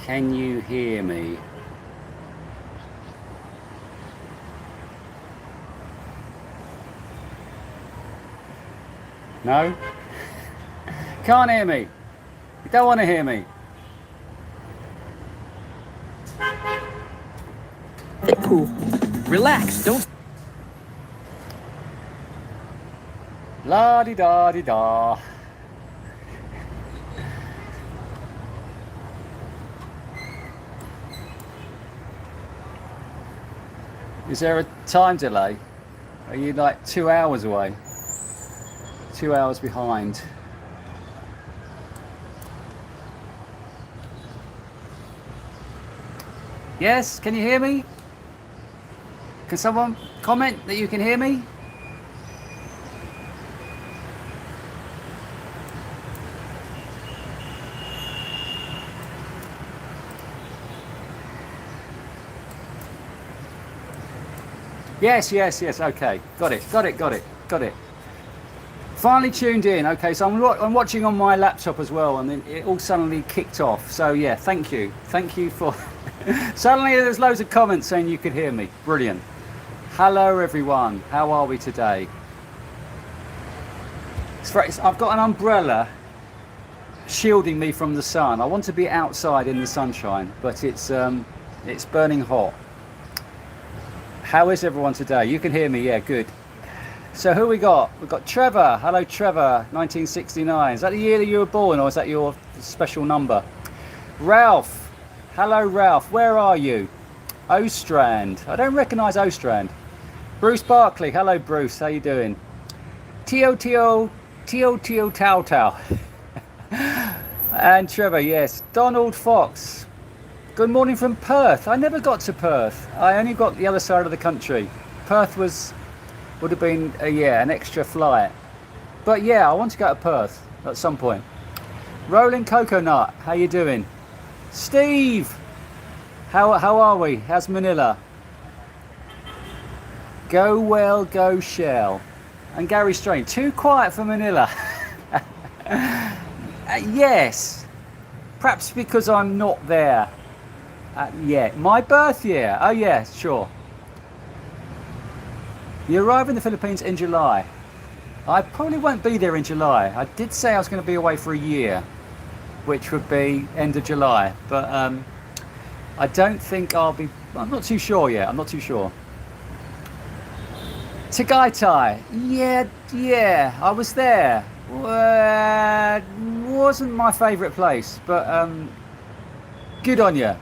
Can you hear me? No? Can't hear me. You don't want to hear me. Cool. Relax, don't. La di da di da. Is there a time delay? Are you like 2 hours away? 2 hours behind? Yes, can you hear me? Can someone comment that you can hear me? Yes, okay. Got it. Finally tuned in. Okay, so I'm watching on my laptop as well, and then it all suddenly kicked off. So yeah, thank you for... Suddenly there's loads of comments saying you could hear me. Brilliant. Hello everyone, how are we today? I've got an umbrella shielding me from the sun. I want to be outside in the sunshine, but it's burning hot. How is everyone today? You can hear me, yeah, good. So who we got? We've got Trevor. Hello Trevor, 1969. Is that the year that you were born, or is that your special number? Ralph. Hello Ralph, where are you? Ostrand. I don't recognise Ostrand. Bruce Barkley. Hello Bruce, how you doing? Tio Tao Tao. And Trevor, yes. Donald Fox. Good morning from Perth. I never got to Perth. I only got the other side of the country. Perth would have been an extra flight. But yeah, I want to go to Perth at some point. Rolling Coconut, how you doing? Steve, how are we? How's Manila? Go well, go shell. And Gary Strain, too quiet for Manila. Yes, perhaps because I'm not there. Yeah, my birth year. Oh yeah, sure. You arrive in the Philippines in July. I probably won't be there in July. I did say I was going to be away for a year, which would be end of July. But I don't think I'll be... I'm not too sure yet. I'm not too sure. Tagaytay. Yeah, I was there. Wasn't my favourite place, but good on you.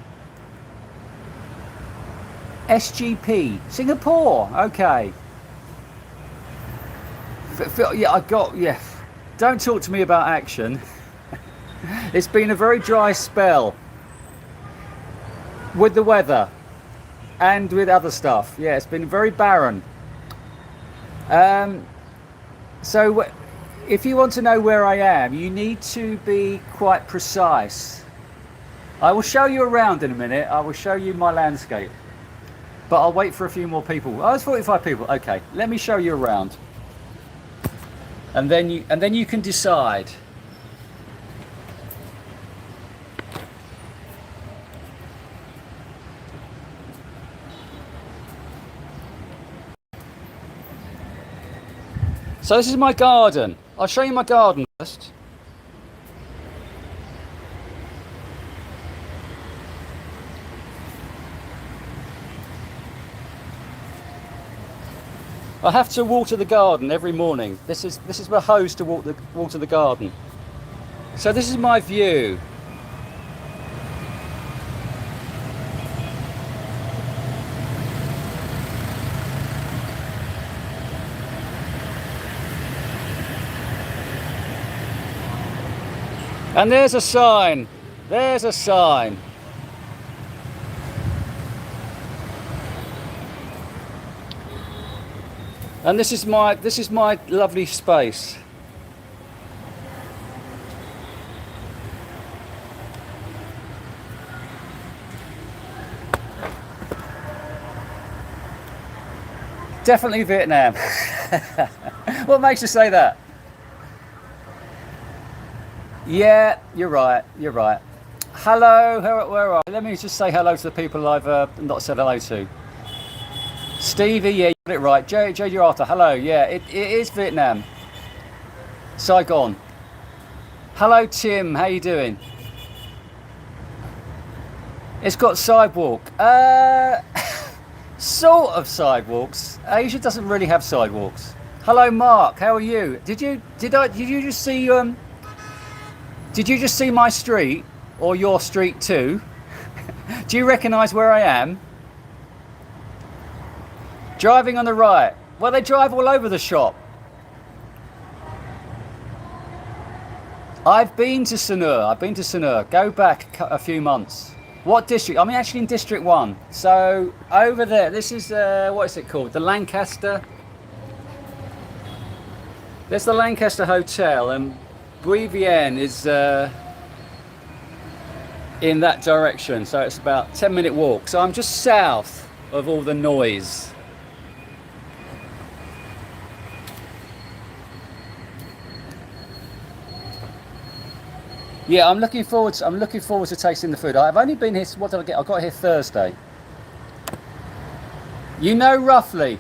SGP. Singapore. Okay. Yeah. Don't talk to me about action. It's been a very dry spell with the weather and with other stuff. Yeah, it's been very barren. So if you want to know where I am, you need to be quite precise. I will show you around in a minute. I will show you my landscape. But I'll wait for a few more people. Oh, it's 45 people. Okay, let me show you around. And then you can decide. So this is my garden. I'll show you my garden first. I have to water the garden every morning. This is my hose to water the garden. So this is my view. And there's a sign. There's a sign. And this is my lovely space. Definitely Vietnam. What makes you say that? Yeah, you're right. Hello, where are you? Let me just say hello to the people I've not said hello to. Stevie, yeah, you got it right. JJ Arthur, hello, yeah, it is Vietnam. Saigon. Hello, Tim, how you doing? It's got sidewalk. Sort of sidewalks. Asia doesn't really have sidewalks. Hello, Mark, how are you? Did you just see did you just see my street or your street too? Do you recognise where I am? Driving on the right. Well, they drive all over the shop. I've been to Sanur. Go back a few months. What district? I'm actually in District 1. So over there, this is, what is it called? The Lancaster. There's the Lancaster Hotel, and Bigg is in that direction. So it's about a 10-minute walk. So I'm just south of all the noise. Yeah, I'm looking forward to tasting the food. I've only been here. What did I get? I got here Thursday. You know, roughly.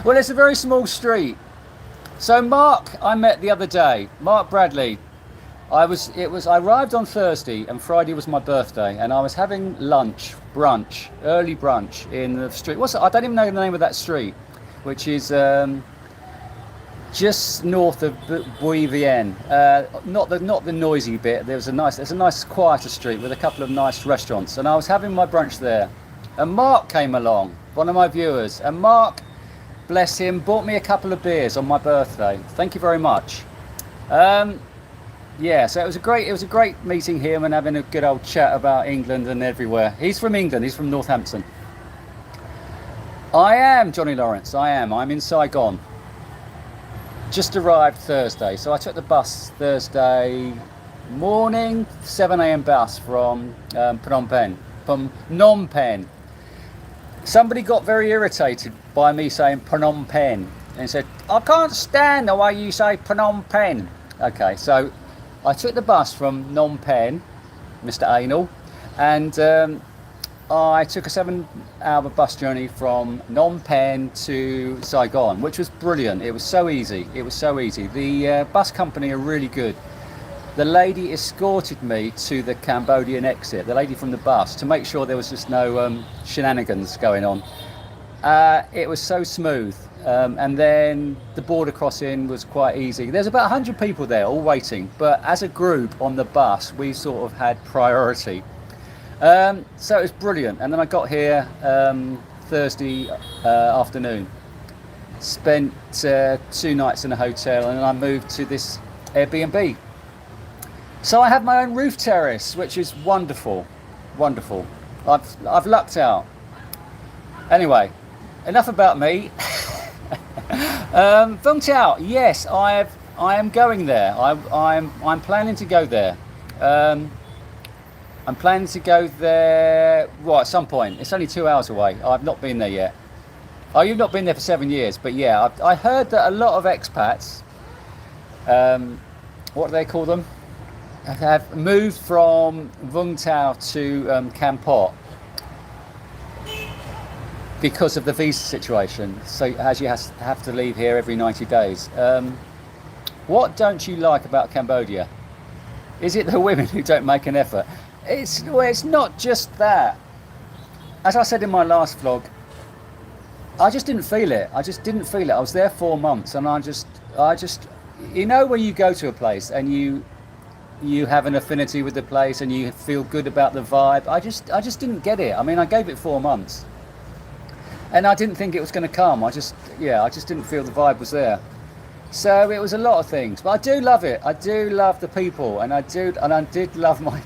Well, it's a very small street. So Mark, I met the other day. Mark Bradley. I arrived on Thursday, and Friday was my birthday, and I was having early brunch in the street. I don't even know the name of that street, which is just north of Bouillevien. Not the noisy bit. There's a nice quieter street with a couple of nice restaurants, and I was having my brunch there. And Mark came along, one of my viewers, and Mark, bless him, bought me a couple of beers on my birthday. Thank you very much. Yeah, so it was a great meeting him and having a good old chat about England and everywhere. He's from England. He's from Northampton. I am Johnny Lawrence. I'm in Saigon. Just arrived Thursday, so I took the bus Thursday morning, 7 a.m. bus from Phnom Penh. Somebody got very irritated by me saying Phnom Penh and said, I can't stand the way you say Phnom Penh. Okay, so I took the bus from Phnom Penh, Mr. Anal, and I took a 7-hour bus journey from Phnom Penh to Saigon, which was brilliant. It was so easy. The bus company are really good. The lady escorted me to the Cambodian exit, the lady from the bus, to make sure there was just no shenanigans going on. It was so smooth. And then the border crossing was quite easy. There's about 100 people there all waiting, but as a group on the bus, we sort of had priority. So it was brilliant, and then I got here Thursday afternoon, spent 2 nights in a hotel, and then I moved to this Airbnb. So I have my own roof terrace, which is wonderful. I've lucked out. Anyway, enough about me. Vung Tau, yes, I am going there. I'm planning to go there. I'm planning to go there, right, at some point. It's only 2 hours away. I've not been there yet. Oh, you've not been there for 7 years, but yeah, I heard that a lot of expats, what do they call them, have moved from Vung Tau to Kampot because of the visa situation. So as you have to leave here every 90 days. What don't you like about Cambodia? Is it the women who don't make an effort? It's not just that. As I said in my last vlog, I just didn't feel it. I was there 4 months, and I just, you know, when you go to a place and you have an affinity with the place and you feel good about the vibe. I just didn't get it. I mean, I gave it 4 months, and I didn't think it was going to come. I just didn't feel the vibe was there. So it was a lot of things, but I do love it. I do love the people, and I did love my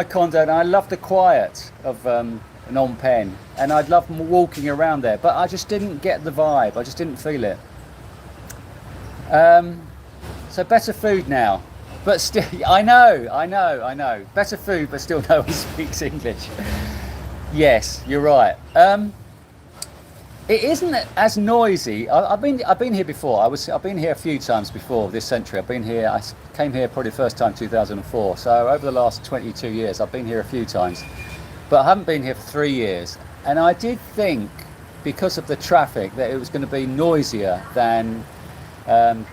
condo, and I love the quiet of Phnom Penh, and I'd love walking around there, but I just didn't get the vibe. I just didn't feel it. So better food now, but still, I know. Better food, but still no one speaks English. Yes, you're right. It isn't as noisy. I've been here before. I've been here a few times before this century. I've been here. Came here probably the first time 2004. So over the last 22 years, I've been here a few times, but I haven't been here for 3 years. And I did think, because of the traffic, that it was going to be noisier than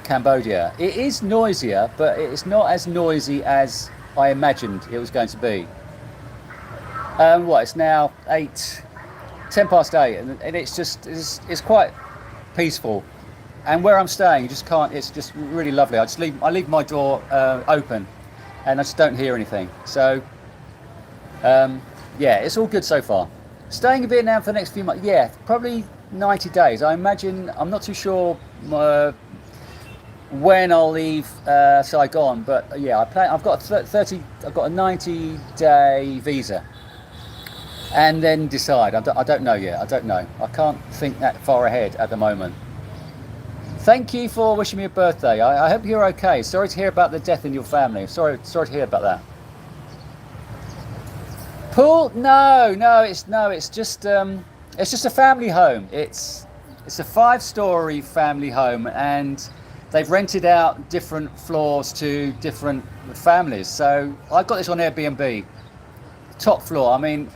Cambodia. It is noisier, but it's not as noisy as I imagined it was going to be. It's now 10 past 8, and it's quite peaceful. And where I'm staying, you just can't. It's just really lovely. I leave my door open, and I just don't hear anything. So yeah, it's all good so far. Staying in Vietnam for the next few months. Yeah, probably 90 days. I imagine. I'm not too sure when I'll leave Saigon, but yeah, I've got 30. I've got a 90-day visa. And then decide. I don't know yet. I don't know. I can't think that far ahead at the moment. Thank you for wishing me a birthday. I hope you're okay. Sorry to hear about the death in your family. Sorry to hear about that. Pool? No. It's just a family home. It's a 5-story family home, and they've rented out different floors to different families. So I got this on Airbnb. Top floor. I mean,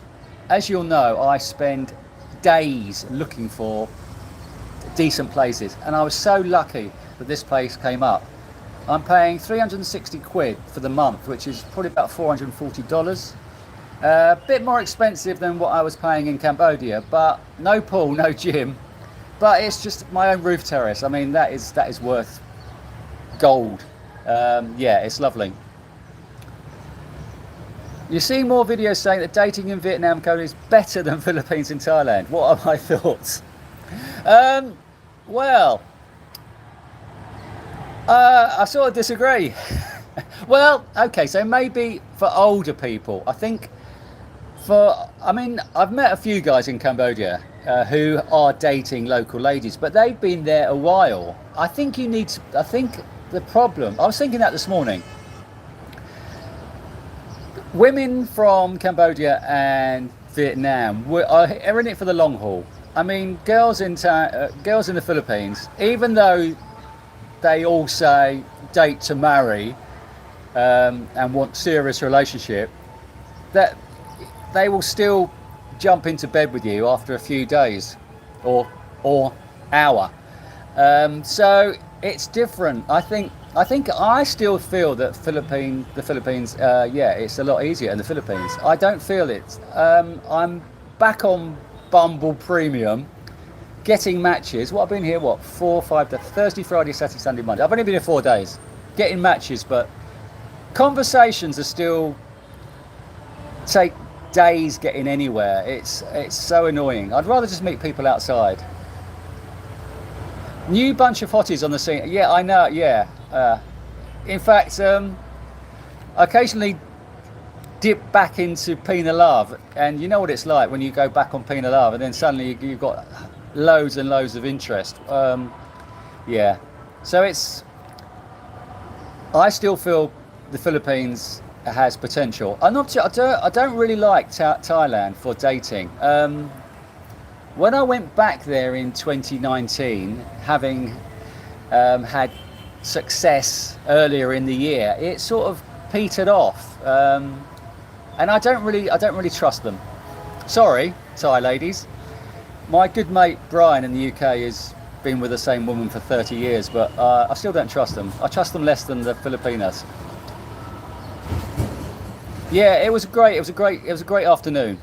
as you'll know, I spend days looking for decent places, and I was so lucky that this place came up. I'm paying 360 quid for the month, which is probably about $440. A bit more expensive than what I was paying in Cambodia, but no pool, no gym. But it's just my own roof terrace. I mean, that is worth gold. Yeah, it's lovely. You see more videos saying that dating in Vietnam Cambodia is better than Philippines and Thailand. What are my thoughts? Well, I sort of disagree. Well, okay, so maybe for older people, I think I've met a few guys in Cambodia who are dating local ladies, but they've been there a while. I think the problem, I was thinking that this morning. Women from Cambodia and Vietnam are in it for the long haul. I mean, girls in the Philippines, even though they all say date to marry and want serious relationship, that they will still jump into bed with you after a few days or hour. So it's different. I still feel that the Philippines, it's a lot easier in the Philippines. I don't feel it. I'm back on Bumble Premium, getting matches. I've been here, 4, 5 days, Thursday, Friday, Saturday, Sunday, Monday. I've only been here 4 days, getting matches, but conversations are still take days getting anywhere. It's so annoying. I'd rather just meet people outside. New bunch of hotties on the scene. Yeah, I know. Yeah. In fact, I occasionally dip back into Pina Love, and you know what it's like when you go back on Pina Love, and then suddenly you've got loads and loads of interest. Yeah. So I still feel the Philippines has potential. I don't really like Thailand for dating. When I went back there in 2019, having had success earlier in the year, it sort of petered off, and I don't really trust them. Sorry, Thai ladies. My good mate Brian in the UK has been with the same woman for 30 years, but I still don't trust them. I trust them less than the Filipinos. Yeah, it was a great afternoon.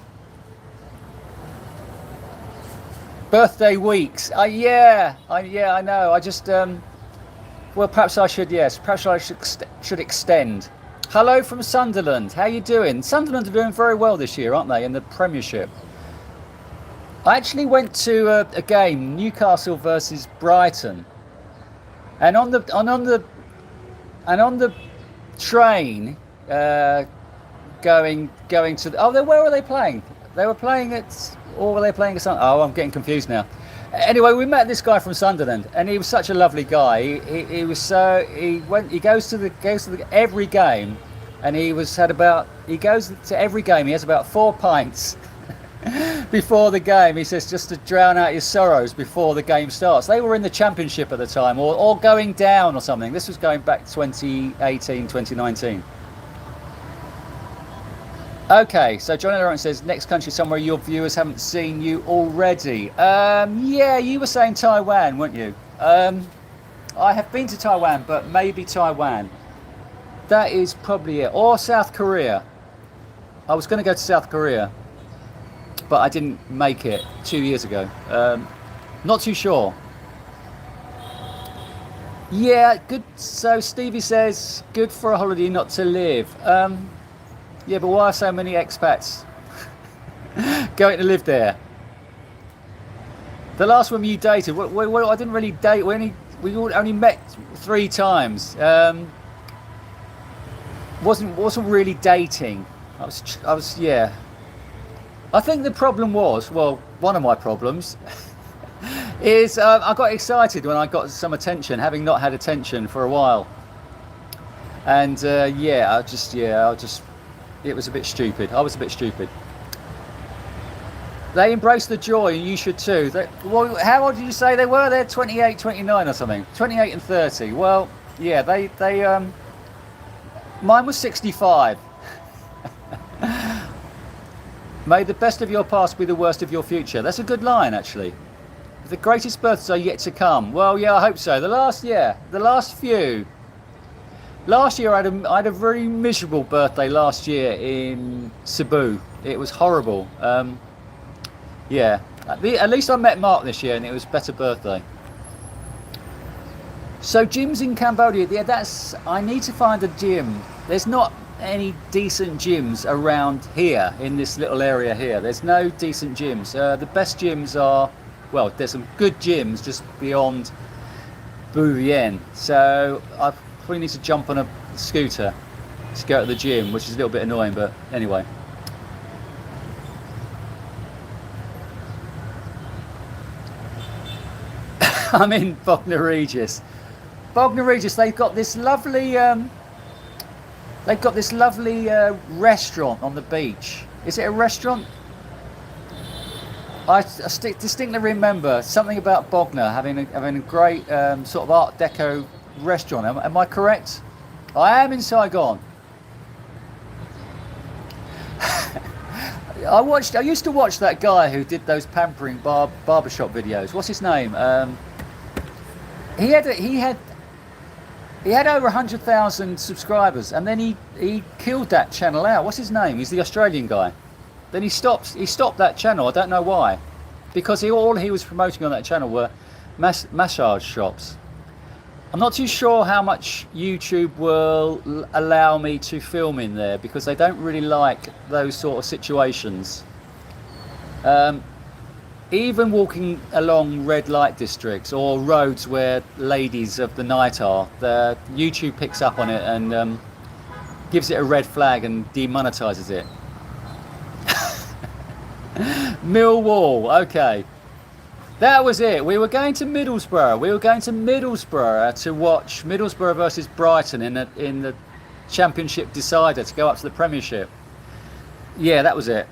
Birthday weeks. Yeah, I know. I just well, perhaps I should. Yes, perhaps I should extend. Hello from Sunderland. How you doing? Sunderland are doing very well this year, aren't they, in the Premiership? I actually went to a game, Newcastle versus Brighton, and on the train going to where were they playing? They were playing at, or were they playing at something? Oh, I'm getting confused now. Anyway, we met this guy from Sunderland, and he was such a lovely guy. He goes to every game, and he goes to every game. He has about 4 pints before the game. He says just to drown out your sorrows before the game starts. They were in the championship at the time, or going down or something. This was going back 2018, 2019. Okay, so Johnny Lawrence says, next country somewhere your viewers haven't seen you already. Yeah, you were saying Taiwan, weren't you? I have been to Taiwan, but maybe Taiwan. That is probably it. Or South Korea. I was going to go to South Korea, but I didn't make it 2 years ago. Not too sure. Yeah, good. So Stevie says, good for a holiday, not to live. Yeah, but why are so many expats going to live there? The last woman you dated, I didn't really date. We only met 3 times. Wasn't really dating. I was yeah. I think the problem was, well, one of my problems is I got excited when I got some attention, having not had attention for a while. And yeah, it was a bit stupid. I was a bit stupid. They embraced the joy, and you should too. Well, how old did you say they were? They're 28, 29 or something. 28 and 30. Well, yeah, they mine was 65. May the best of your past be the worst of your future. That's a good line, actually. The greatest birthdays are yet to come. Well, yeah, I hope so. The last few. Last year I had a very miserable birthday last year in Cebu. It was horrible. Yeah, at least I met Mark this year, and it was a better birthday. So gyms in Cambodia, yeah, I need to find a gym. There's not any decent gyms around here in this little area here. There's no decent gyms. The best gyms are, well, there's some good gyms just beyond Bu Yen. So I probably need to jump on a scooter to go to the gym, which is a little bit annoying, but anyway. I'm in Bognor Regis. Bognor Regis, they've got this lovely restaurant on the beach. Is it a restaurant? I distinctly remember something about Bognor having a great sort of Art Deco restaurant. Am I correct? I am in Saigon. I used to watch that guy who did those pampering barbershop videos. What's his name? He had over 100,000 subscribers, and then he killed that channel out. What's his name? He's the Australian guy. Then he stopped that channel. I don't know why, because all he was promoting on that channel were massage shops. I'm not too sure how much YouTube will allow me to film in there, because they don't really like those sort of situations. Even walking along red light districts or roads where ladies of the night are, the YouTube picks up on it and gives it a red flag and demonetizes it. Millwall, okay. That was it. We were going to Middlesbrough. To watch Middlesbrough versus Brighton in the Championship decider to go up to the Premiership. Yeah, that was it.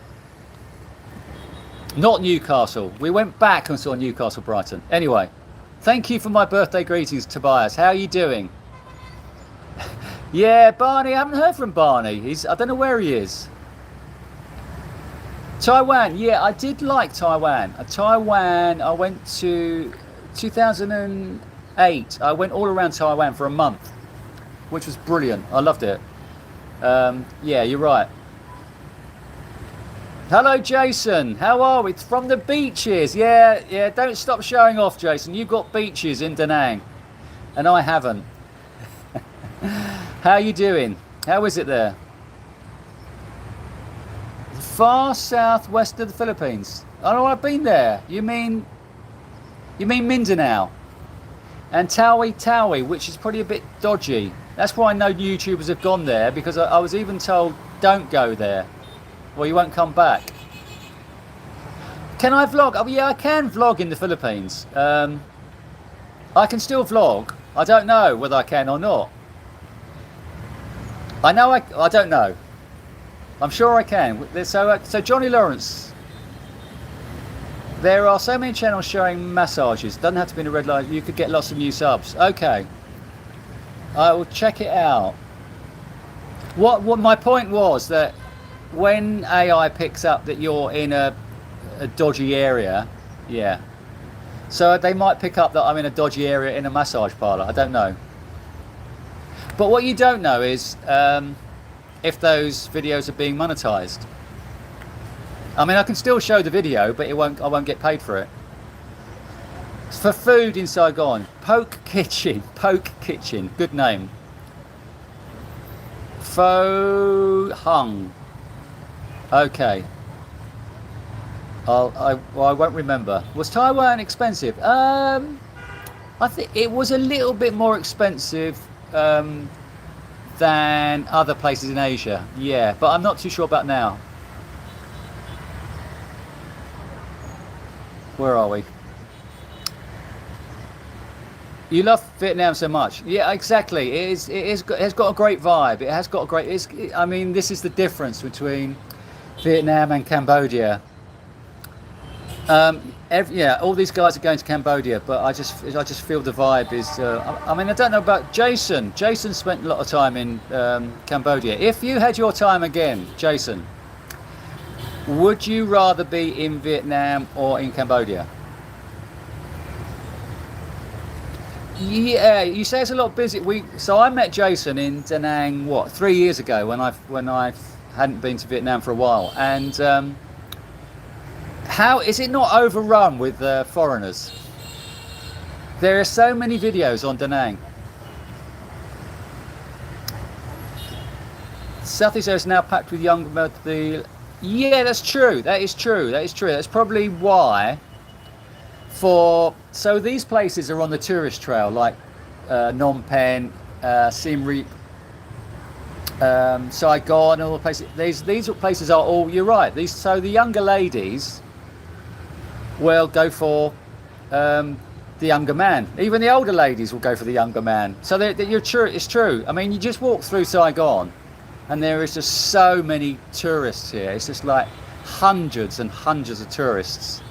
Not Newcastle. We went back and saw Newcastle Brighton. Anyway, thank you for my birthday greetings, Tobias. How are you doing? Yeah, Barney. I haven't heard from Barney. I don't know where he is. Taiwan. Yeah, I did like Taiwan. Taiwan, I went to 2008. I went all around Taiwan for a month, which was brilliant. I loved it. Yeah, you're right. Hello, Jason. How are we? It's from the beaches. Yeah. Don't stop showing off, Jason. You've got beaches in Da Nang, and I haven't. How are you doing? How is it there? Far southwest of the Philippines. Oh, I've been there. You mean Mindanao and Tawi, which is probably a bit dodgy. That's why no YouTubers have gone there, because I was even told don't go there. Well, you won't come back. Can I vlog? Oh, yeah, I can vlog in the Philippines. I can still vlog. I don't know whether I can or not. I don't know. I'm sure I can. So Johnny Lawrence. There are so many channels showing massages. Doesn't have to be in a red light. You could get lots of new subs. Okay, I will check it out. What my point was that when AI picks up that you're in a dodgy area, yeah. So they might pick up that I'm in a dodgy area in a massage parlour. I don't know. But what you don't know is if those videos are being monetized. I mean, I can still show the video, but I won't get paid for it. It's for food in Saigon. Poke Kitchen. Good name. Pho Hung. Okay. I won't remember. Was Taiwan expensive? I think it was a little bit more expensive than other places in Asia. Yeah, but I'm not too sure about now. Where are we? You love Vietnam so much. Yeah, exactly. It has got a great vibe. It has got a great. I mean, this is the difference between Vietnam and Cambodia. Yeah, all these guys are going to Cambodia, but I just feel the vibe is. I mean, I don't know about Jason. Jason spent a lot of time in Cambodia. If you had your time again, Jason, would you rather be in Vietnam or in Cambodia? Yeah, you say it's a lot busy. So I met Jason in Da Nang 3 years ago when I hadn't been to Vietnam for a while, and how is it not overrun with foreigners? There are so many videos on Da Nang. Southeast Asia is now packed with young. Yeah, that's true. That is true. That's probably why. So these places are on the tourist trail, like Phnom Penh, Siem Reap, Saigon, all the places. These places are all. You're right. So the younger ladies will go for the younger man. Even the older ladies will go for the younger man. So you're true. It's true. I mean, you just walk through Saigon, and there is just so many tourists here. It's just like hundreds and hundreds of tourists.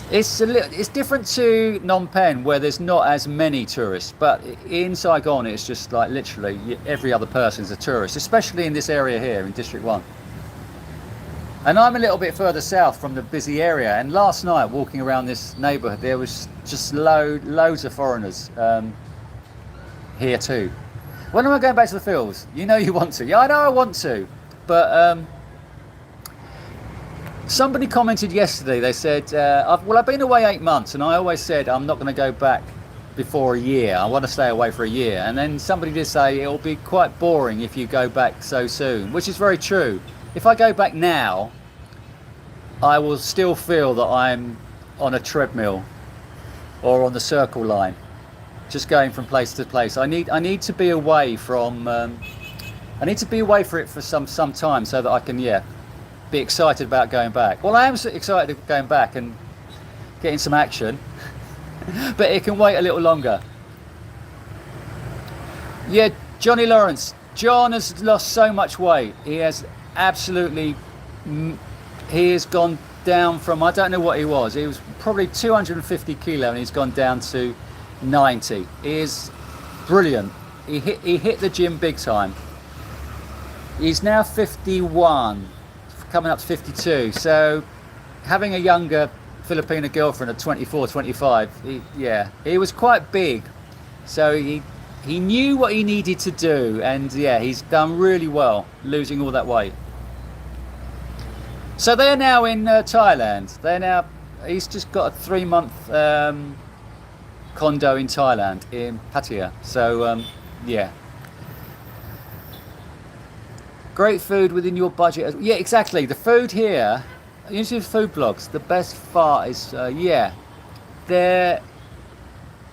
It's different to Phnom Penh, where there's not as many tourists, but in Saigon it's just like literally every other person's a tourist, especially in this area here in District 1. And I'm a little bit further south from the busy area, and last night walking around this neighbourhood there was just loads of foreigners here too. When am I going back to the fields? You know you want to. Yeah, I know I want to, but somebody commented yesterday. They said, I've been away 8 months, and I always said I'm not going to go back before a year. I want to stay away for a year. And then somebody did say it'll be quite boring if you go back so soon, which is very true. If I go back now, I will still feel that I'm on a treadmill or on the circle line, just going from place to place. I need to be away from. I need to be away for it for some time so that I can be excited about going back. Well, I am excited about going back and getting some action, but it can wait a little longer. Yeah, Johnny Lawrence. John has lost so much weight. He has absolutely. He has gone down from, I don't know what he was. He was probably 250 kilo, and he's gone down to 90. He is brilliant. He hit the gym big time. He's now 51. Coming up to 52, so having a younger Filipino girlfriend at 24, 25, he was quite big, so he knew what he needed to do, and he's done really well losing all that weight. So they're now in Thailand. He's just got a 3-month condo in Thailand, in Pattaya, so great food within your budget. Yeah, exactly. The food here, usually food blogs, the best part is, they're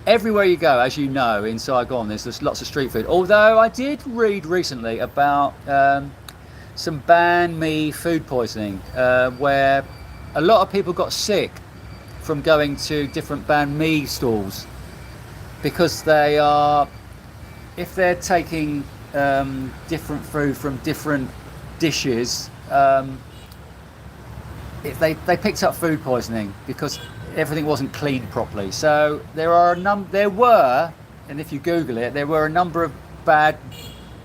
everywhere you go, as you know, in Saigon, there's just lots of street food. Although I did read recently about some banh mi food poisoning, where a lot of people got sick from going to different banh mi stalls, because if they're taking different food from different dishes, they picked up food poisoning because everything wasn't cleaned properly. So there were, and if you Google it, there were a number of bad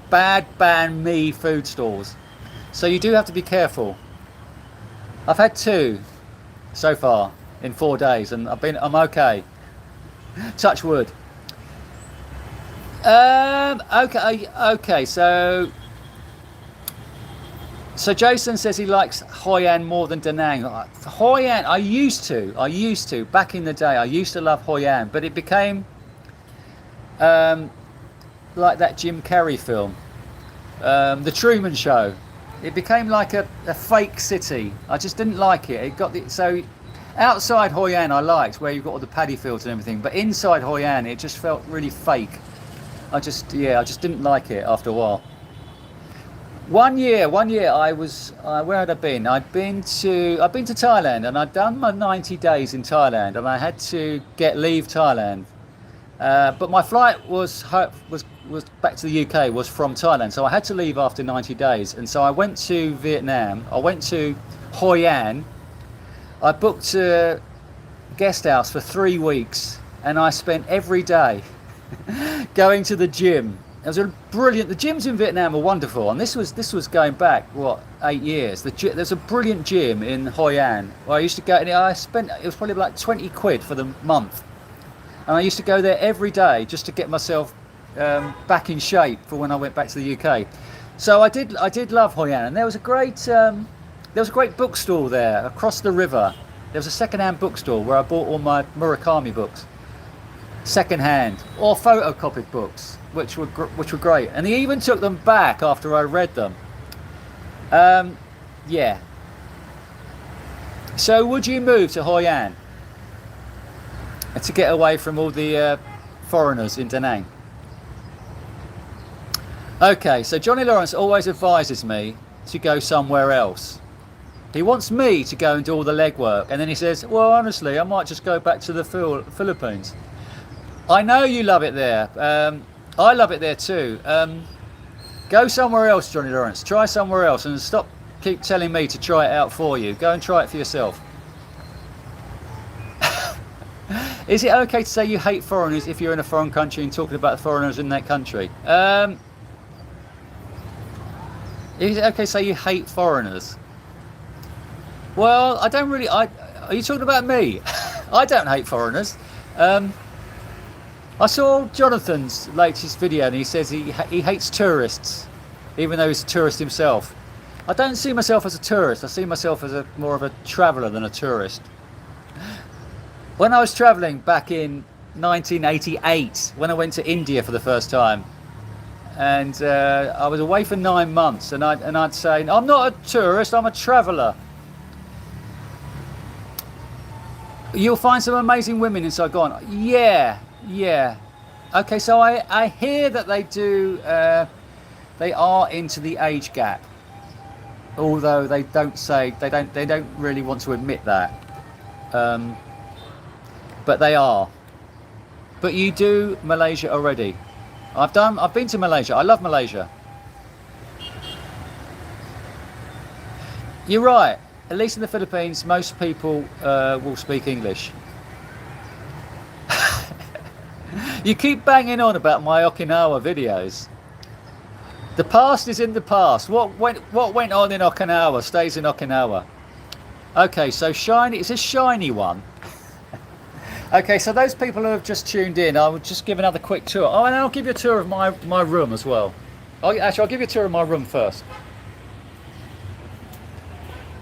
banh mi food stalls. So you do have to be careful. I've had 2 so far in 4 days, and I'm okay. Touch wood. Okay. So Jason says he likes Hoi An more than Da Nang. Hoi An, I used to back in the day. I used to love Hoi An, but it became like that Jim Carrey film, The Truman Show. It became like a fake city. I just didn't like it. It got so outside Hoi An I liked, where you've got all the paddy fields and everything, but inside Hoi An it just felt really fake. I just didn't like it after a while. One year I was where had I been? I'd been to Thailand, and I'd done my 90 days in Thailand, and I had to leave Thailand. But my flight was back to the UK was from Thailand, so I had to leave after 90 days, and so I went to Vietnam. I went to Hoi An. I booked a guest house for 3 weeks, and I spent every day going to the gym. It was brilliant. The gyms in Vietnam are wonderful, and this was going back 8 years. There's a brilliant gym in Hoi An where I used to go, and it was probably like 20 quid for the month, and I used to go there every day just to get myself back in shape for when I went back to the UK. So I did love Hoi An, and there was a great bookstore there across the river. There was a second-hand bookstore where I bought all my Murakami books, second-hand or photocopied books, which were great, and he even took them back after I read them. Yeah. So would you move to Hoi An to get away from all the foreigners in Da Nang? Okay, so Johnny Lawrence always advises me to go somewhere else. He wants me to go and do all the legwork, and then he says, well, honestly, I might just go back to the Philippines. I know you love it there. I love it there too. Go somewhere else, Johnny Lawrence. Try somewhere else, and keep telling me to try it out for you. Go and try it for yourself. Is it okay to say you hate foreigners if you're in a foreign country and talking about the foreigners in that country? Is it okay to say you hate foreigners? Well, I don't really. Are you talking about me? I don't hate foreigners. I saw Jonathan's latest video, and he says he hates tourists, even though he's a tourist himself. I don't see myself as a tourist. I see myself as more of a traveller than a tourist. When I was travelling back in 1988, when I went to India for the first time, and I was away for 9 months, and I'd say, I'm not a tourist, I'm a traveller. You'll find some amazing women in Saigon. Yeah. Okay, so I hear that they are into the age gap, although they don't really want to admit that. But they are. But you do Malaysia already. I've been to Malaysia. I love Malaysia. You're right. At least in the Philippines, most people will speak English. You keep banging on about my Okinawa videos. The past is in the past. What went on in Okinawa stays in Okinawa. Okay, so shiny. It's a shiny one. Okay, so those people who have just tuned in, I will just give another quick tour. Oh, and I'll give you a tour of my room as well. Actually, I'll give you a tour of my room first.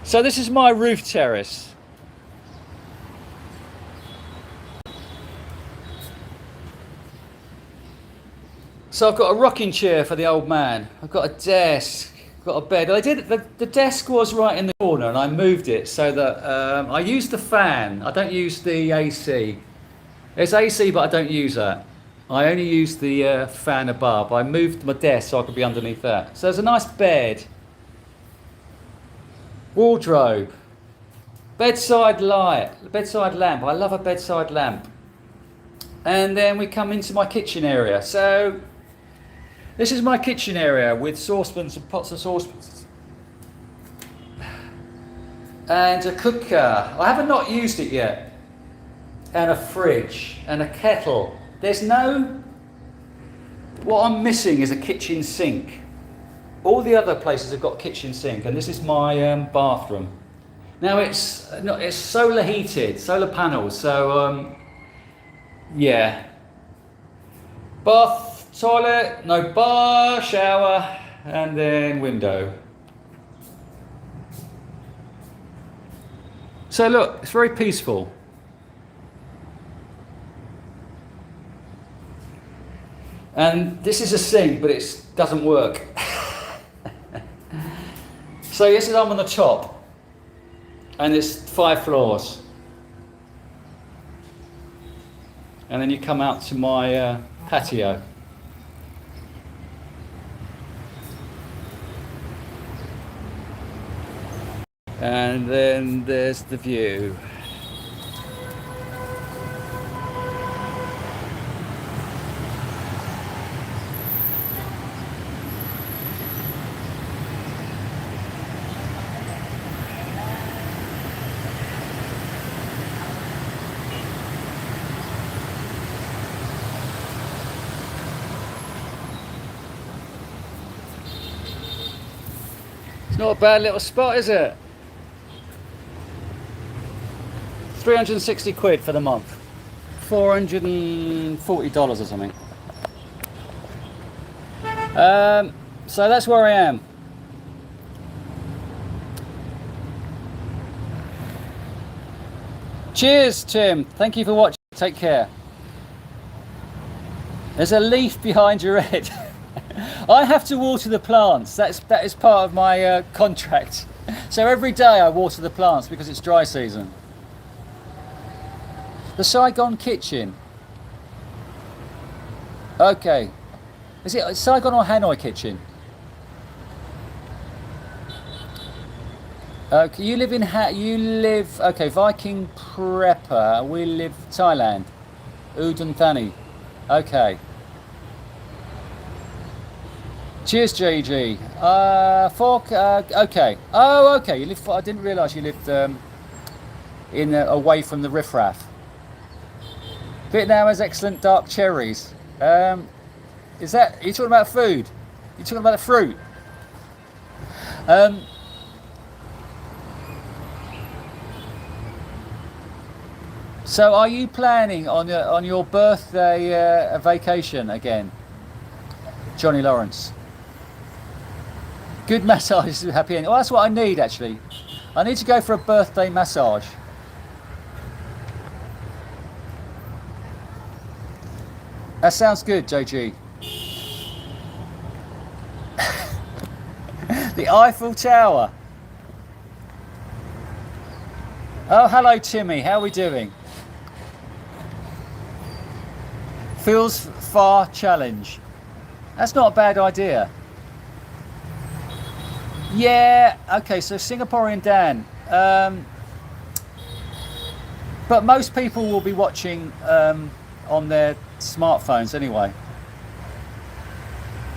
So this is my roof terrace. So I've got a rocking chair for the old man. I've got a desk, I've got a bed. The desk was right in the corner, and I moved it so that I use the fan. I don't use the AC. There's AC, but I don't use that. I only use the fan above. I moved my desk so I could be underneath that. So there's a nice bed, wardrobe, bedside light, bedside lamp. I love a bedside lamp. And then we come into my kitchen area. So this is my kitchen area with saucepans and pots of saucepans. and a cooker. I haven't not used it yet. And a fridge and a kettle. There's no... What I'm missing is a kitchen sink. All the other places have got kitchen sink, and this is my bathroom. Now it's solar heated, solar panels, so yeah. Bath, toilet, no bar, shower, and then window. So look, it's very peaceful. And this is a sink, but it doesn't work. So this is, I'm on the top, and it's 5 floors. And then you come out to my patio. And then there's the view. It's not a bad little spot, is it? 360 quid for the month. $440 or something. So that's where I am. Cheers, Tim. Thank you for watching. Take care. There's a leaf behind your head. I have to water the plants. That is part of my contract. So every day I water the plants because it's dry season. The Saigon kitchen. Okay. Is it Saigon or Hanoi kitchen? Okay, you live okay, Viking Prepper. We live Thailand. Udon Thani. Okay. Cheers, JG. Fork. Okay. Oh, okay. You live. I didn't realise you lived away from the riffraff. Vietnam has excellent dark cherries. Is that? Are you talking about food? You talking about the fruit? So, are you planning on your birthday vacation again, Johnny Lawrence? Good massage, happy ending. Well, that's what I need actually. I need to go for a birthday massage. That sounds good, JG. The Eiffel Tower. Oh, hello, Timmy. How are we doing? Feels far challenge. That's not a bad idea. Yeah, okay, so Singaporean Dan. But most people will be watching on their smartphones anyway.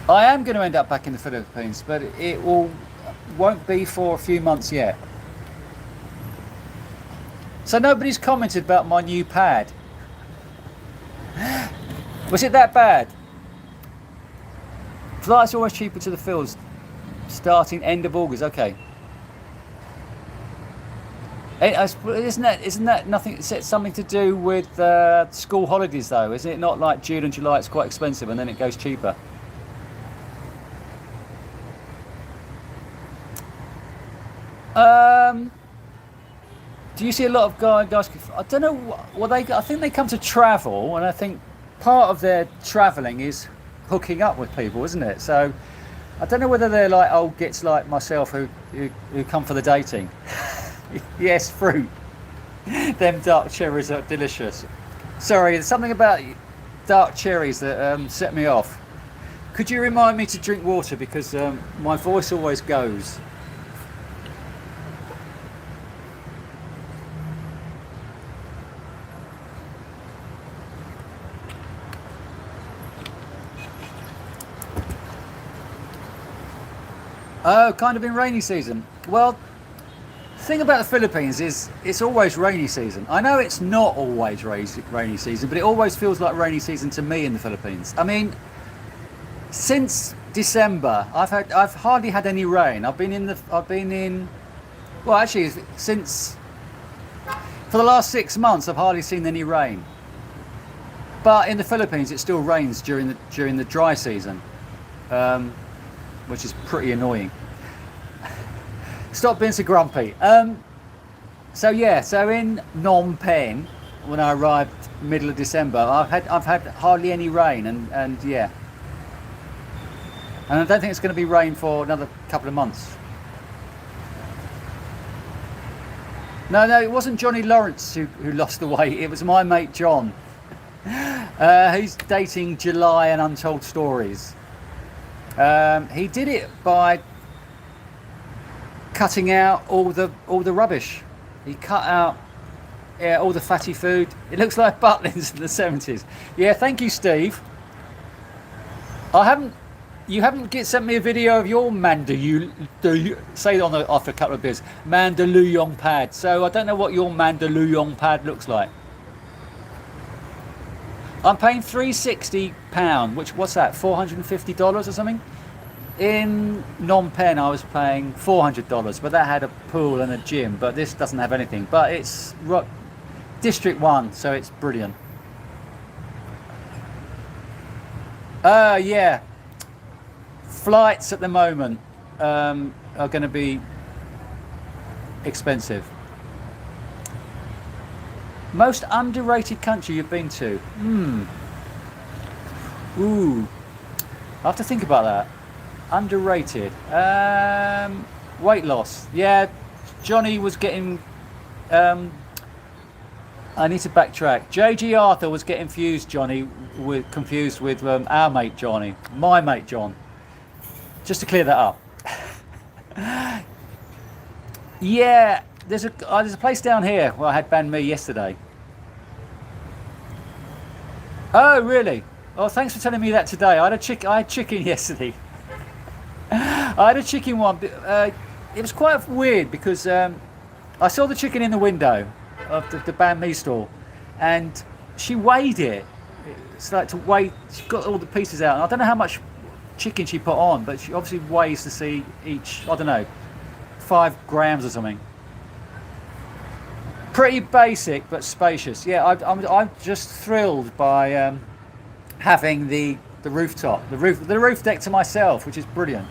I am going to end up back in the Philippines, but it won't be for a few months yet. So nobody's commented about my new pad. Was it that bad? Flights are always cheaper to the fields. Starting end of August, okay. Isn't that nothing? It's something to do with school holidays, though, isn't it? Not like June and July; it's quite expensive, and then it goes cheaper. Do you see a lot of guys? I don't know. Well, I think they come to travel, and I think part of their travelling is hooking up with people, isn't it? So. I don't know whether they're like old gits like myself who come for the dating. Yes, fruit. Them dark cherries are delicious. Sorry, there's something about dark cherries that set me off. Could you remind me to drink water because my voice always goes. Oh, kind of in rainy season. Well, thing about the Philippines is it's always rainy season. I know it's not always rainy season, but it always feels like rainy season to me in the Philippines. I mean, since December, I've hardly had any rain. Well, actually, since for the last 6 months, I've hardly seen any rain. But in the Philippines, it still rains during the dry season, which is pretty annoying. Stop being so grumpy. So in Phnom Penh, when I arrived middle of December, I've had hardly any rain, and yeah, and I don't think it's going to be rain for another couple of months. No, it wasn't Johnny Lawrence who lost the weight. It was my mate John. He's dating July and Untold Stories. He did it by cutting out all the rubbish. He cut out all the fatty food. It looks like Butlins in the 70s. Yeah, thank you, Steve. You haven't sent me a video of your say it after a couple of beers, Mandaluyong pad. So I don't know what your Mandaluyong pad looks like. I'm paying £360, what's that, $450 or something? In Phnom Penh I was paying $400, but that had a pool and a gym, but this doesn't have anything. But it's District 1, so it's brilliant. Yeah. Flights at the moment are going to be expensive. Most underrated country you've been to? Ooh. I have to think about that. Underrated. Weight loss. Yeah, Johnny was getting... I need to backtrack. J.G. Arthur was getting confused with our mate Johnny. My mate John. Just to clear that up. Yeah, there's a place down here where I had banh mi yesterday. Oh, really? Oh, thanks for telling me that today. I had chicken yesterday. I had a chicken one. It was quite weird because I saw the chicken in the window of the banh mi stall, and she weighed it. It's like to weigh. She got all the pieces out, and I don't know how much chicken she put on, but she obviously weighs to see each. I don't know, 5 grams or something. Pretty basic but spacious. Yeah, I'm just thrilled by having the rooftop, the roof deck to myself, which is brilliant.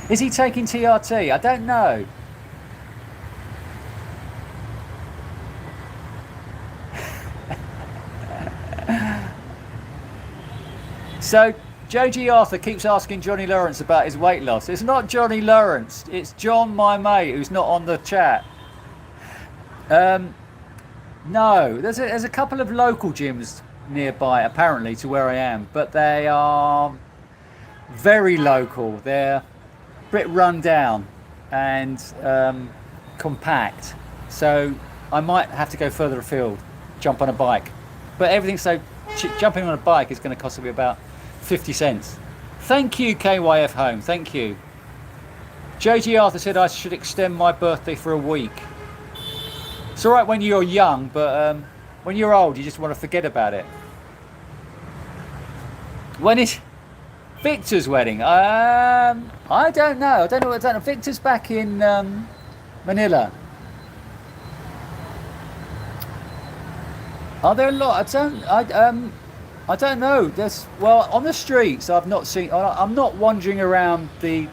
Is he taking TRT? I don't know. So J.G. Arthur keeps asking Johnny Lawrence about his weight loss. It's not Johnny Lawrence, it's John, my mate, who's not on the chat. No, there's a couple of local gyms nearby, apparently, to where I am, but they are very local. They're a bit run down and compact, so I might have to go further afield, jump on a bike. But everything's so jumping on a bike is going to cost me about 50 cents. Thank you, KYF Home. Thank you. JG Arthur said I should extend my birthday for a week. It's all right when you're young, but when you're old, you just want to forget about it. When is Victor's wedding? I don't know. I don't know. Victor's back in Manila. Are there a lot? I don't know. On the streets I've not seen. I'm not wandering around I'm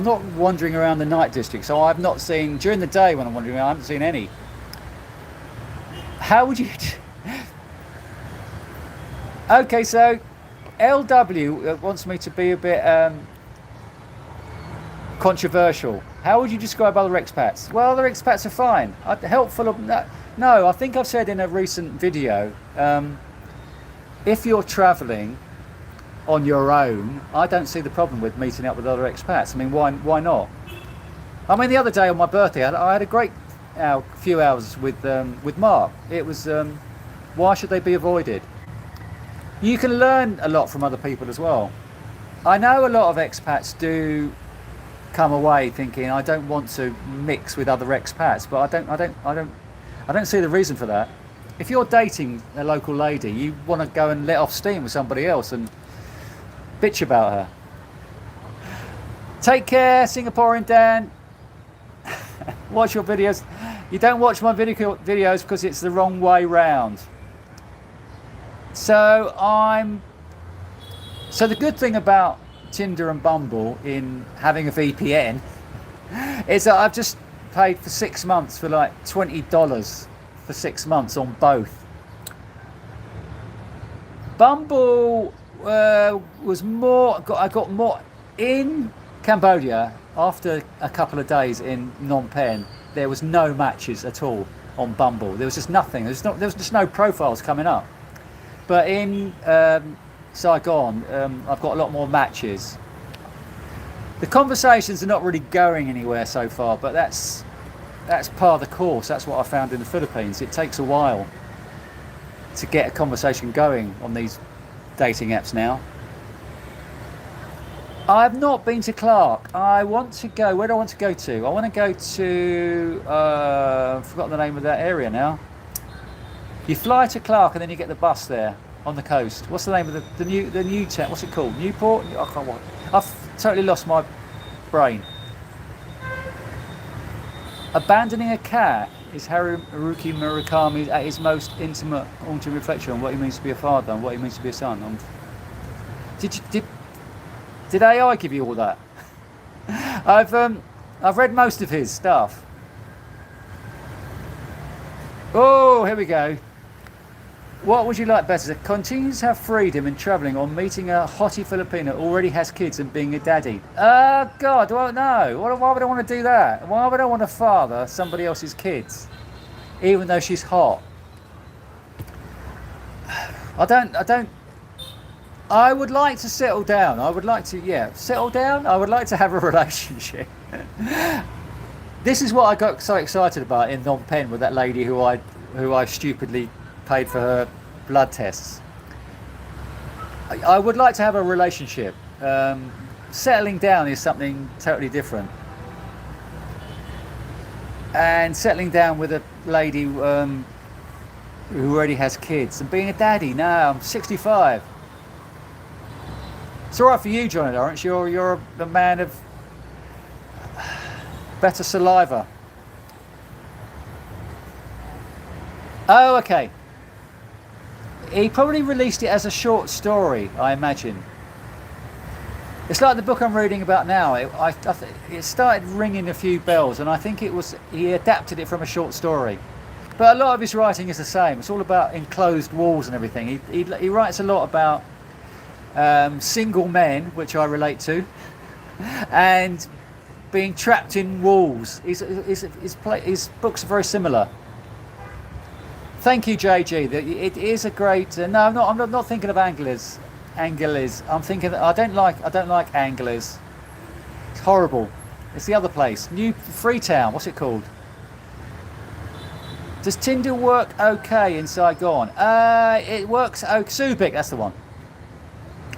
not wandering around the night district, so I've not seen during the day when I'm wandering around. I haven't seen any. How would you? Okay, so LW wants me to be a bit controversial. How would you describe other expats? Well, other expats are fine. Helpful. No, I think I've said in a recent video, if you're travelling on your own, I don't see the problem with meeting up with other expats. I mean, why not? I mean, the other day on my birthday, I had a great few hours with Mark. It was, why should they be avoided? You can learn a lot from other people as well. I know a lot of expats do come away thinking I don't want to mix with other expats, but I don't see the reason for that. If you're dating a local lady, you want to go and let off steam with somebody else and bitch about her. Take care, Singaporean Dan. Watch your videos. You don't watch my videos because it's the wrong way round. So the good thing about Tinder and Bumble in having a VPN is that I've just paid for 6 months for like $20 for 6 months on both. Bumble was more. I got more in Cambodia after a couple of days in Phnom Penh. There was no matches at all on Bumble. There was just nothing. There was just no profiles coming up. But in Saigon, I've got a lot more matches. The conversations are not really going anywhere so far, but that's part of the course. That's what I found in the Philippines. It takes a while to get a conversation going on these dating apps now. I've not been to Clark. I want to go. Where do I want to go to? I want to go to. I've forgotten the name of that area now. You fly to Clark and then you get the bus there on the coast. What's the name of the new town? What's it called? Newport? I can't. I've totally lost my brain. Abandoning a cat is Haruki Murakami at his most intimate haunting reflection on what it means to be a father and what it means to be a son. Did AI give you all that? I've read most of his stuff. Oh, here we go. What would you like better? To continue to have freedom in travelling or meeting a hottie Filipino who already has kids and being a daddy? God, I don't know. Why would I want to do that? Why would I want to father somebody else's kids, even though she's hot? I would like to settle down. I would like to, settle down. I would like to have a relationship. This is what I got so excited about in Phnom Penh with that lady who I stupidly paid for her blood tests. I would like to have a relationship. Settling down is something totally different. And settling down with a lady who already has kids and being a daddy. No, I'm 65. It's all right for you, Johnny Lawrence. You're a man of better saliva. Oh, okay. He probably released it as a short story, I imagine. It's like the book I'm reading about now. It started ringing a few bells, and I think he adapted it from a short story. But a lot of his writing is the same. It's all about enclosed walls and everything. He writes a lot about single men, which I relate to, and being trapped in walls. His books are very similar. Thank you, JG. It is a great. No, I'm not thinking of anglers. I'm thinking. I don't like anglers. It's horrible. It's the other place. New Freetown. What's it called? Does Tinder work okay in Saigon? It works. Oh, Subic. That's the one.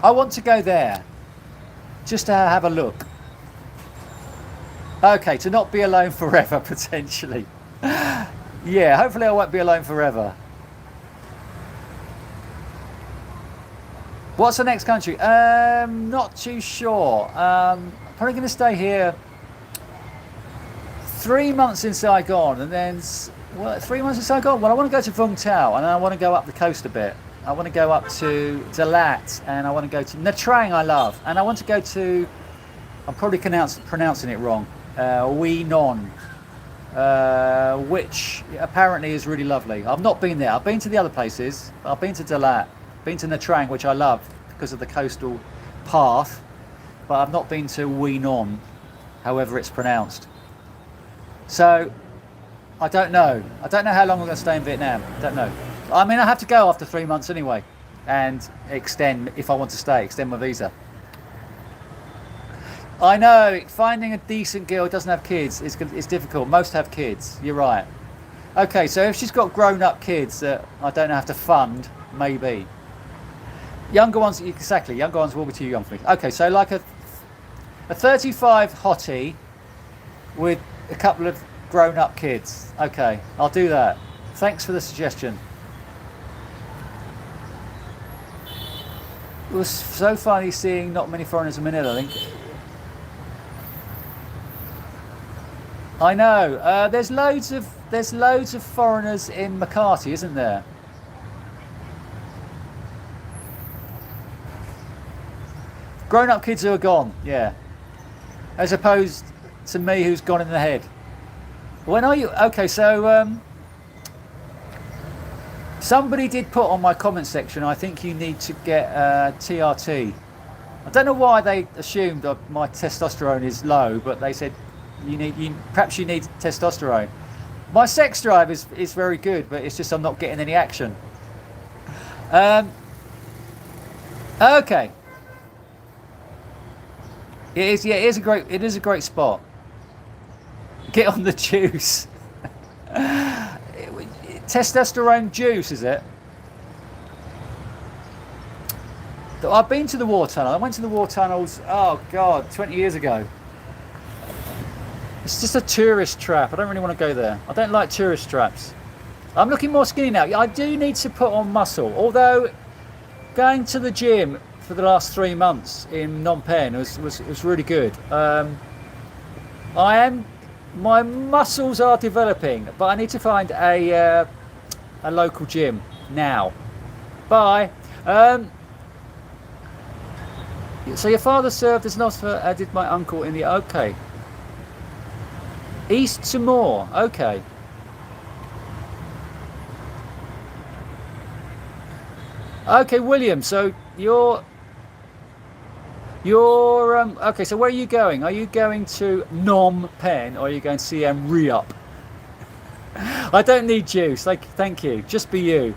I want to go there, just to have a look. Okay, to not be alone forever potentially. Yeah, hopefully I won't be alone forever. What's the next country? Not too sure. Probably going to stay here 3 months in Saigon, and then 3 months in Saigon. Well, I want to go to Vung Tau, and I want to go up the coast a bit. I want to go up to Dalat, and I want to go to Nha Trang. I love, and I want to go to. I'm probably pronouncing it wrong. Wee Non. Which apparently is really lovely. I've not been there. I've been to the other places. I've been to Dalat, been to Nha Trang, which I love because of the coastal path, but I've not been to Wee Non, however it's pronounced. So I don't know. I don't know how long I'm going to stay in Vietnam. I don't know. I mean, I have to go after 3 months anyway, and extend if I want to stay. Extend my visa. I know, finding a decent girl who doesn't have kids is difficult. Most have kids, you're right. Okay, so if she's got grown-up kids that I don't have to fund, maybe. Younger ones, exactly, younger ones will be too young for me. Okay, so like A 35 hottie with a couple of grown-up kids. Okay, I'll do that. Thanks for the suggestion. It was so funny seeing not many foreigners in Manila, I think. I know. There's loads of foreigners in Makati, isn't there? Grown-up kids who are gone, yeah. As opposed to me, who's gone in the head. When are you? Okay, so somebody did put on my comment section, I think you need to get TRT. I don't know why they assumed that my testosterone is low, but they said perhaps you need testosterone. My sex drive is very good, but it's just I'm not getting any action. Okay. It is, yeah, it is a great spot. Get on the juice. Testosterone juice, is it? I've been to the war tunnel. I went to the war tunnels, oh God, 20 years ago. It's just a tourist trap. I don't really want to go there. I don't like tourist traps. I'm looking more skinny now. I do need to put on muscle, although going to the gym for the last 3 months in Phnom Penh was really good. My muscles are developing, but I need to find a local gym now. Bye. So your father served as an officer, did my uncle in the... Okay. East Timor. Okay. Okay, William. So you're okay. So where are you going? Are you going to Phnom Penh or are you going to Siem Reap? I don't need juice. Like, thank you. Just be you.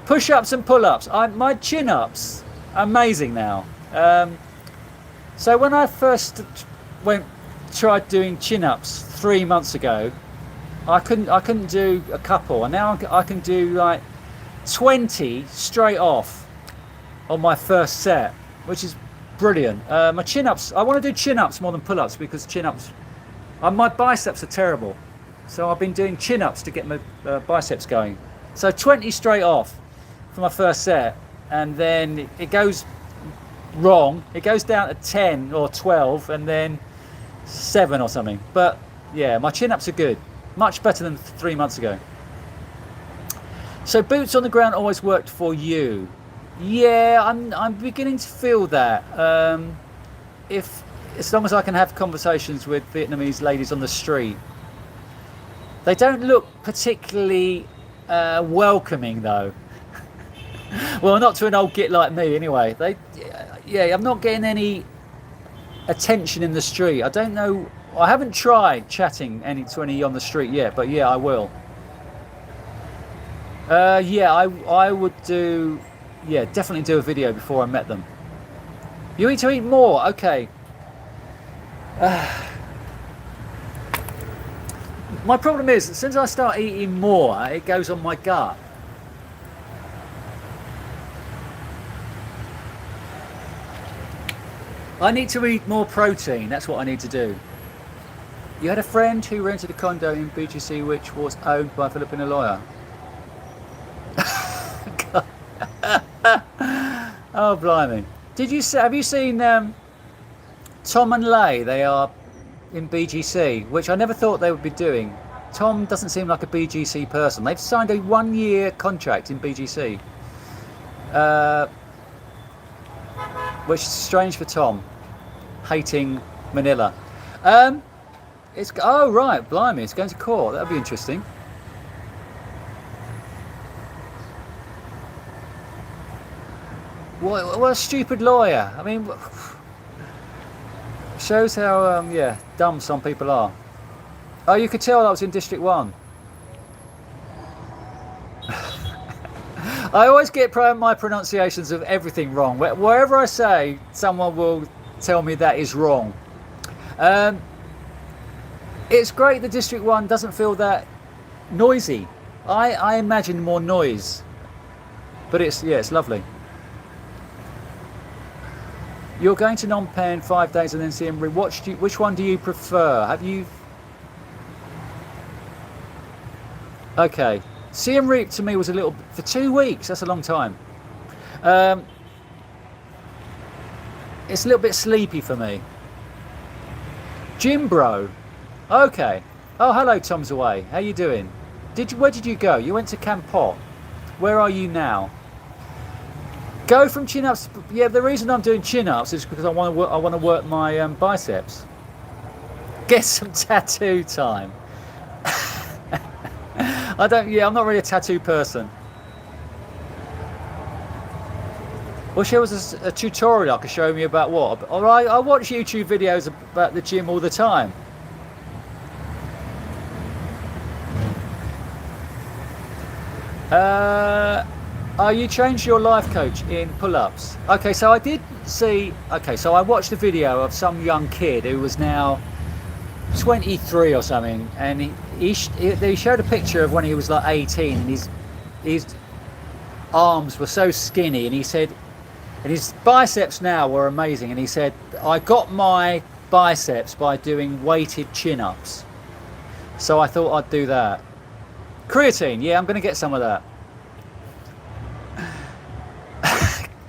Push-ups and pull-ups. My chin-ups amazing now. So when I first tried doing chin-ups 3 months ago, I couldn't do a couple, and now I can do like 20 straight off on my first set, which is brilliant. My chin-ups, I want to do chin-ups more than pull-ups because chin-ups, my biceps are terrible, so I've been doing chin-ups to get my biceps going. So 20 straight off for my first set, and then it goes wrong, it goes down to 10 or 12 and then 7 or something. But yeah, my chin-ups are good, much better than 3 months ago. So boots on the ground always worked for you. Yeah, I'm beginning to feel that. As long as I can have conversations with Vietnamese ladies on the street. They don't look particularly welcoming though. Well, not to an old git like me anyway. Yeah, I'm not getting any attention in the street. I don't know, I haven't tried chatting to any on the street yet, but yeah, I will. Yeah, I would do, yeah, definitely do a video before I met them. You need to eat more, okay. My problem is, since I start eating more, it goes on my gut. I need to eat more protein, that's what I need to do. You had a friend who rented a condo in BGC which was owned by a Filipino lawyer. Oh blimey. Have you seen Tom and Lay? They are in BGC, which I never thought they would be doing. Tom doesn't seem like a BGC person. They've signed a 1-year contract in BGC. Which is strange for Tom, hating Manila. Oh right, blimey, it's going to court. That'll be interesting. What a stupid lawyer. I mean, shows how yeah, dumb some people are. Oh, you could tell I was in District 1. I always get my pronunciations of everything wrong. Wherever I say, someone will tell me that is wrong. It's great that District 1 doesn't feel that noisy. I imagine more noise. But it's lovely. You're going to Phnom Penh 5 days and then Siem Reap. Which one do you prefer? Have you... Okay. Siem Reap to me was a little... For 2 weeks, that's a long time. It's a little bit sleepy for me. Jim Bro. Okay. Oh, hello, Tom's away. How you doing? Where did you go? You went to Kampot. Where are you now? Go from chin-ups. Yeah, the reason I'm doing chin-ups is because I want to work my biceps. Get some tattoo time. I'm not really a tattoo person. Wish there was a tutorial I could show me about what. Alright, I watch YouTube videos about the gym all the time. You changed your life coach in pull-ups. Okay, so I did see... Okay, so I watched a video of some young kid who was now 23 or something, and he showed a picture of when he was like 18, and his arms were so skinny, and he said... And his biceps now were amazing, and he said, I got my biceps by doing weighted chin-ups. So I thought I'd do that. Creatine, yeah, I'm going to get some of that.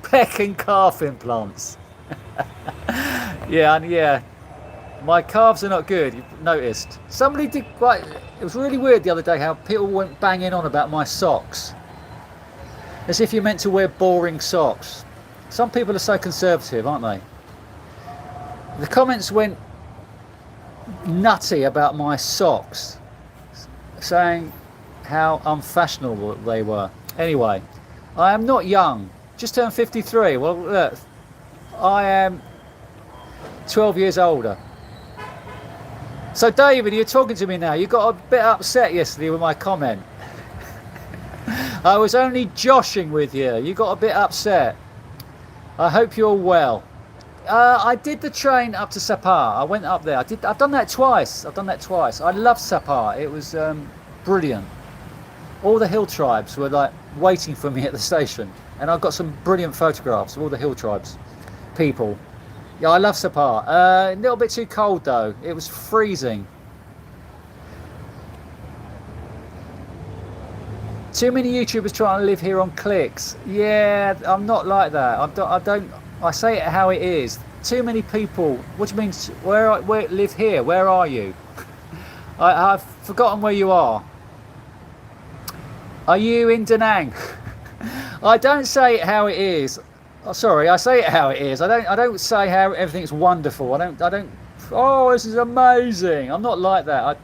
Pec and calf implants. Yeah. My calves are not good, you've noticed. Somebody did quite... It was really weird the other day how people went banging on about my socks. As if you're meant to wear boring socks. Some people are so conservative, aren't they? The comments went nutty about my socks, saying how unfashionable they were. Anyway, I am not young. Just turned 53. Well, look, I am 12 years older. So, David, you're talking to me now. You got a bit upset yesterday with my comment. I was only joshing with you. You got a bit upset. I hope you're well. I did the train up to Sapa. I went up there. I've done that twice. I love Sapa. It was brilliant. All the hill tribes were like waiting for me at the station, and I've got some brilliant photographs of all the hill tribes people. Yeah, I love Sapa. A little bit too cold though. It was freezing. Too many YouTubers trying to live here on clicks. Yeah, I'm not like that. I say it how it is. Too many people. What do you mean? Where live here? Where are you? I've forgotten where you are. Are you in Da Nang? I don't say it how it is. Oh, sorry, I say it how it is. I don't say how everything's wonderful. I don't. Oh, this is amazing. I'm not like that.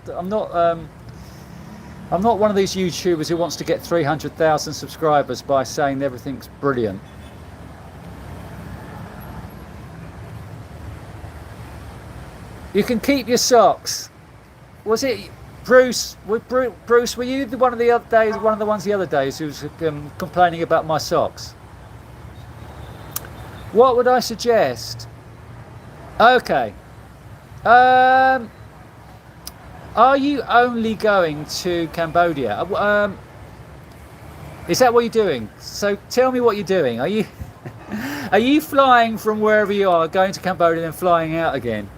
I'm not one of these YouTubers who wants to get 300,000 subscribers by saying everything's brilliant. You can keep your socks. Was it Bruce? Bruce, were you one of the ones the other days who was complaining about my socks? What would I suggest? Okay. Are you only going to Cambodia? Is that what you're doing? So tell me what you're doing. Are you flying from wherever you are, going to Cambodia and then flying out again?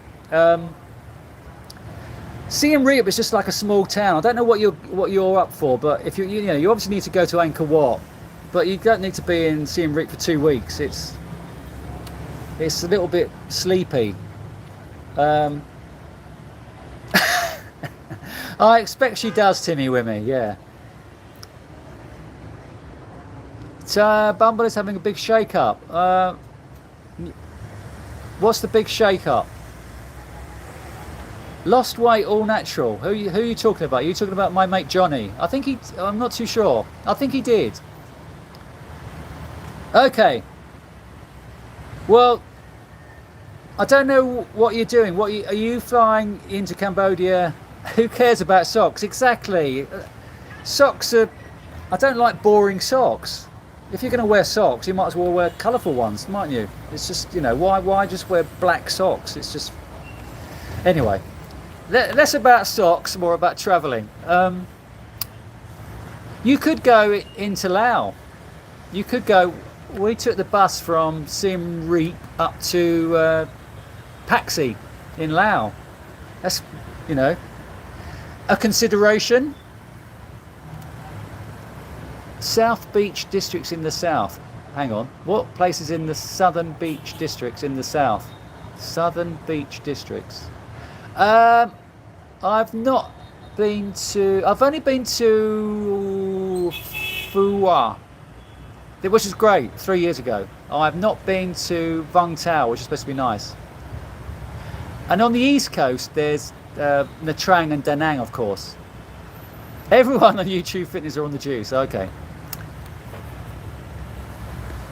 Siem Reap is just like a small town. I don't know what you're up for, but if you obviously need to go to Angkor Wat, but you don't need to be in Siem Reap for 2 weeks. It's a little bit sleepy. I expect she does, Timmy Wimmy, yeah. So, Bumble is having a big shake-up. What's the big shake-up? Lost weight, all natural. Who are you talking about? Are you talking about my mate Johnny? I'm not too sure. I think he did. Okay. Well, I don't know what you're doing. Are you flying into Cambodia? Who cares about socks? Exactly. Socks are... I don't like boring socks. If you're going to wear socks, you might as well wear colourful ones, mightn't you? It's just, why just wear black socks? It's just... Anyway, less about socks, more about travelling. You could go into Laos. You could go we took the bus from Siem Reap up to Paxi in Laos. That's, you know, a consideration. South Beach districts in the south. Hang on. What places in the southern beach districts in the south? Southern beach districts. I've not been to. I've only been to Phua, which is great, 3 years ago. I've not been to Vung Tau, which is supposed to be nice. And on the east coast, there's Nha Trang and Da Nang, of course. Everyone on YouTube Fitness are on the juice. Okay.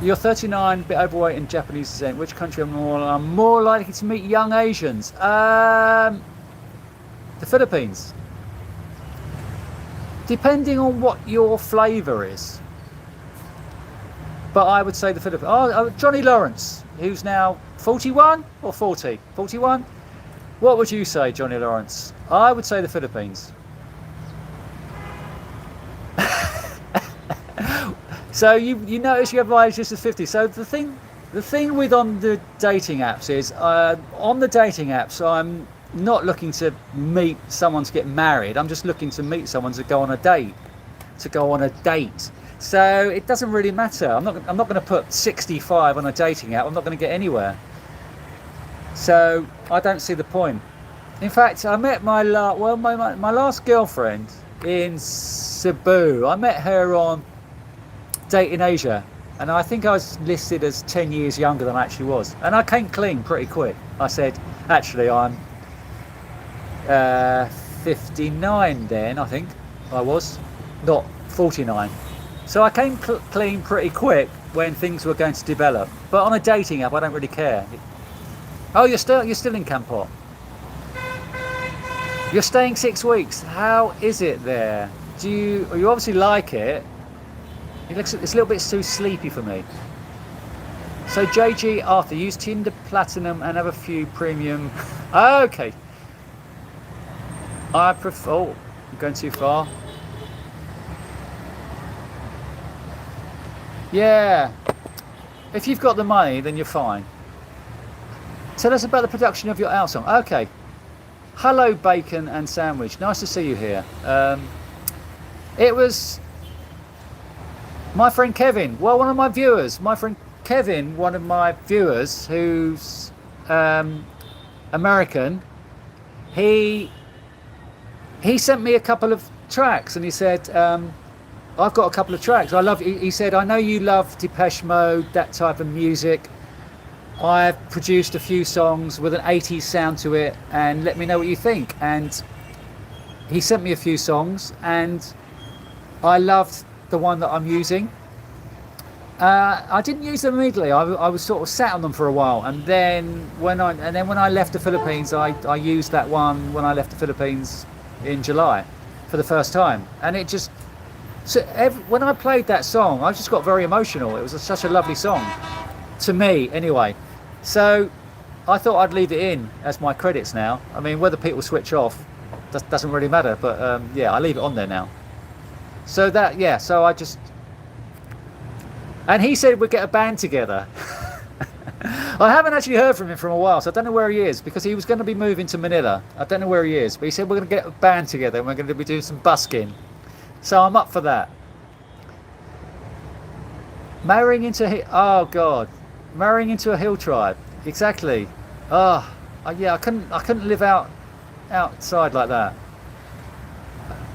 You're 39, a bit overweight and Japanese descent. Which country I'm more likely to meet young Asians? The Philippines. Depending on what your flavour is. But I would say the Philippines. Oh, Johnny Lawrence, who's now 41 or 40? 41? What would you say, Johnny Lawrence? I would say the Philippines. So you notice you have my age just as 50. So the thing with on the dating apps is on the dating apps I'm not looking to meet someone to get married. I'm just looking to meet someone to go on a date. So it doesn't really matter. I'm not going to put 65 on a dating app. I'm not going to get anywhere. So I don't see the point. In fact, I met my last girlfriend in Cebu. I met her on Date in Asia, and I think I was listed as 10 years younger than I actually was. And I came clean pretty quick. I said, actually, I'm 59 then, I think I was, not 49. So I came clean pretty quick when things were going to develop. But on a dating app, I don't really care. Oh, you're still in Kampot. You're staying 6 weeks. How is it there? You obviously like it. It's a little bit too sleepy for me. So JG Arthur, use Tinder Platinum and have a few premium. Okay. I prefer. Oh, I'm going too far. Yeah. If you've got the money, then you're fine. Tell us about the production of your out song. Okay. Hello, Bacon and Sandwich. Nice to see you here. It was my friend Kevin. Well, one of my viewers. My friend Kevin, one of my viewers, who's American. He sent me a couple of tracks, and he said, "I've got a couple of tracks. He said, I know you love Depeche Mode, that type of music. I've produced a few songs with an 80s sound to it, and let me know what you think." And he sent me a few songs, and I loved the one that I'm using. I didn't use them immediately. I was sort of sat on them for a while, and then when I left the Philippines, I used that one when I left the Philippines in July for the first time, and it just when I played that song, I just got very emotional. It was such a lovely song to me, anyway. So I thought I'd leave it in as my credits now. I mean, whether people switch off doesn't really matter, but yeah, I leave it on there now. So so I just, and he said we'd get a band together. I haven't actually heard from him for a while, so I don't know where he is, because he was going to be moving to Manila. I don't know where he is, but he said we're going to get a band together and we're going to be doing some busking. So I'm up for that. Marrying into a hill tribe. Exactly. Yeah, I couldn't live outside like that.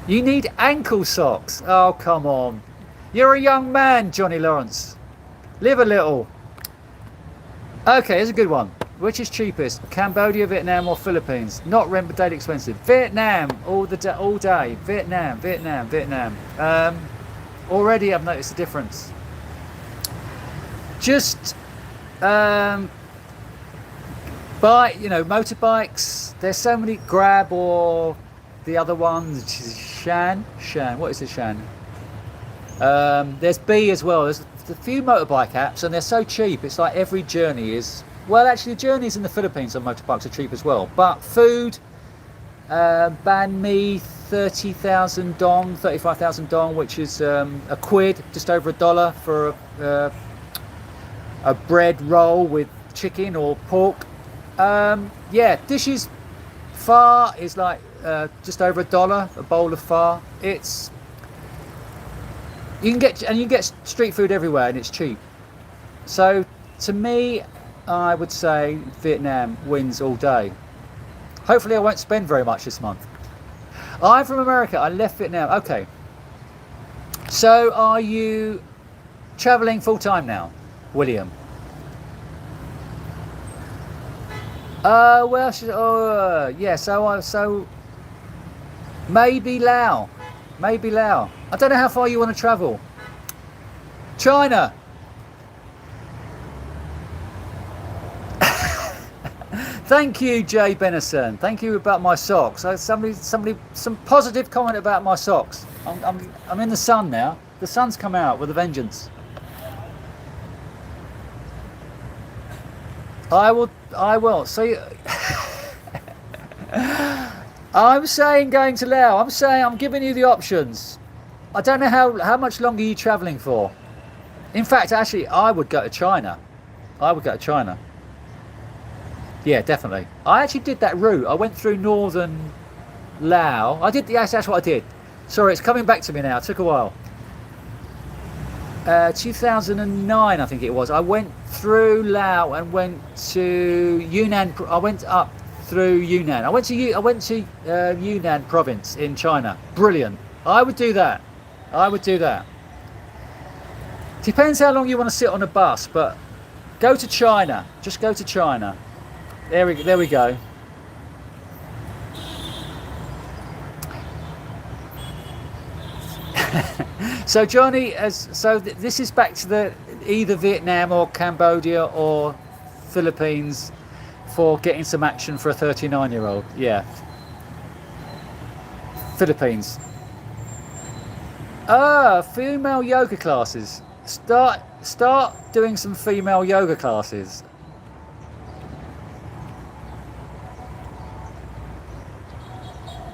You need ankle socks. Oh, come on. You're a young man, Johnny Lawrence. Live a little. Okay, here's a good one. Which is cheapest, Cambodia, Vietnam, or Philippines? Not rent but daily expensive. Vietnam, all day. Vietnam. Already I've noticed a difference. Just motorbikes. There's so many. Grab, or the other one, which is Shan. What is it, Shan? There's B as well. There's a few motorbike apps, and they're so cheap. It's like every journey is. Well, actually, the journeys in the Philippines on motorbikes are cheap as well. But food, banh mi, 30,000 dong, 35,000 dong, which is a quid, just over $1 for a bread roll with chicken or pork. Yeah, dishes. Pho is like just over $1 a bowl of pho. It's you can get street food everywhere and it's cheap. So to me, I would say Vietnam wins all day. Hopefully I won't spend very much this month. I'm from America. I left Vietnam. Okay. So are you traveling full time now, William? Well, yeah. So maybe Laos. Maybe Laos. I don't know how far you want to travel. China. Thank you, Jay Benison. Thank you about my socks. Some positive comment about my socks. I'm in the sun now. The sun's come out with a vengeance. I will. So I'm saying going to Laos. I'm giving you the options. I don't know how much longer you're travelling for. In fact, actually, I would go to China. Yeah, definitely. I actually did that route. I went through northern Laos. Yes, that's what I did. Sorry, it's coming back to me now. It took a while. 2009, I think it was. I went through Laos and went to Yunnan. I went up through Yunnan. I went to Yunnan province in China. Brilliant. I would do that. Depends how long you want to sit on a bus, but go to China. Just go to China. There we go. So Johnny, this is back to either Vietnam or Cambodia or Philippines for getting some action for a 39-year-old. Yeah. Philippines. Female yoga classes. Start doing some female yoga classes.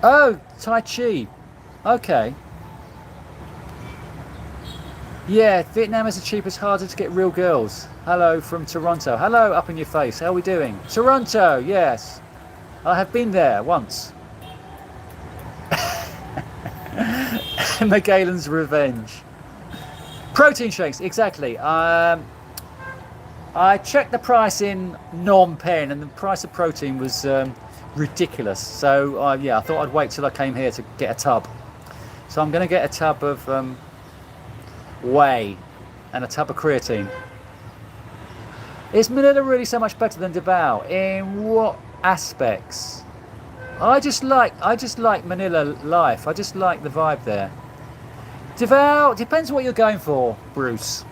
Oh, Tai Chi. Okay. Yeah, Vietnam is the cheapest, harder to get real girls. Hello from Toronto. Hello, up in your face. How are we doing? Toronto, yes. I have been there once. Magalen's Revenge. Protein shakes, exactly. I checked the price in Phnom Penh and the price of protein was ridiculous. So yeah, I thought I'd wait till I came here to get a tub. So I'm going to get a tub of whey and a tub of creatine. Is Manila really so much better than Davao? In what aspects? I just like Manila life. I just like the vibe there. Davao depends what you're going for, Bruce.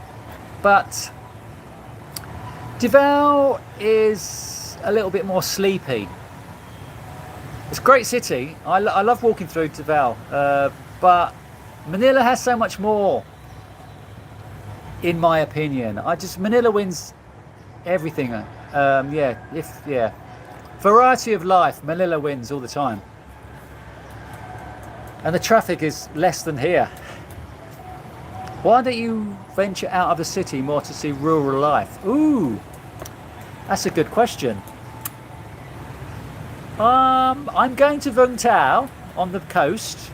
But Davao is a little bit more sleepy. It's a great city. I love walking through Davao, but Manila has so much more, in my opinion. Manila wins everything. Variety of life, Manila wins all the time. And the traffic is less than here. Why don't you venture out of the city more to see rural life? Ooh, that's a good question. I'm going to Vung Tau on the coast,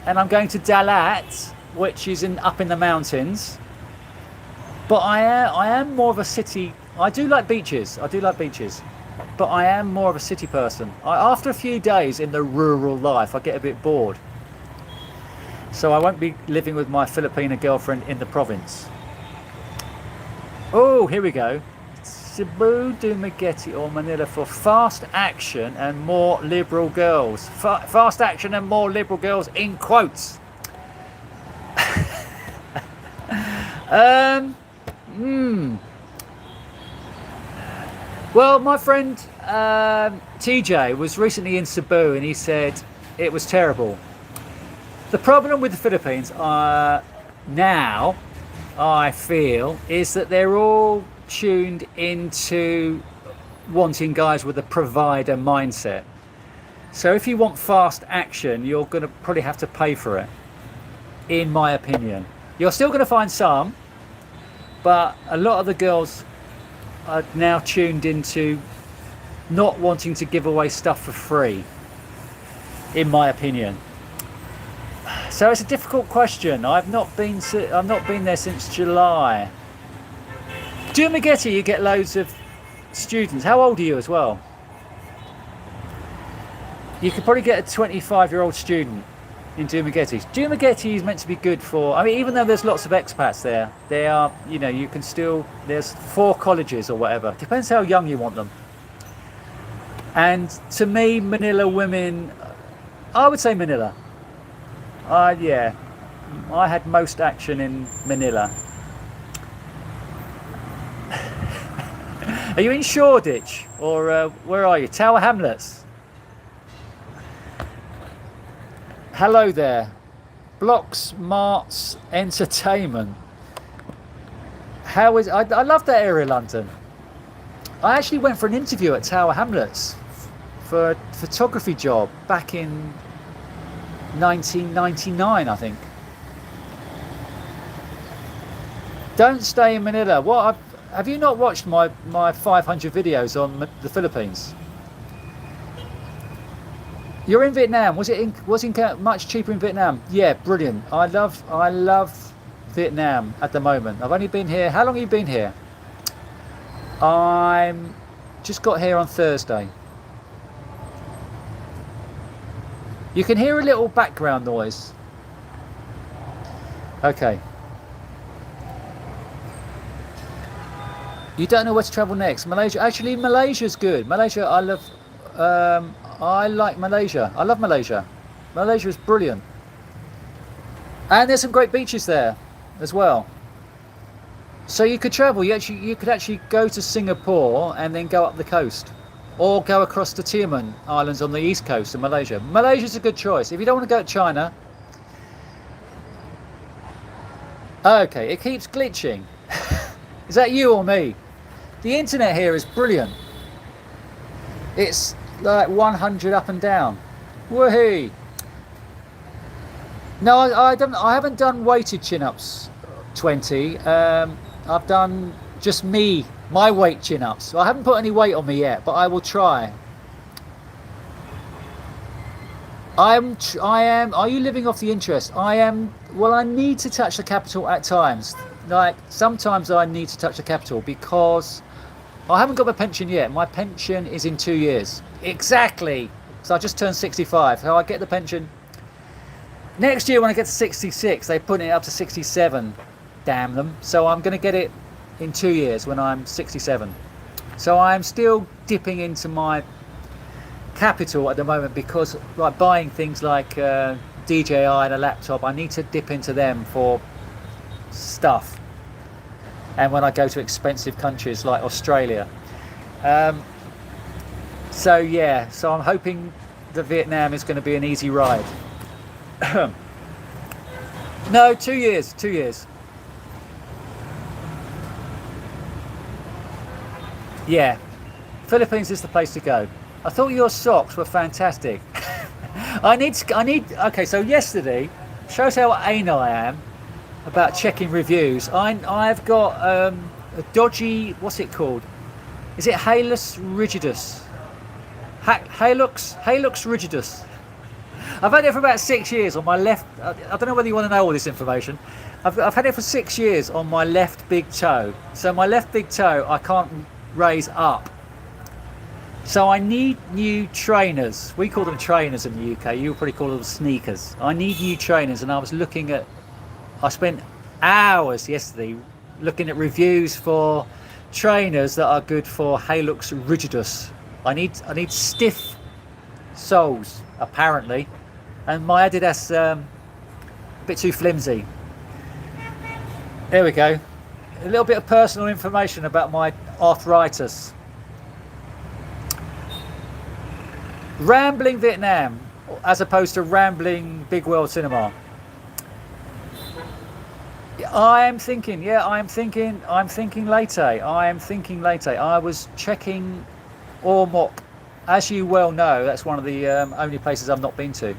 and I'm going to Dalat, which is up in the mountains. But I am more of a city. I do like beaches, but I am more of a city person. After a few days in the rural life, I get a bit bored. So I won't be living with my Filipina girlfriend in the province. Oh, here we go. Cebu, Dumaguete or Manila for fast action and more liberal girls. Fast action and more liberal girls in quotes. Well, my friend TJ was recently in Cebu and he said it was terrible. The problem with the Philippines now, I feel, is that they're all tuned into wanting guys with a provider mindset. So if you want fast action, you're going to probably have to pay for it, in my opinion. You're still going to find some, but a lot of the girls are now tuned into not wanting to give away stuff for free, in my opinion. So it's a difficult question. I've not been there since July. Dumagetti, you get loads of students. How old are you as well? You could probably get a 25-year-old student in Dumagetti. Dumagetti is meant to be good for, I mean, even though there's lots of expats there, they are, you know, you can still, there's 4 colleges or whatever. Depends how young you want them. And to me, Manila women, I would say Manila. Yeah, I had most action in Manila. Are you in Shoreditch or where are you? Tower Hamlets. Hello there. Blocks Marts Entertainment. How is I love that area of London. I actually went for an interview at Tower Hamlets for a photography job back in 1999, I think. Don't stay in Manila. What have you not watched my 500 videos on the Philippines? You're in Vietnam. Was it much cheaper in Vietnam? Yeah, brilliant. I love Vietnam at the moment. I've only been here. How long have you been here? I'm just got here on Thursday. You can hear a little background noise. Okay. You don't know where to travel next. Malaysia. Actually, Malaysia's good. Malaysia, I love. I like Malaysia. I love Malaysia. Malaysia is brilliant. And there's some great beaches there as well. So you could travel. You could actually go to Singapore and then go up the coast, or go across the Tioman Islands on the east coast of Malaysia. Malaysia's a good choice. If you don't want to go to China. Okay, it keeps glitching. Is that you or me? The internet here is brilliant. It's like 100 up and down. Woohoo! No, I haven't done weighted chin-ups 20. I've done just my weight chin-ups. I haven't put any weight on me yet, but I will try. I am. Are you living off the interest? I am. Well, I need to touch the capital at times. Like sometimes I need to touch the capital because I haven't got my pension yet. My pension is in 2 years. Exactly. So I just turned 65. So I get the pension next year when I get to 66. They put it up to 67. Damn them. So I'm going to get it in 2 years when I'm 67. So I'm still dipping into my capital at the moment because like buying things like DJI and a laptop, I need to dip into them for stuff. And when I go to expensive countries like Australia. So yeah, so I'm hoping that Vietnam is going to be an easy ride. No, 2 years, 2 years. Yeah, Philippines is the place to go. I thought your socks were fantastic. Okay, so yesterday, shows how anal I am about checking reviews. I've got a dodgy, what's it called? Is it Halus rigidus? Halux rigidus. I've had it for about 6 years on my left. I don't know whether you want to know all this information. I've had it for 6 years on my left big toe. So my left big toe I can't raise up. So I need new trainers. We call them trainers in the UK. You probably call them sneakers. I need new trainers, and I spent hours yesterday looking at reviews for trainers that are good for Halux rigidus. I need stiff soles apparently, and my Adidas a bit too flimsy. There we go. A little bit of personal information about my arthritis. Rambling Vietnam as opposed to rambling Big World Cinema. I'm thinking later. I was checking Ormoc. As you well know, that's one of the only places I've not been to.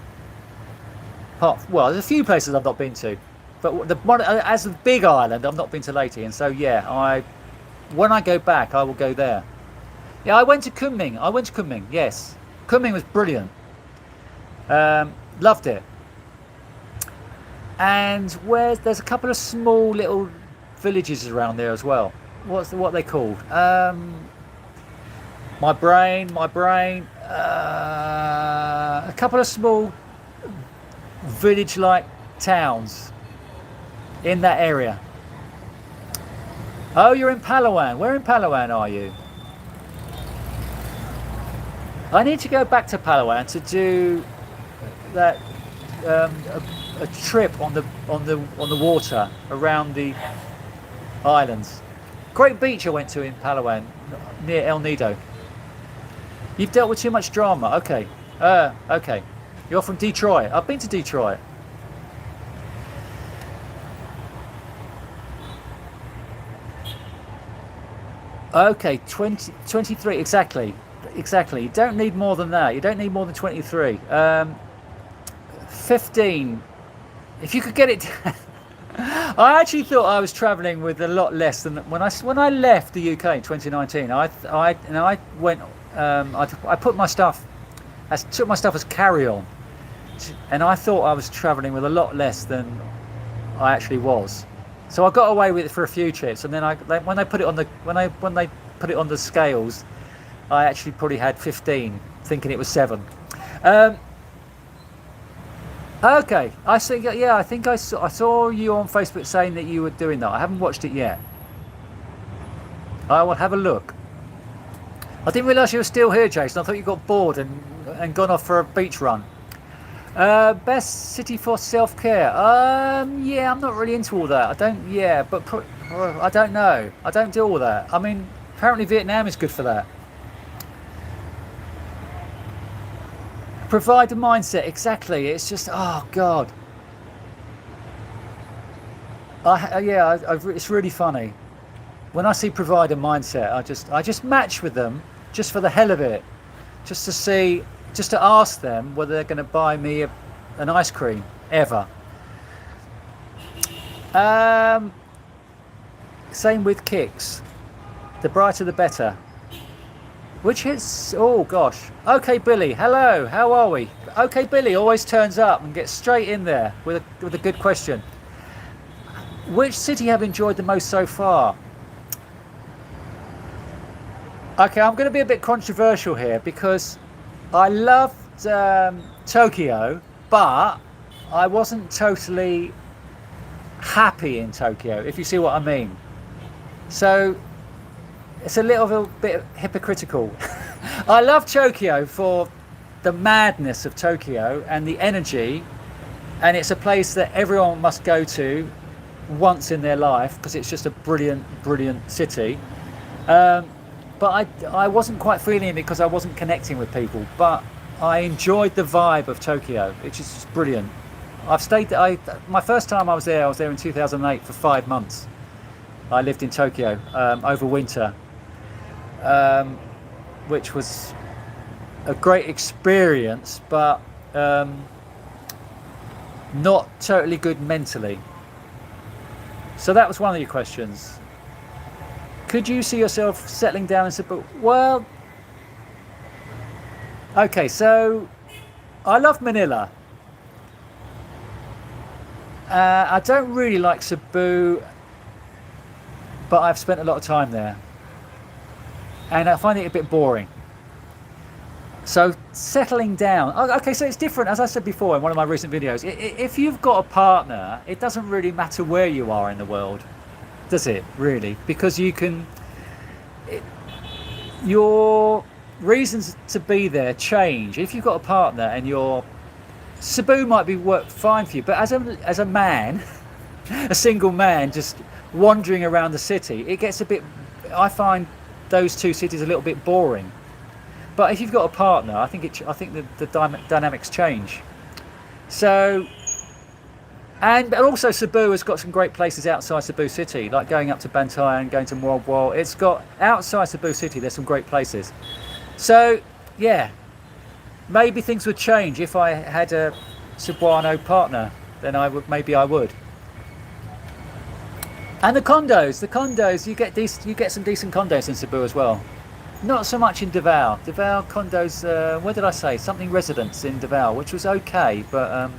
Well, there's a few places I've not been to. but the one as a big island, I've not been to Leyte, and so yeah, when I go back, I will go there. Yeah, I went to Kunming. Yes, Kunming was brilliant. Loved it. And there's a couple of small little villages around there as well. What are they called? My brain. A couple of small village-like towns in that area. Oh, you're in Palawan. Where in Palawan are you? I need to go back to Palawan to do that a trip on the water around the islands. Great beach I went to in Palawan near El Nido. You've dealt with too much drama. Okay. Okay. You're from Detroit. I've been to Detroit. Okay, 23, exactly. You don't need more than that. You don't need more than 23. 15. If you could get it. I actually thought I was travelling with a lot less than when I left the UK in 2019. I went. I put my stuff. I took my stuff as carry-on, and I thought I was travelling with a lot less than I actually was. So I got away with it for a few trips, and then when they put it on the scales, I actually probably had 15, thinking it was 7. Okay, I think I saw you on Facebook saying that you were doing that. I haven't watched it yet. I will have a look. I didn't realise you were still here, Jason. I thought you got bored and gone off for a beach run. Best city for self-care. Yeah, I'm not really into all that. I don't. Yeah, but I don't know. I don't do all that. I mean, apparently Vietnam is good for that. Provide a mindset. Exactly. It's just, oh God. It's really funny. When I see provide a mindset, I just match with them just for the hell of it, just to ask them whether they're going to buy me an ice cream ever. Same with kicks. The brighter the better. Which hits, oh gosh. Okay, Billy, hello, how are we? Okay, Billy always turns up and gets straight in there with a good question. Which city have you enjoyed the most so far? Okay, I'm going to be a bit controversial here because I loved Tokyo, but I wasn't totally happy in Tokyo, if you see what I mean. So it's a little bit hypocritical. I love Tokyo for the madness of Tokyo and the energy, and it's a place that everyone must go to once in their life because it's just a brilliant city. But I wasn't quite feeling it because I wasn't connecting with people, but I enjoyed the vibe of Tokyo, which is just brilliant. I've stayed there. My first time I was there in 2008 for 5 months. I lived in Tokyo over winter, which was a great experience, but not totally good mentally. So that was one of your questions. Could you see yourself settling down in Cebu? Well, okay, so I love Manila. I don't really like Cebu, but I've spent a lot of time there. And I find it a bit boring. So settling down, okay, so it's different, as I said before in one of my recent videos. If you've got a partner, it doesn't really matter where you are in the world, does it, really? Because your reasons to be there change. If you've got a partner and Cebu might work fine for you, but as a man, a single man just wandering around the city, it gets a bit, I find those two cities a little bit boring. But if you've got a partner, I think the dynamics change. So, and also Cebu has got some great places outside Cebu City, like going up to Bantayan, going to Morobwal. It's got outside Cebu City. There's some great places. So, yeah, maybe things would change if I had a Cebuano partner. Then maybe I would. And the condos, you get some decent condos in Cebu as well. Not so much in Davao. Davao condos, what did I say? Something residence in Davao, which was okay, but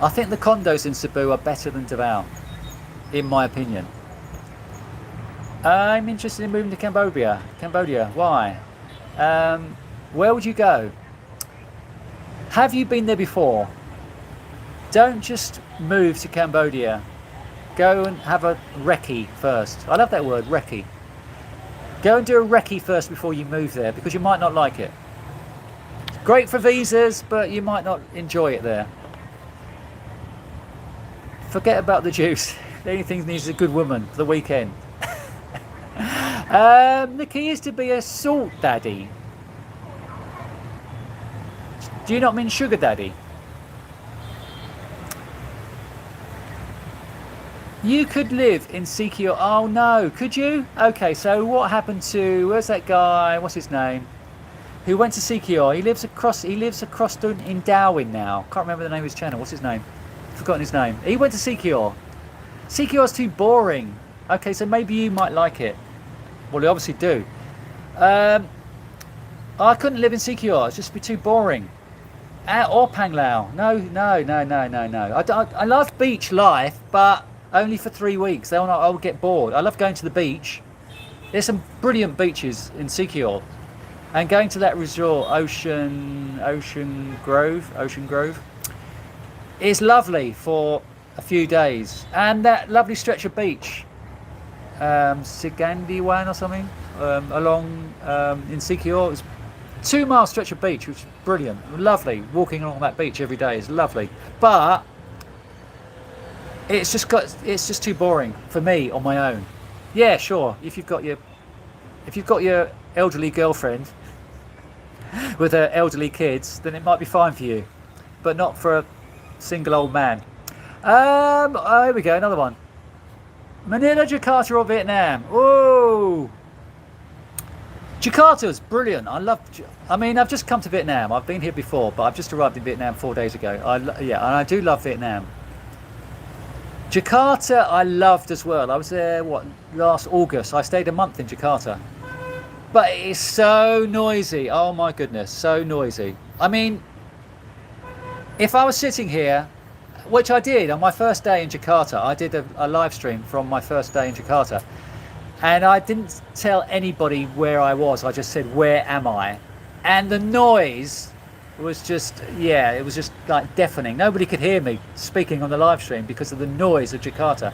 I think the condos in Cebu are better than Davao, in my opinion. I'm interested in moving to Cambodia. Cambodia, why? Where would you go? Have you been there before? Don't just move to Cambodia. Go and have a recce first. I love that word, recce. Go and do a recce first before you move there, because you might not like it. Great for visas, but you might not enjoy it there. Forget about the juice. The only thing needs is a good woman for the weekend. The key is to be a salt daddy. Do you not mean sugar daddy? You could live in Sikio. Oh no, could you? Okay, so what happened to, where's that guy? What's his name? Who went to Sikio? He lives across in Darwin now. Can't remember the name of his channel. What's his name? Forgotten his name. He went to Sikio. Sikio's too boring. Okay, so maybe you might like it. Well, you obviously do. I couldn't live in Sikio. It'd just be too boring. Or Panglao. No. I love beach life, but only for 3 weeks. I would get bored. I love going to the beach. There's some brilliant beaches in Sikio, and going to that resort, Ocean Grove, is lovely for a few days. And that lovely stretch of beach, Sigandiwan or something, along in Sikio, it's 2 mile stretch of beach, which is brilliant, lovely. Walking along that beach every day is lovely, but it's just too boring for me on my own. Yeah, sure. If you've got your elderly girlfriend with her elderly kids, then it might be fine for you, but not for a single old man. Here we go, another one. Manila, Jakarta, or Vietnam? Oh, Jakarta's brilliant. I've just come to Vietnam. I've been here before, but I've just arrived in Vietnam 4 days ago. And I do love Vietnam. Jakarta, I loved as well. I was there, last August. I stayed a month in Jakarta. But it's so noisy. Oh my goodness, so noisy. I mean, if I was sitting here, which I did on my first day in Jakarta, I did a live stream from my first day in Jakarta. And I didn't tell anybody where I was. I just said, where am I? And the noise was just, it was just like deafening. Nobody could hear me speaking on the live stream because of the noise of Jakarta.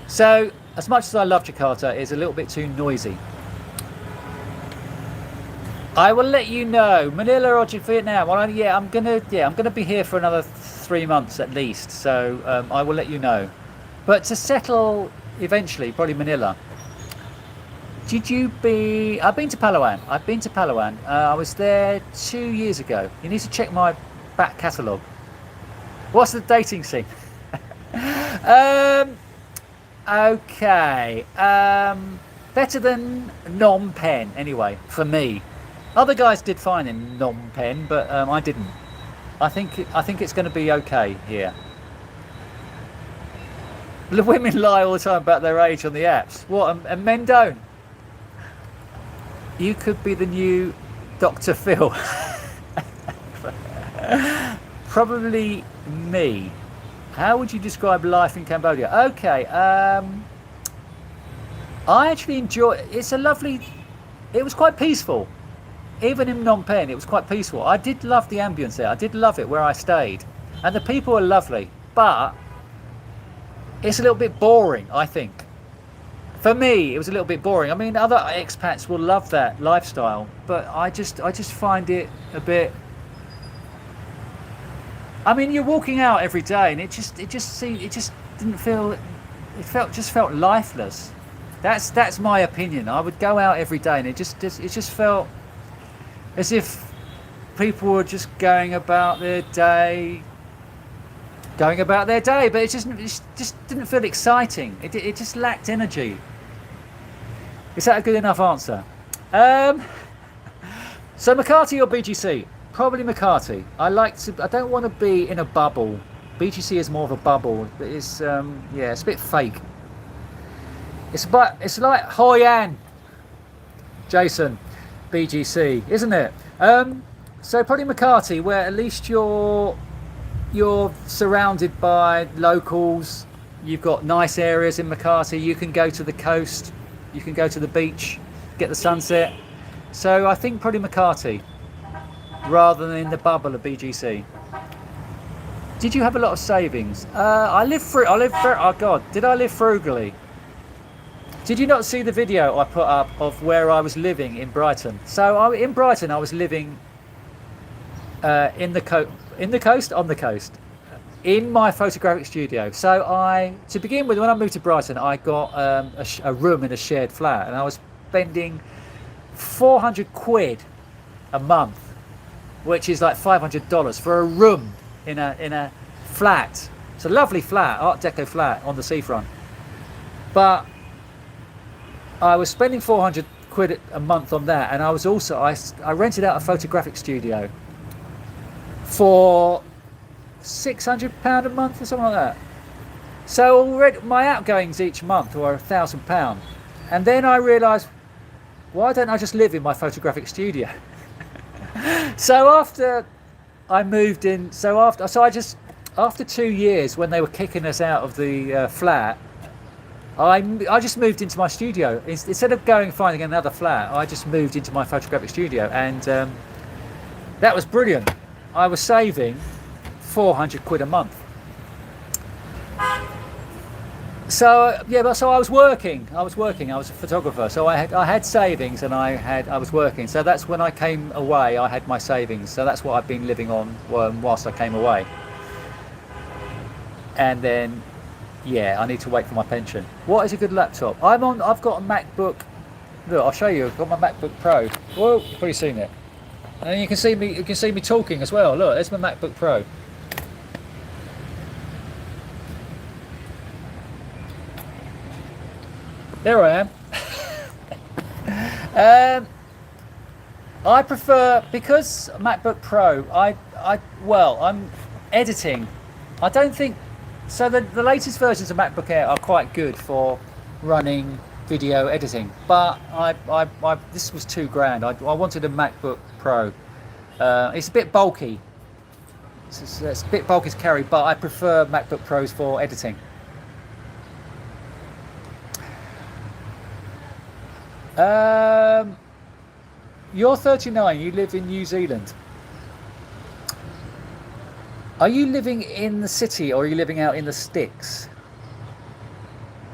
So as much as I love Jakarta, it's a little bit too noisy. I will let you know, Manila or Vietnam. Well, I'm gonna be here for another 3 months at least. So I will let you know. But to settle eventually, probably Manila. I've been to Palawan. I was there 2 years ago. You need to check my back catalogue. What's the dating scene? Okay. Better than Phnom Penh, anyway, for me. Other guys did fine in Phnom Penh, but I didn't. I think it's going to be okay here. The women lie all the time about their age on the apps. What? And men don't. You could be the new Dr. Phil. Probably me. How would you describe life in Cambodia? Okay, I actually enjoy it. It was quite peaceful. Even in Phnom Penh, it was quite peaceful. I did love the ambience there. I did love it where I stayed. And the people were lovely. But it's a little bit boring, I think. For me, it was a little bit boring. I mean, other expats will love that lifestyle, but I just find it a bit. I mean, you're walking out every day, and it just didn't feel. It felt lifeless. That's my opinion. I would go out every day, and it just felt as if people were just going about their day, but it just didn't feel exciting. It just lacked energy. Is that a good enough answer? So Makati or BGC? Probably Makati. I don't want to be in a bubble. BGC is more of a bubble. It's it's a bit fake. It's like Hoi An, Jason, BGC, isn't it? So probably Makati, where at least you're surrounded by locals. You've got nice areas in Makati. You can go to the coast. You can go to the beach, get the sunset. So I think probably Makati, rather than in the bubble of BGC. Did you have a lot of savings? Oh God, did I live frugally? Did you not see the video I put up of where I was living in Brighton? So in Brighton, I was living on the coast, in my photographic studio. So to begin with, when I moved to Brighton, I got a room in a shared flat, and I was spending 400 quid a month, which is like $500 for a room in a flat. It's a lovely flat, Art Deco flat on the seafront. But I was spending 400 quid a month on that, and I was also I rented out a photographic studio for £600 a month or something like that. So already my outgoings each month were £1,000, and then I realised, why don't I just live in my photographic studio? So after I moved in, after 2 years, when they were kicking us out of the flat, I just moved into my studio. Instead of going and finding another flat, I just moved into my photographic studio, and that was brilliant. I was saving 400 quid a month. So so I was working. I was a photographer. So I had savings, and I was working. So that's when I came away. I had my savings. So that's what I've been living on whilst I came away. And then, I need to wait for my pension. What is a good laptop? I've got a MacBook. Look, I'll show you. I've got my MacBook Pro. Whoa, you've probably seen it. And you can see me. You can see me talking as well. Look, there's my MacBook Pro. There I am. I prefer, because MacBook Pro. I'm editing. I don't think so. The latest versions of MacBook Air are quite good for running video editing, but this was £2,000. I wanted a MacBook Pro. It's a bit bulky. It's a bit bulky to carry, but I prefer MacBook Pros for editing. You're 39. You live in New Zealand. Are you living in the city, or are you living out in the sticks?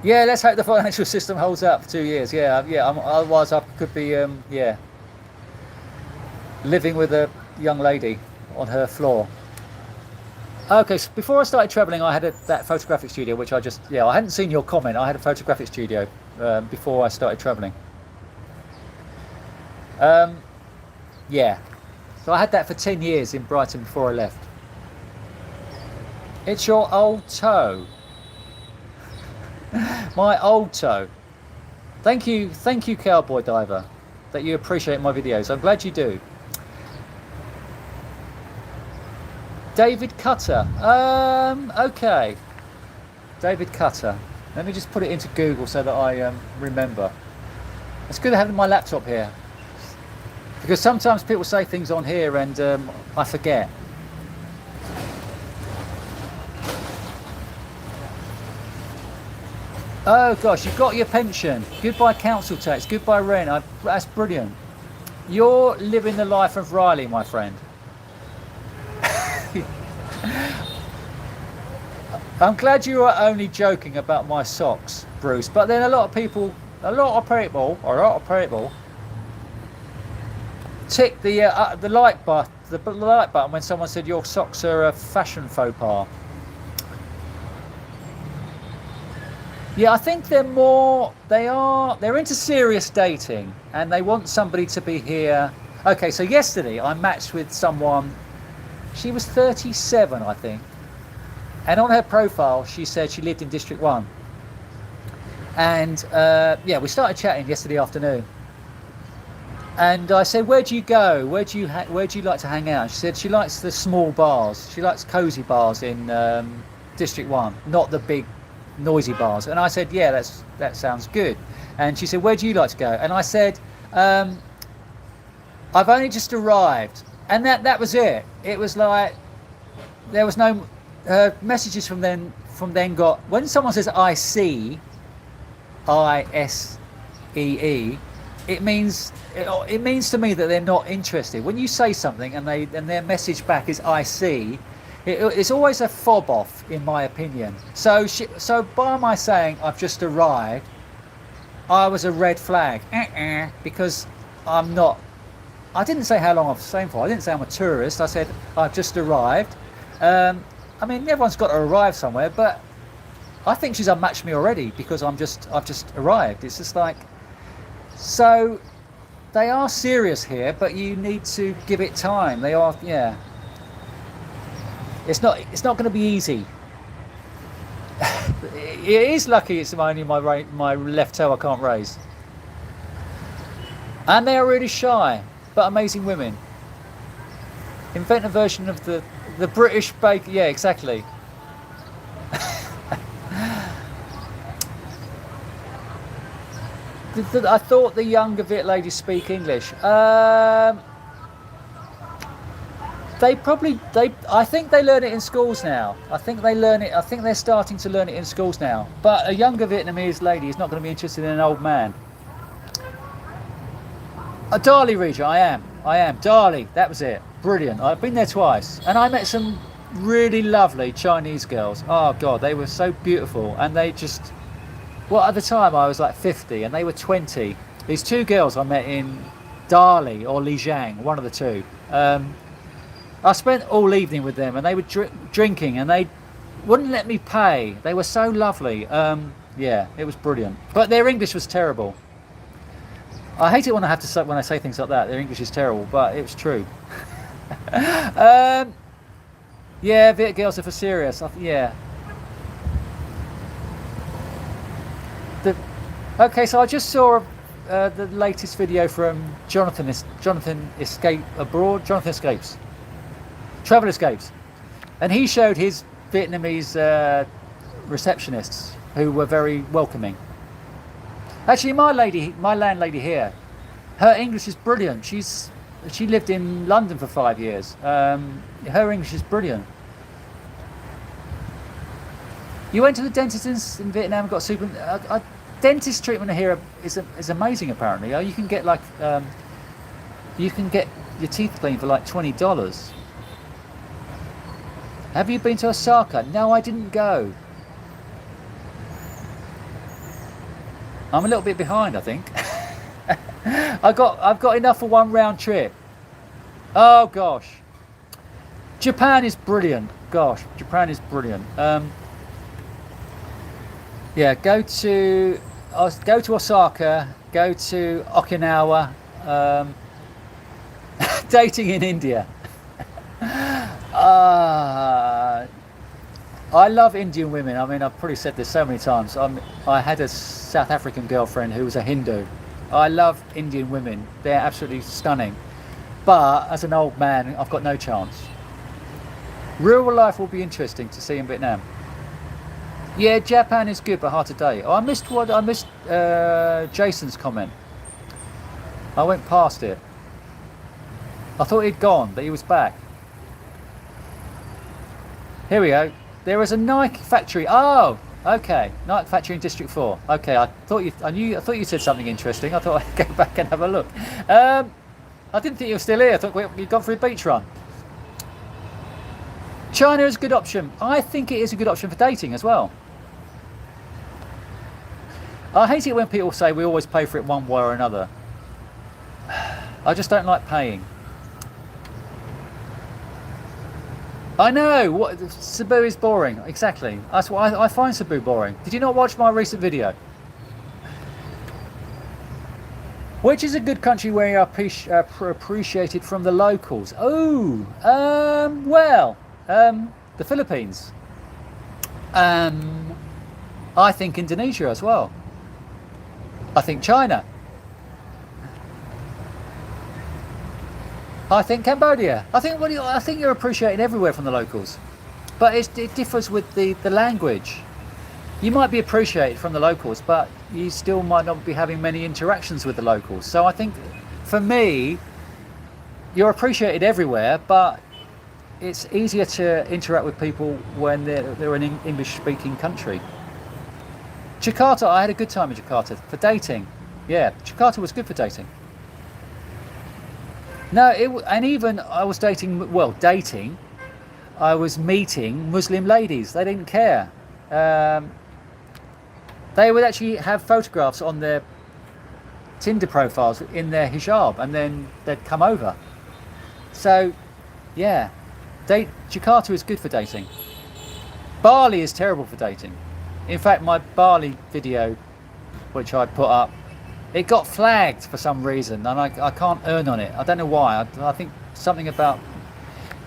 Yeah, let's hope the financial system holds up for 2 years. Otherwise I could be living with a young lady on her floor. Okay, so before I started travelling, I had that photographic studio, which I hadn't seen your comment. I had a photographic studio before I started travelling. So I had that for 10 years in Brighton before I left. It's your old toe. My old toe. Thank you, Cowboy Diver, that you appreciate my videos. I'm glad you do. David Cutter. Okay. David Cutter. Let me just put it into Google so that I remember. It's good having my laptop here, because sometimes people say things on here and I forget. Oh gosh, you've got your pension. Goodbye council tax, goodbye rent. That's brilliant. You're living the life of Riley, my friend. I'm glad you are only joking about my socks, Bruce. But then a lot of people tick the like button when someone said your socks are a fashion faux pas. Yeah, I think they're into serious dating, and they want somebody to be here. Okay, so yesterday I matched with someone. She was 37, I think, and on her profile she said she lived in District 1. And we started chatting yesterday afternoon. And I said, where do you go? Where do you like to hang out? She said she likes the small bars. She likes cosy bars in District 1, not the big noisy bars. And I said, yeah, that sounds good. And she said, where do you like to go? And I said, I've only just arrived. And that was it. It was like, there was no messages from then got, when someone says ISEE, it means to me that they're not interested. When you say something and their message back is I see, it's always a fob off, in my opinion. So by my saying I've just arrived, I was a red flag, because I'm not. I didn't say how long I've staying for. I didn't say I'm a tourist. I said I've just arrived. I mean, everyone's got to arrive somewhere, but I think she's unmatched me already because I've just arrived. It's just like, so they are serious here, but you need to give it time. They are, yeah. It's not going to be easy. It is lucky it's only my left toe I can't raise. And they are really shy, but amazing women. Invent a version of the British bake. Yeah, exactly. I thought the younger Viet ladies speak English. I think they learn it in schools now. I think they're starting to learn it in schools now. But a younger Vietnamese lady is not going to be interested in an old man. A Dali region, I am. Dali, that was it. Brilliant. I've been there twice. And I met some really lovely Chinese girls. Oh God, they were so beautiful. And they just, well, at the time I was like 50 and they were 20. These two girls I met in Dali or Lijiang, one of the two. I spent all evening with them and they were drinking and they wouldn't let me pay. They were so lovely. Yeah, it was brilliant. But their English was terrible. I hate it when I say things like that. Their English is terrible, but it was true. Yeah, Viet girls are for serious. Yeah. Okay, so I just saw the latest video from Jonathan Escapes, Travel Escapes, and he showed his Vietnamese receptionists who were very welcoming. Actually, my landlady here, her English is brilliant. She lived in London for 5 years. Her English is brilliant. You went to the dentist in Vietnam and got super. Dentist treatment here is amazing. Apparently, you can get you can get your teeth cleaned for like $20. Have you been to Osaka? No, I didn't go. I'm a little bit behind, I think. I've got enough for one round trip. Oh gosh, Japan is brilliant. Gosh, Japan is brilliant. Yeah, go to Osaka, go to Okinawa. Dating in India. I love Indian women. I mean, I've probably said this so many times. I had a South African girlfriend who was a Hindu. I love Indian women. They're absolutely stunning. But as an old man, I've got no chance. Rural life will be interesting to see in Vietnam. Yeah, Japan is good, but hard to date. Oh, I missed Jason's comment. I went past it. I thought he'd gone, but he was back. Here we go. There is a Nike factory. Oh, okay. Nike factory in District 4. Okay, I thought you said something interesting. I thought I'd go back and have a look. I didn't think you were still here. I thought you'd gone for a beach run. China is a good option. I think it is a good option for dating as well. I hate it when people say we always pay for it one way or another. I just don't like paying. I know, Cebu is boring. Exactly. That's why I find Cebu boring. Did you not watch my recent video? Which is a good country where you are appreciated from the locals? Oh, the Philippines. I think Indonesia as well. I think China. I think Cambodia. I think you're appreciated everywhere from the locals, but it differs with the language. you might be appreciated from the locals, but you still might not be having many interactions with the locals. So I think for me, you're appreciated everywhere, but it's easier to interact with people when they're in an English-speaking country. Jakarta, I had a good time in Jakarta for dating. Yeah, Jakarta was good for dating. No, and even I was dating. Well, dating. I was meeting Muslim ladies. They didn't care. They would actually have photographs on their Tinder profiles in their hijab, and then they'd come over. So, yeah, Jakarta is good for dating. Bali is terrible for dating. In fact, my Bali video, which I put up, it got flagged for some reason, and I can't earn on it. I don't know why. I think something about...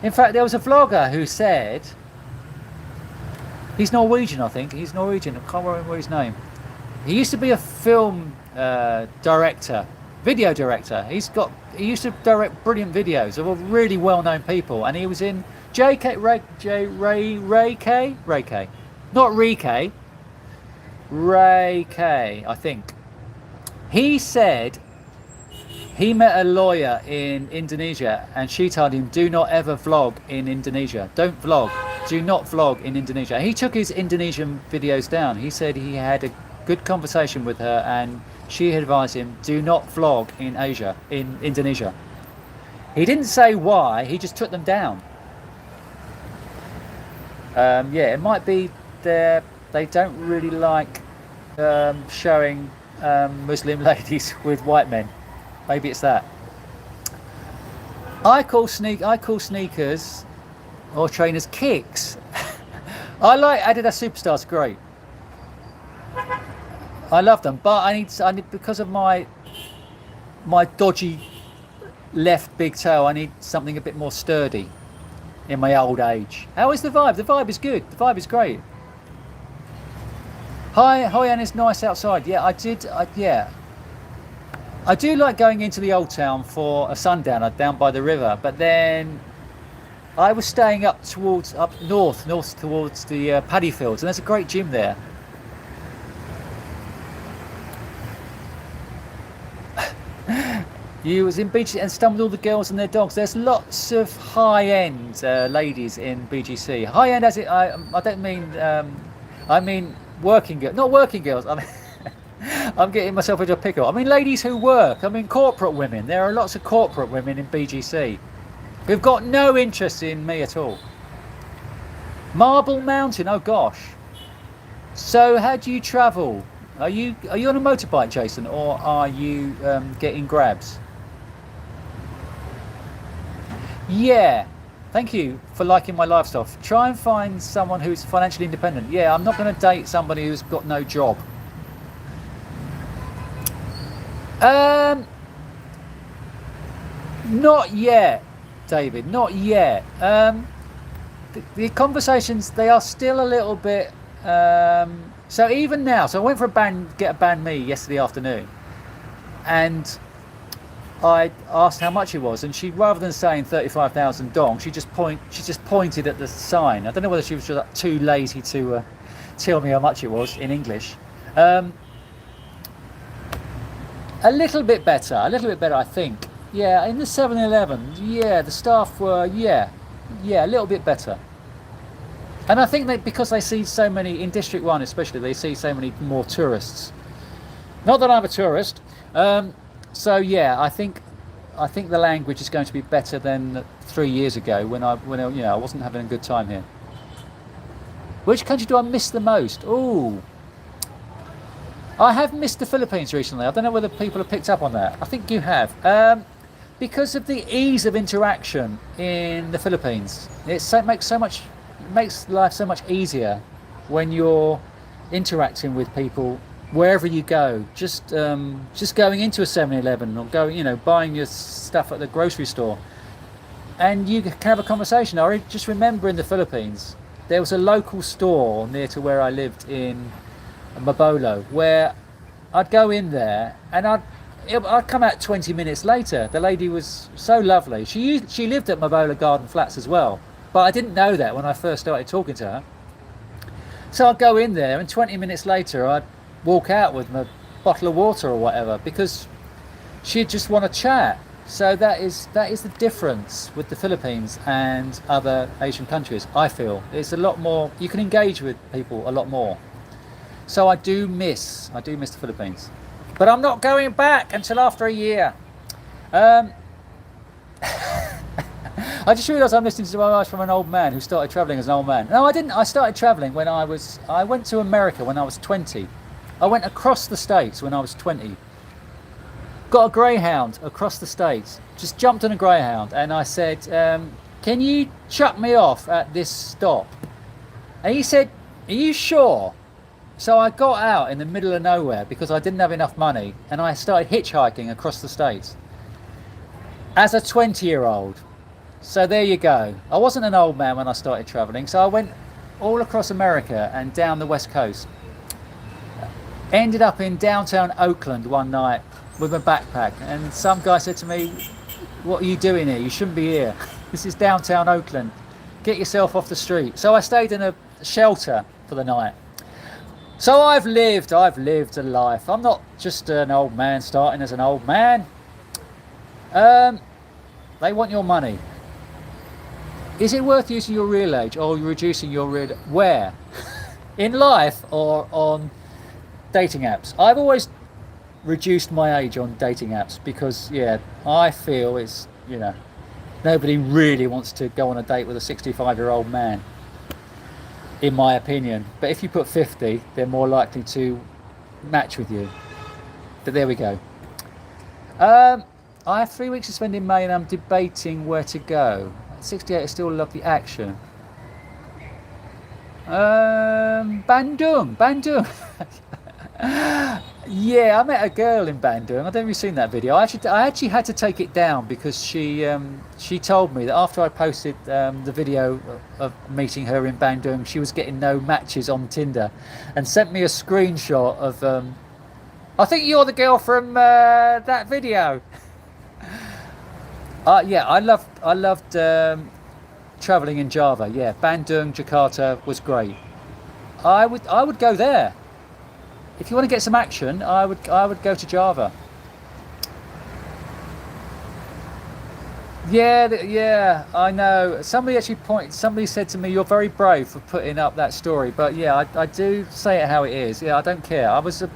In fact, there was a vlogger who said... He's Norwegian, I think. He's Norwegian. I can't remember his name. He used to be a film director, video director. He used to direct brilliant videos of really well-known people, and he was in Ray K, not Ray K, I think. He said he met a lawyer in Indonesia, and she told him, do not ever vlog in Indonesia. Don't vlog. Do not vlog in Indonesia. He took his Indonesian videos down. He said he had a good conversation with her, and she advised him, do not vlog in Indonesia. He didn't say why, he just took them down. Yeah, it might be they don't really like showing Muslim ladies with white men. Maybe it's that. I call sneakers or trainers kicks. I like Adidas Superstars, great. I love them, but I need because of my dodgy left big toe, I need something a bit more sturdy in my old age. How is the vibe? The vibe is good. The vibe is great. Hi, Hoi-an is nice outside. Yeah, I do like going into the old town for a sundowner down by the river, but then I was staying up north towards the paddy fields, and there's a great gym there. You was in BGC and stumbled all the girls and their dogs. There's lots of high-end ladies in BGC. High-end, as I don't mean. I mean working girls, not working girls. I mean, I'm getting myself into a pickle. I mean ladies who work. I mean corporate women. There are lots of corporate women in BGC who've got no interest in me at all. Marble Mountain. Oh gosh. So how do you travel? Are you on a motorbike, Jason, or are you getting grabs? Yeah, thank you for liking my lifestyle. Try and find someone who's financially independent. Yeah, I'm not going to date somebody who's got no job. Not yet, David, not yet. The conversations, they are still a little bit... so even now, so I went for get a banh mi yesterday afternoon, and I asked how much it was, and she, rather than saying 35,000 dong, she just pointed at the sign. I don't know whether she was just too lazy to tell me how much it was in English. A little bit better, I think. Yeah, in the 7-Eleven, yeah, the staff were, yeah, a little bit better. And I think that because they see so many, in District 1 especially, they see so many more tourists. Not that I'm a tourist. So yeah, I think the language is going to be better than 3 years ago when I wasn't having a good time here. Which country do I miss the most? Ooh. I have missed the Philippines recently. I don't know whether people have picked up on that. I think you have. Because of the ease of interaction in the Philippines. It makes life so much easier when you're interacting with people wherever you go. Just going into a 7-Eleven or buying your stuff at the grocery store, and you can have a conversation. I just remember in the Philippines there was a local store near to where I lived in Mabolo, where I'd go in there and I'd come out 20 minutes later. The lady was so lovely. She lived at Mabolo Garden Flats as well, but I didn't know that when I first started talking to her. So I'd go in there, and 20 minutes later, I'd walk out with my bottle of water or whatever, because she'd just want to chat. So that is the difference with the Philippines and other Asian countries. I feel it's a lot more. You can engage with people a lot more. So I do miss the Philippines, but I'm not going back until after a year. Um, I just realised I'm listening to my advice from an old man who started travelling as an old man. No, I didn't. I started travelling when I went to America when I was 20. I went across the States when I was 20. Got a Greyhound across the States. Just jumped on a Greyhound and I said, can you chuck me off at this stop? And he said, are you sure? So I got out in the middle of nowhere because I didn't have enough money and I started hitchhiking across the States as a 20-year-old. So there you go. I wasn't an old man when I started travelling, so I went all across America and down the West Coast. Ended up in downtown Oakland one night with a backpack, and some guy said to me, what are you doing here? You shouldn't be here. This is downtown Oakland. Get yourself off the street. So I stayed in a shelter for the night. So I've lived a life. I'm not just an old man starting as an old man. They want your money. Is it worth using your real age or reducing your real... Where? In life or on dating apps? I've always reduced my age on dating apps because, yeah, I feel it's, nobody really wants to go on a date with a 65-year-old man, in my opinion. But if you put 50, they're more likely to match with you. But there we go. I have 3 weeks to spend in May and I'm debating where to go. At 68, I still love the action. Bandung. Yeah, I met a girl in Bandung. I don't know if you've seen that video. I actually had to take it down because she told me that after I posted the video of meeting her in Bandung, she was getting no matches on Tinder, and sent me a screenshot of. I think you're the girl from that video. Yeah, I loved traveling in Java. Yeah, Bandung, Jakarta was great. I would go there. If you want to get some action, I would go to Java. Yeah, I know. Somebody said to me, "You're very brave for putting up that story." But yeah, I do say it how it is. Yeah, I don't care. I was a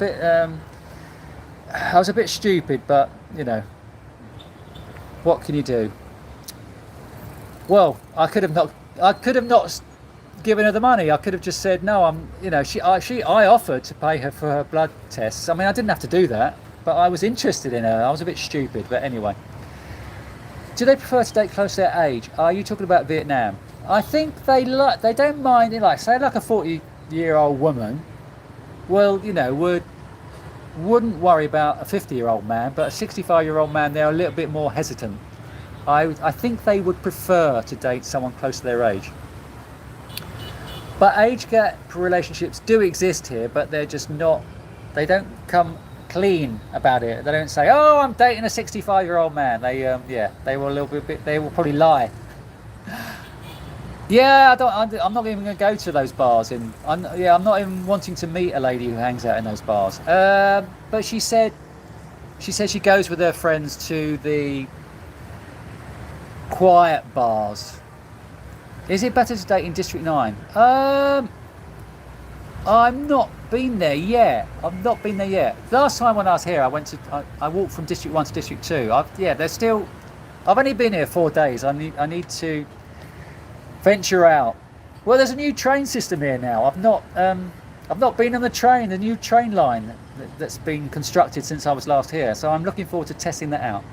bit stupid, but what can you do? Well, I could have not given her the money. I could have just said no. I offered to pay her for her blood tests. I mean, I didn't have to do that, but I was interested in her. I was a bit stupid, but anyway. Do they prefer to date close to their age? Are you talking about Vietnam? I think they don't mind. Like, say, like a 40-year-old woman. Well, wouldn't worry about a 50-year-old man, but a 65-year-old man, they're a little bit more hesitant. I think they would prefer to date someone close to their age. But age gap relationships do exist here, but they're just not, they don't come clean about it. They don't say, oh, I'm dating a 65-year-old man. They will probably lie. Yeah, I'm not even going to go to those bars. I'm not even wanting to meet a lady who hangs out in those bars. But she said she goes with her friends to the quiet bars. Is it better to date in District 9? I'm not been there yet. Last time when I was here, I walked from District 1 to District 2. I've only been here 4 days. I need to venture out. Well, there's a new train system here now. I've not been on the new train line that's been constructed since I was last here. So I'm looking forward to testing that out.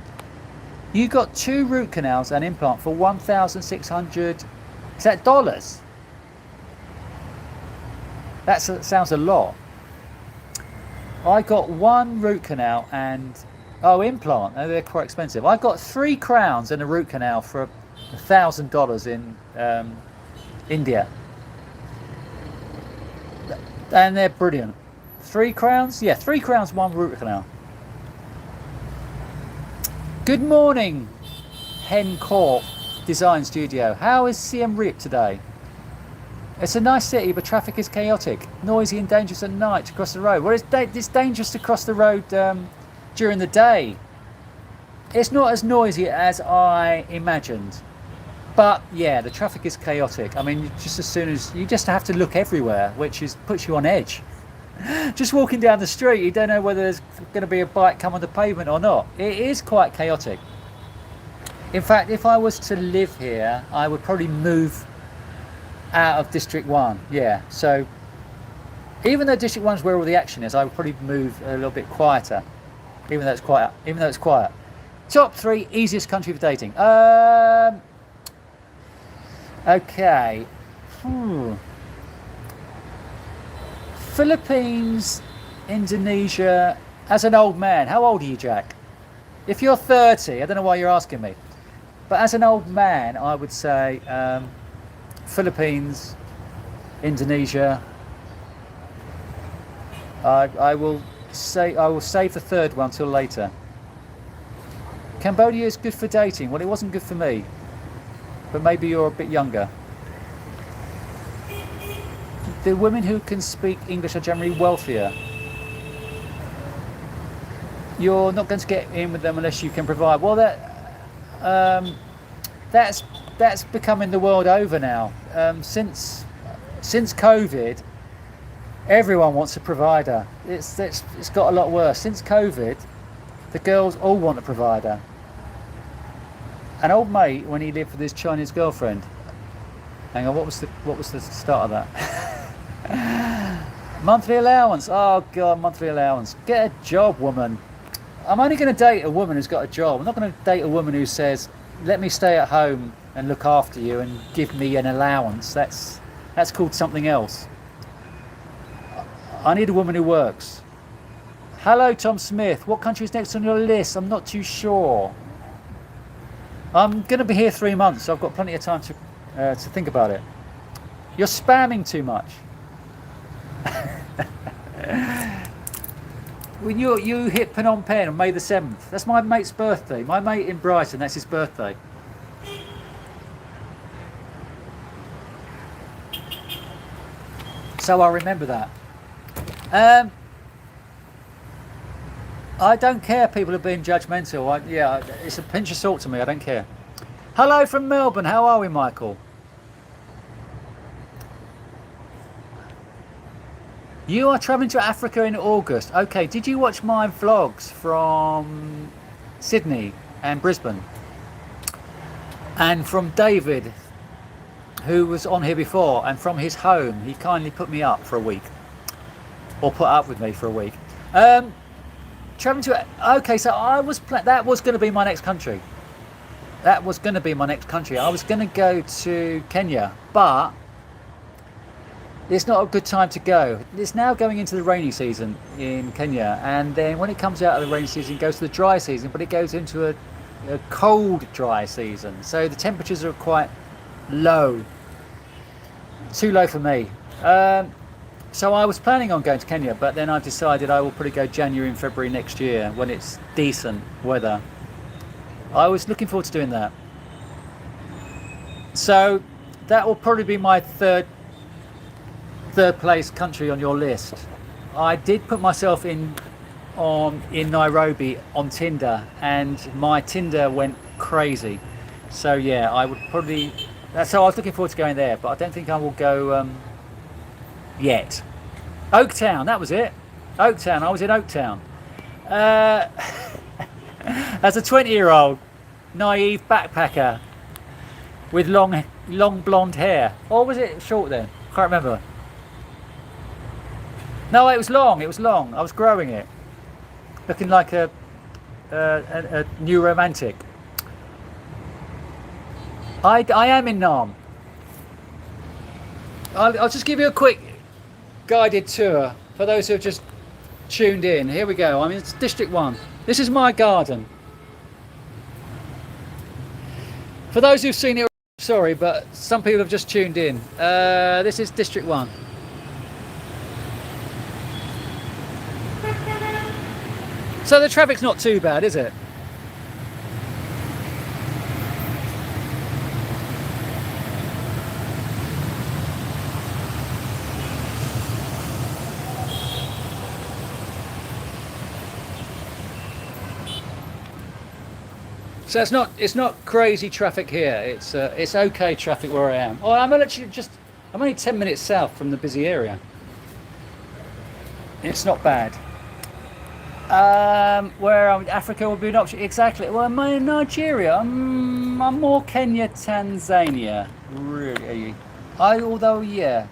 You got 2 root canals and implant for 1,600. Is that dollars? That sounds a lot. I got 1 root canal and implant. Oh, they're quite expensive. I got 3 crowns and a root canal for $1,000 in India, and they're brilliant. 3 crowns? Yeah, 3 crowns, 1 root canal. Good morning, Hen Corp Design Studio. How is CM Rip today? It's a nice city, but traffic is chaotic, noisy and dangerous at night to cross the road. Well, it's dangerous to cross the road during the day. It's not as noisy as I imagined. But yeah, the traffic is chaotic. I mean, just as soon as you just have to look everywhere, which puts you on edge. Just walking down the street, you don't know whether there's going to be a bike come on the pavement or not. It is quite chaotic. In fact, if I was to live here, I would probably move out of District 1. Yeah, so even though District 1 is where all the action is, I would probably move a little bit quieter. Even though it's quiet. Top 3 easiest country for dating. Okay. Philippines, Indonesia. As an old man, how old are you, Jack? If you're 30, I don't know why you're asking me, but as an old man, I would say Philippines, Indonesia. I will save the third one till later. Cambodia is good for dating. Well, it wasn't good for me, but maybe you're a bit younger. The women who can speak English are generally wealthier. You're not going to get in with them unless you can provide. Well, that's becoming the world over now. Since COVID, everyone wants a provider. It's got a lot worse. Since COVID, the girls all want a provider. An old mate, when he lived with his Chinese girlfriend. Hang on, what was the start of that? Monthly allowance. Oh God, monthly allowance. Get a job, woman. I'm only going to date a woman who's got a job. I'm not going to date a woman who says, "Let me stay at home and look after you and give me an allowance." That's called something else. I need a woman who works. Hello, Tom Smith. What country is next on your list? I'm not too sure. I'm going to be here 3 months, so I've got plenty of time to think about it. You're spamming too much. When you hit Phnom Penh on May the 7th. That's my mate's birthday. My mate in Brighton, that's his birthday. So I remember that. I don't care people are being judgmental. Yeah, it's a pinch of salt to me. I don't care. Hello from Melbourne. How are we, Michael? You are travelling to Africa in August. Okay, did you watch my vlogs from Sydney and Brisbane? And from David, who was on here before, and from his home, he kindly put me up for a week. Or put up with me for a week. Travelling to... Okay, so that was going to be my next country. That was going to be my next country. I was going to go to Kenya, but it's not a good time to go. It's now going into the rainy season in Kenya, and then when it comes out of the rainy season, it goes to the dry season, but it goes into a cold dry season. So the temperatures are quite low. Too low for me. So I was planning on going to Kenya, but then I decided I will probably go January and February next year when it's decent weather. I was looking forward to doing that. So that will probably be my third place country on your list. I did put myself in Nairobi on Tinder, and my Tinder went crazy. So yeah, I would probably... So I was looking forward to going there, but I don't think I will go yet. Oaktown, that was it. Oaktown, I was in Oaktown. As a 20-year-old, naive backpacker with long blonde hair. Or was it short then? Can't remember. No, it was long. I was growing it. Looking like a new romantic. I am in Nam. I'll just give you a quick guided tour for those who have just tuned in. Here we go. I mean, it's District 1. This is my garden. For those who've seen it, sorry, but some people have just tuned in. This is District 1. So the traffic's not too bad, is it? So it's not crazy traffic here. It's okay traffic where I am. Oh, I'm literally I'm only 10 minutes south from the busy area. It's not bad. Where Africa would be an option. Exactly. Well, am I in Nigeria? I'm more Kenya, Tanzania. Really. Although yeah.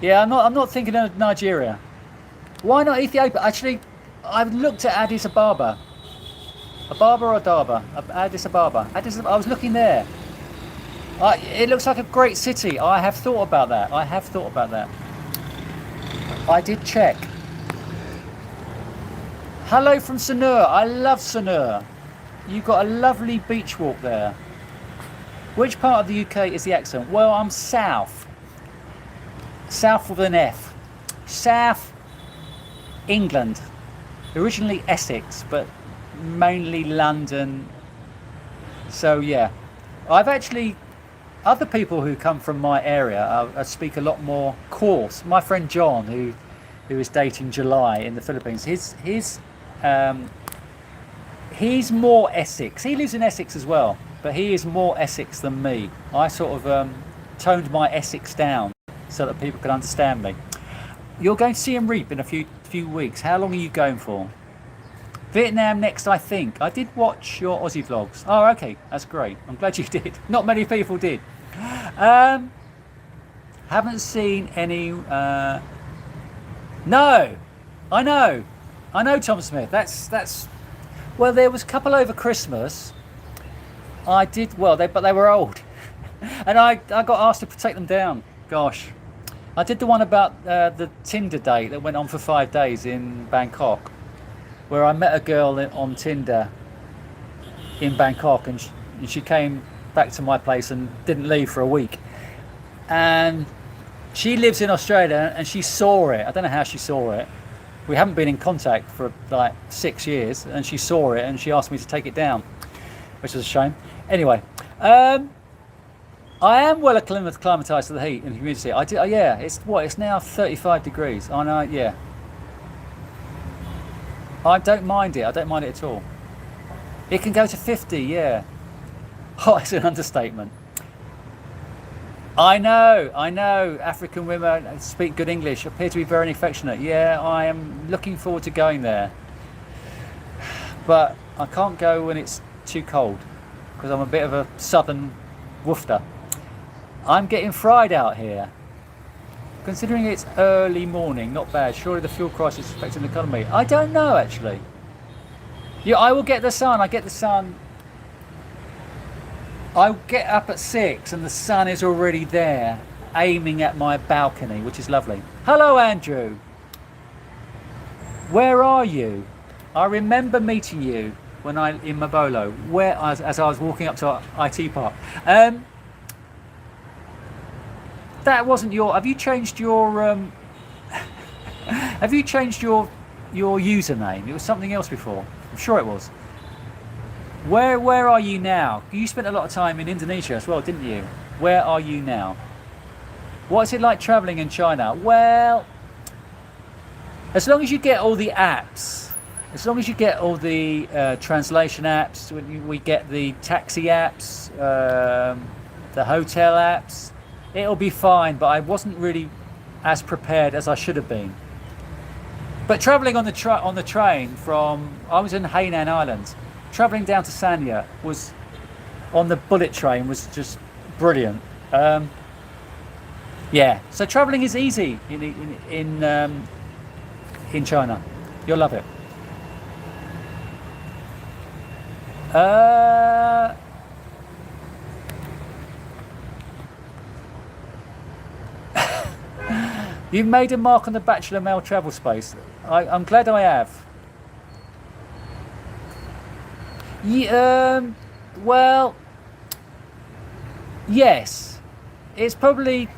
Yeah, I'm not thinking of Nigeria. Why not Ethiopia? Actually, I've looked at Addis Ababa. Ababa or Adaba? Addis Ababa. I was looking there. It looks like a great city. I have thought about that. I did check. Hello from Sanur. I love Sanur. You've got a lovely beach walk there. Which part of the UK is the accent? Well, I'm south. South with an F. South England. Originally Essex, but mainly London. So yeah. I've actually... Other people who come from my area speak a lot more coarse. My friend John, who is dating July in the Philippines, he's more Essex. He lives in Essex as well, but he is more Essex than me. I sort of toned my Essex down so that people can understand me. You're going to Siem Reap in a few weeks. How long are you going for? Vietnam next, I think. I did watch your Aussie vlogs. Oh, okay, that's great. I'm glad you did. Not many people did. Haven't seen any. No, I know, Tom Smith. That's. Well, there was a couple over Christmas. I did well, but they were old, and I got asked to take them down. Gosh, I did the one about the Tinder date that went on for 5 days in Bangkok, where I met a girl on Tinder in Bangkok, and she came back to my place and didn't leave for a week. And she lives in Australia, and she saw it. I don't know how she saw it. We haven't been in contact for like 6 years, and she saw it, and she asked me to take it down, which is a shame. Anyway, I am well acclimatized to the heat and humidity. Yeah, it's now 35 degrees. I know, yeah. I don't mind it. I don't mind it at all. It can go to 50, yeah. Hot is an understatement. I know. African women speak good English, appear to be very affectionate. Yeah, I am looking forward to going there. But I can't go when it's too cold, because I'm a bit of a southern woofter. I'm getting fried out here. Considering it's early morning, not bad. Surely the fuel crisis is affecting the economy. I don't know, actually. Yeah, I will get the sun. I get the sun. I get up at 6 and the sun is already there, aiming at my balcony, which is lovely. Hello, Andrew. Where are you? I remember meeting you in Mabolo, as I was walking up to IT Park. That wasn't your. Have you changed your? Have you changed your username? It was something else before. I'm sure it was. Where are you now? You spent a lot of time in Indonesia as well, didn't you? Where are you now? What's it like traveling in China? Well, as long as you get all the apps, as long as you get all the translation apps, we get the taxi apps, the hotel apps, it'll be fine. But I wasn't really as prepared as I should have been. But traveling on the train I was in Hainan Island. Traveling down to Sanya was on the bullet train was just brilliant. Yeah, so traveling is easy in China. You'll love it. You've made a mark on the Bachelor Male travel space. I'm glad I have. Yeah, well, yes. It's probably,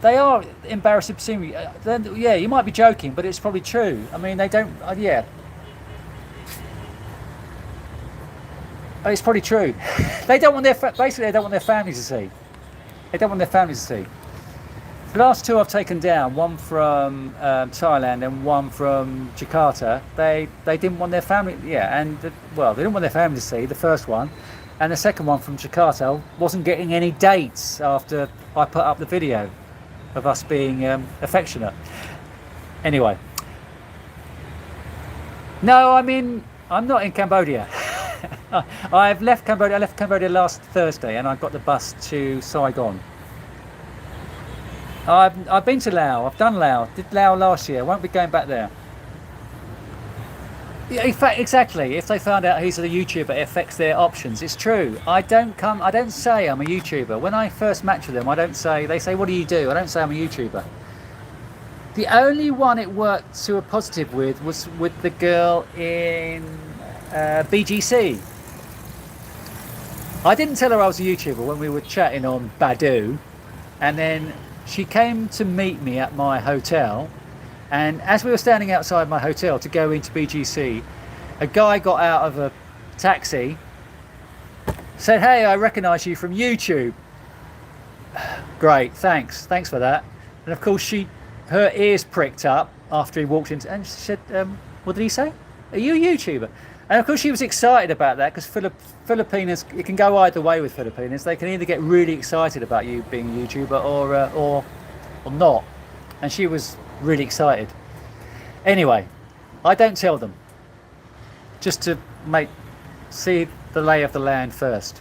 they are embarrassing to see me. Yeah, you might be joking, but it's probably true. I mean, they don't, yeah. It's probably true. They don't want basically they don't want their families to see. They don't want their families to see. The last two I've taken down, one from Thailand and one from Jakarta, they didn't want their family, yeah, and well, they didn't want their family to see the first one, and the second one from Jakarta wasn't getting any dates after I put up the video of us being affectionate. Anyway, no, I'm not in Cambodia. I've left Cambodia. I left Cambodia last Thursday, and I got the bus to Saigon. I've been to Laos. I've done Laos. Did Laos last year. Won't be going back there. Yeah, in fact, exactly. If they found out he's a YouTuber, it affects their options. It's true. I don't say I'm a YouTuber. When I first match with them, I don't say. They say, "What do you do?" I don't say I'm a YouTuber. The only one it worked to a positive with was with the girl in BGC. I didn't tell her I was a YouTuber when we were chatting on Badu, and then she came to meet me at my hotel, and as we were standing outside my hotel to go into BGC, a guy got out of a taxi, said, "Hey, I recognise you from YouTube." Great, thanks for that. And of course her ears pricked up after he walked in, and she said, "What did he say? Are you a YouTuber?" And of course she was excited about that, because Filipinos, it can go either way with Filipinos. They can either get really excited about you being a YouTuber or not. And she was really excited. Anyway, I don't tell them, just to see the lay of the land first.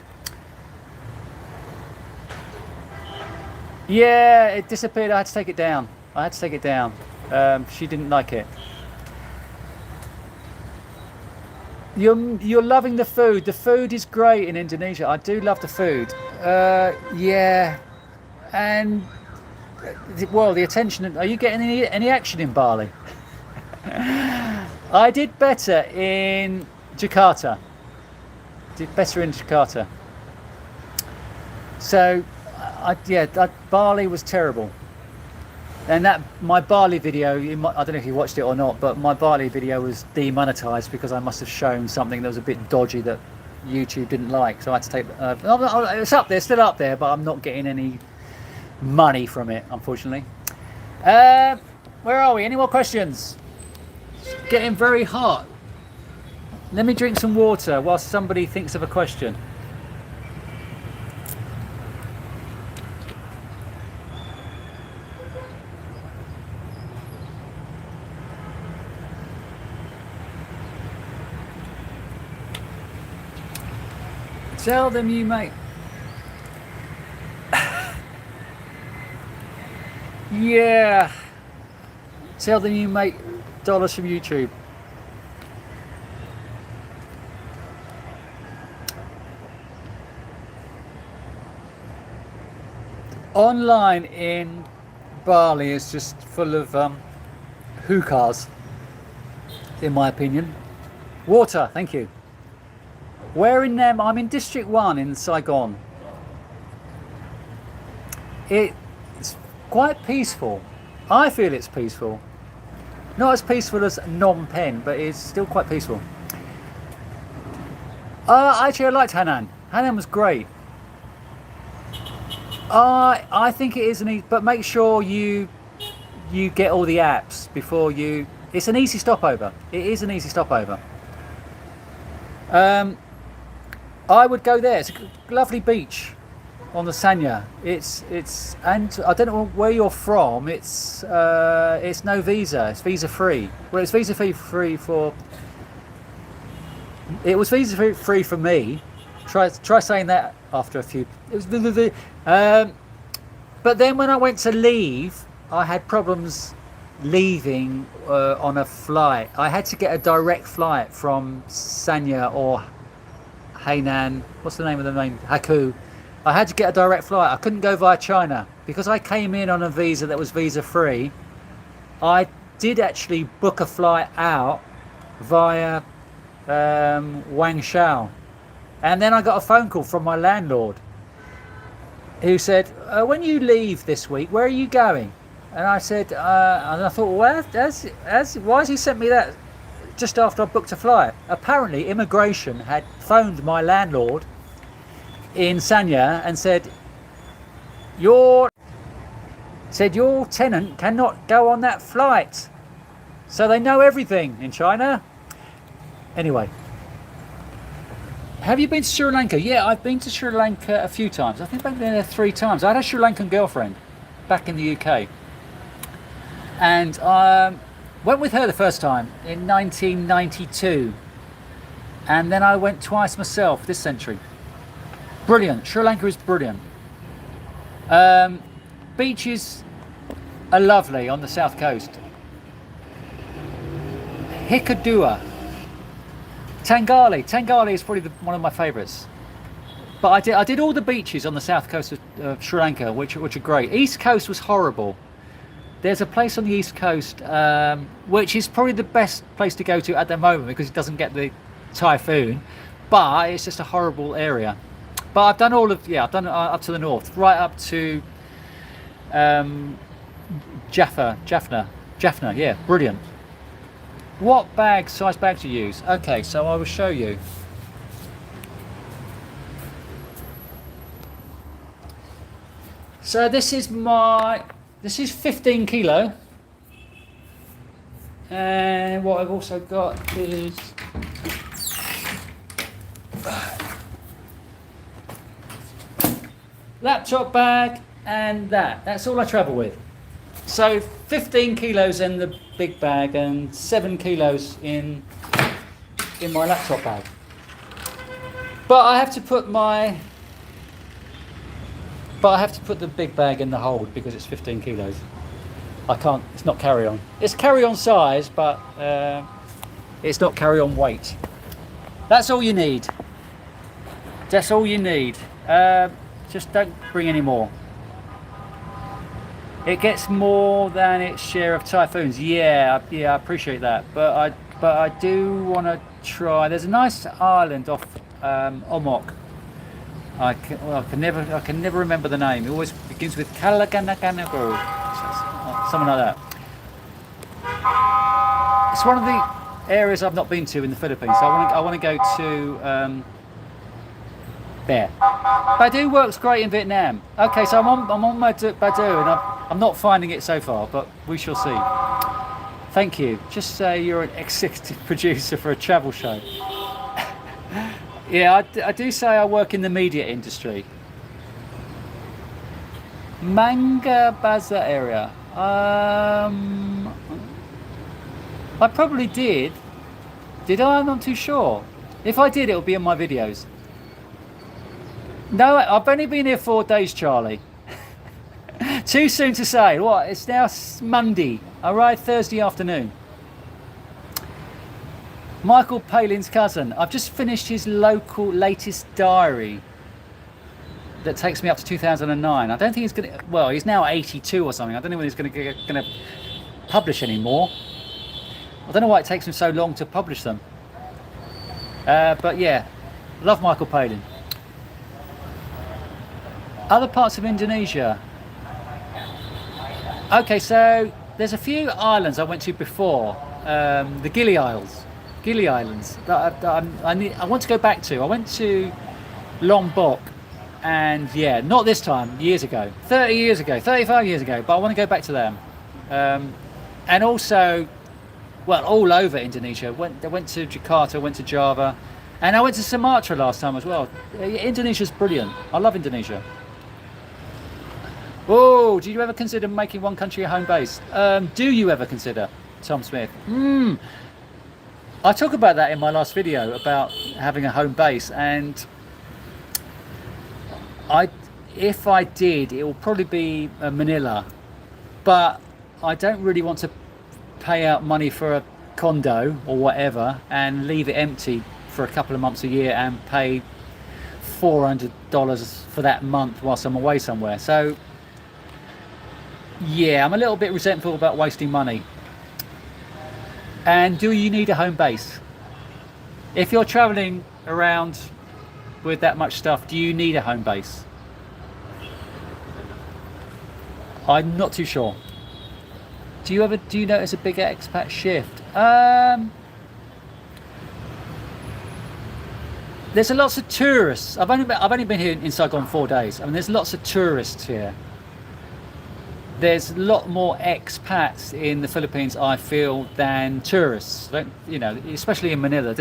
Yeah, it disappeared. I had to take it down. She didn't like it. You're loving the food. The food is great in Indonesia. I do love the food. Yeah, and well, the attention. Are you getting any action in Bali? I did better in Jakarta. So, Bali was terrible. And my Bali video, I don't know if you watched it or not, but my Bali video was demonetized because I must have shown something that was a bit dodgy that YouTube didn't like. So I had to take. It's up there, still up there, but I'm not getting any money from it, unfortunately. Where are we? Any more questions? It's getting very hot. Let me drink some water whilst somebody thinks of a question. Tell them you make. Yeah. Tell them you make dollars from YouTube. Online in Bali is just full of hookahs, in my opinion. Water, thank you. Where in them? I'm in District 1 in Saigon. It's quite peaceful. I feel it's peaceful. Not as peaceful as Phnom Penh, but it's still quite peaceful. Actually, I liked Hainan. Hainan was great. I think it is but make sure you get all the apps before you. It's an easy stopover. It is an easy stopover. I would go there. It's a lovely beach on the Sanya. And I don't know where you're from. It's no visa. It's visa free. Well, it's visa free for. It was visa free for me. Try saying that after a few. It was but then when I went to leave, I had problems leaving on a flight. I had to get a direct flight from Sanya or Hainan. What's the name of the name? Haku. I had to get a direct flight. I couldn't go via China because I came in on a visa that was visa free. I did actually book a flight out via Guangzhou, and then I got a phone call from my landlord who said, "When you leave this week, where are you going?" And I said, and I thought, well, why has he sent me that just after I booked a flight? Apparently, immigration had phoned my landlord in Sanya and said, said your tenant cannot go on that flight. So they know everything in China. Anyway, have you been to Sri Lanka? Yeah, I've been to Sri Lanka a few times. I think I've been there 3 times. I had a Sri Lankan girlfriend back in the UK. And went with her the first time in 1992. And then I went twice myself this century. Brilliant. Sri Lanka is brilliant. Beaches are lovely on the south coast. Hikkaduwa. Tangali is probably one of my favourites. But I did all the beaches on the south coast of Sri Lanka, which are great. East coast was horrible. There's a place on the east coast which is probably the best place to go to at the moment because it doesn't get the typhoon, but it's just a horrible area. But I've done I've done up to the north, right up to Jaffna. Yeah, brilliant. What size bag to use? Okay, so I will show you. So this is 15 kilo, and what I've also got is laptop bag, and that's all I travel with. So 15 kilos in the big bag and 7 kilos in my laptop bag. But I have to put the big bag in the hold because it's 15 kilos. I can't, it's not carry-on. It's carry-on size, but it's not carry-on weight. That's all you need. That's all you need. Just don't bring any more. It gets more than its share of typhoons. Yeah, I appreciate that. But I do want to try. There's a nice island off Omok. I can never remember the name. It always begins with Kalaganaganago, something like that. It's one of the areas I've not been to in the Philippines. So I want to go to there. Badu works great in Vietnam. Okay, so I'm on my Badu and I'm not finding it so far, but we shall see. Thank you. Just say you're an executive producer for a travel show. Yeah, I do say I work in the media industry. Manga Baza area. I probably did. Did I? I'm not too sure. If I did, it would be in my videos. No, I've only been here 4 days, Charlie. Too soon to say. What? It's now Monday. I arrived Thursday afternoon. Michael Palin's cousin. I've just finished his latest diary that takes me up to 2009. I don't think he's going to... Well, he's now 82 or something. I don't know when he's going to publish anymore. I don't know why it takes him so long to publish them. But yeah, love Michael Palin. Other parts of Indonesia. Okay, so there's a few islands I went to before. The Gili Islands that I want to go back to. I went to Lombok, and yeah, not this time, years ago, 30 years ago, 35 years ago, but I want to go back to them. And also, well, all over Indonesia. I went to Jakarta, went to Java, and I went to Sumatra last time as well. Indonesia's brilliant. I love Indonesia. Oh, do you ever consider making one country a home base? Do you ever consider, Tom Smith? I talk about that in my last video about having a home base, and if I did, it will probably be Manila, but I don't really want to pay out money for a condo or whatever and leave it empty for a couple of months a year and pay $400 for that month whilst I'm away somewhere. So yeah, I'm a little bit resentful about wasting money. And do you need a home base? If you're traveling around with that much stuff, do you need a home base? I'm not too sure. Do you notice a big expat shift? There's lots of tourists. I've only been here in Saigon 4 days. I mean, there's lots of tourists here. there's a lot more expats in the Philippines, I feel, than tourists. You know, especially in Manila.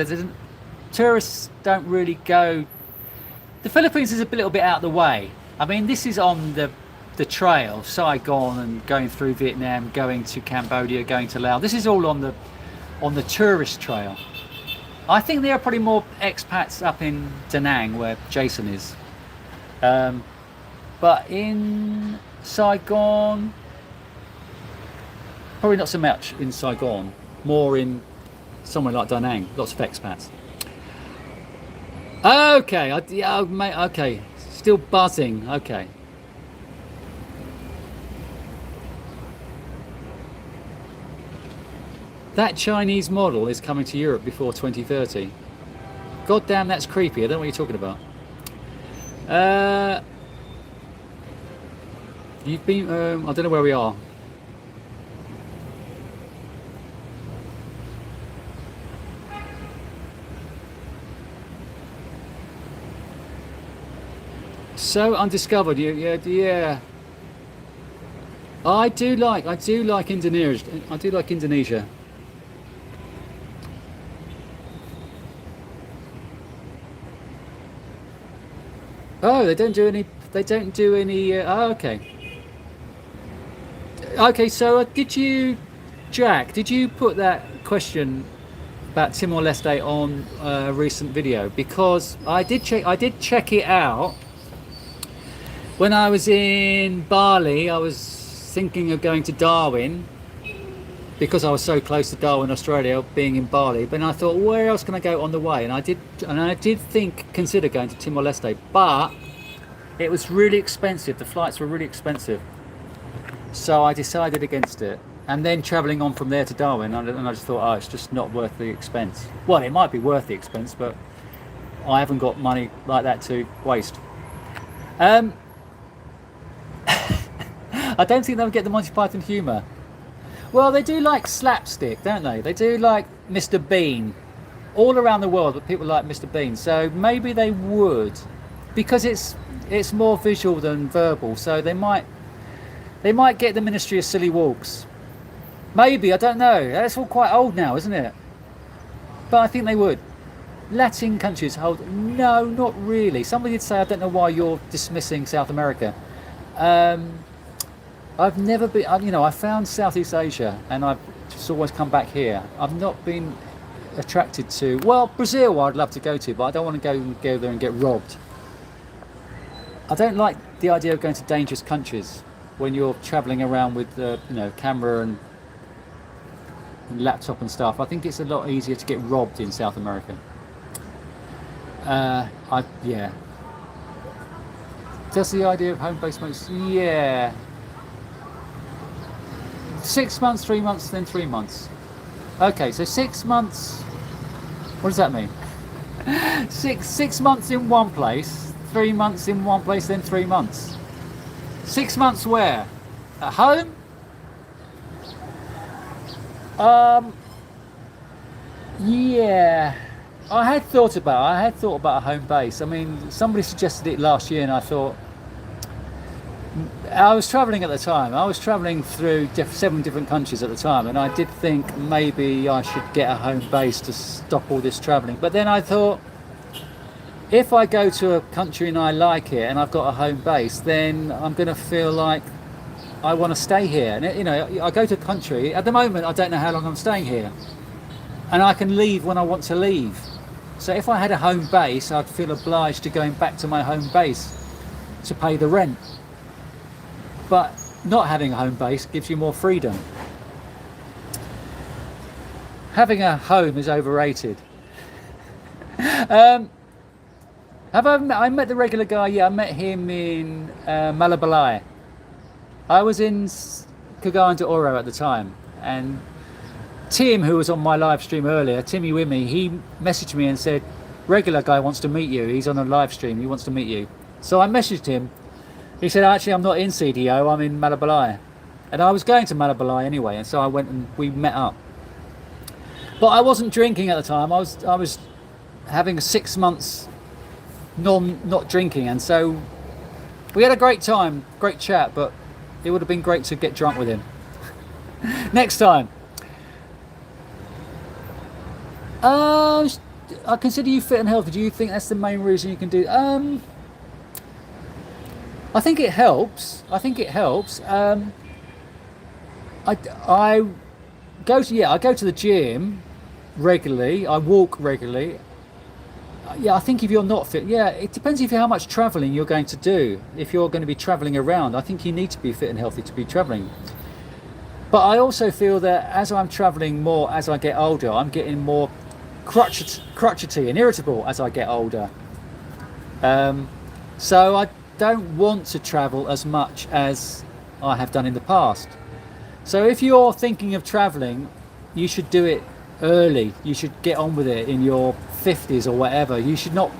Tourists don't really go. The Philippines is a little bit out of the way. I mean, this is on the trail, Saigon, and going through Vietnam, going to Cambodia, going to Laos. This is all on the tourist trail. I think there are probably more expats up in Da Nang, where Jason is. But in Saigon, probably not so much in Saigon, more in somewhere like Da Nang, lots of expats. Okay, yeah, mate, okay, still buzzing, okay. That Chinese model is coming to Europe before 2030. God damn, that's creepy, I don't know what you're talking about. You've been, I don't know where we are. So undiscovered, yeah. I do like Indonesia. I do like Indonesia. Oh, they don't do any. They don't do any. Oh, okay. Okay, so did you, Jack? Did you put that question about Timor-Leste on a recent video? Because I did check it out. When I was in Bali, I was thinking of going to Darwin because I was so close to Darwin, Australia, being in Bali. But I thought, where else can I go on the way? And I did consider going to Timor-Leste, but it was really expensive. The flights were really expensive, so I decided against it. And then travelling on from there to Darwin, and I just thought, oh, it's just not worth the expense. Well, it might be worth the expense, but I haven't got money like that to waste. I don't think they'll get the Monty Python humour. Well, they do like slapstick, don't they? They do like Mr. Bean. All around the world, but people like Mr. Bean. So maybe they would, because it's more visual than verbal. So they might get the Ministry of Silly Walks. Maybe, I don't know. That's all quite old now, isn't it? But I think they would. Latin countries hold. No, not really. Somebody did say, I don't know why you're dismissing South America. I've never been, I found Southeast Asia and I've just always come back here. I've not been attracted to, well, Brazil I'd love to go to, but I don't want to go there and get robbed. I don't like the idea of going to dangerous countries when you're travelling around with, camera and laptop and stuff. I think it's a lot easier to get robbed in South America. Yeah. Does the idea of home-based modes? Yeah. 6 months, 3 months, then 3 months. Okay, so 6 months. What does that mean? Six months in one place, 3 months in one place, then 3 months. 6 months where? At home? Yeah. I had thought about a home base. I mean, somebody suggested it last year, and I thought. I was travelling at the time. I was travelling through 7 different countries at the time, and I did think maybe I should get a home base to stop all this travelling. But then I thought, if I go to a country and I like it, and I've got a home base, then I'm going to feel like I want to stay here. And I go to a country. At the moment, I don't know how long I'm staying here, and I can leave when I want to leave. So if I had a home base, I'd feel obliged to going back to my home base to pay the rent. But not having a home base gives you more freedom. Having a home is overrated. I met the regular guy. Yeah, I met him in Malabalai. I was in Cagayan de Oro at the time, and Tim, who was on my live stream earlier, Timmy Wimmy, he messaged me and said, regular guy wants to meet you. He's on a live stream. He wants to meet you. So I messaged him. He said, actually, I'm not in CDO, I'm in Malabalai. And I was going to Malabalai anyway, and so I went and we met up. But I wasn't drinking at the time. I was having 6 months not drinking, and so we had a great time, great chat, but It would have been great to get drunk with him. Next time. I consider you fit and healthy. Do you think that's the main reason you can do? I think it helps. I think it helps. I I go to the gym regularly. I walk regularly. Yeah, I think if you're not fit, yeah, it depends if how much traveling you're going to do. If you're going to be traveling around, I think you need to be fit and healthy to be traveling. But I also feel that as I'm traveling more as I get older, I'm getting more crotchety and irritable as I get older. So I don't want to travel as much as I have done in the past. So if you're thinking of traveling, you should do it early. You should get on with it in your 50s or whatever. You should not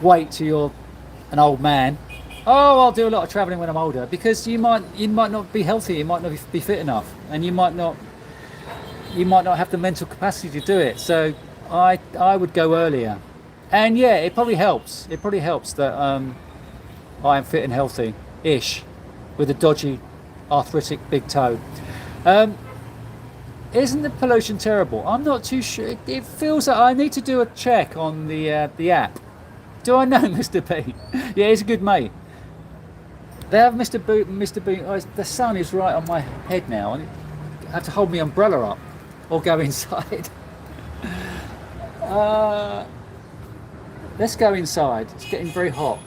wait till you're an old man. Oh, I'll do a lot of traveling when I'm older, because you might not be healthy, you might not be fit enough, and you might not have the mental capacity to do it. So I would go earlier. And yeah, it probably helps. It probably helps that I am fit and healthy ish with a dodgy arthritic big toe. Isn't the pollution terrible? I'm not too sure. It feels like I need to do a check on the app. Do I know Mr. B? Yeah, he's a good mate. They have Mr. B. Oh, the sun is right on my head now. I have to hold my umbrella up or go inside. Let's go inside. It's getting very hot.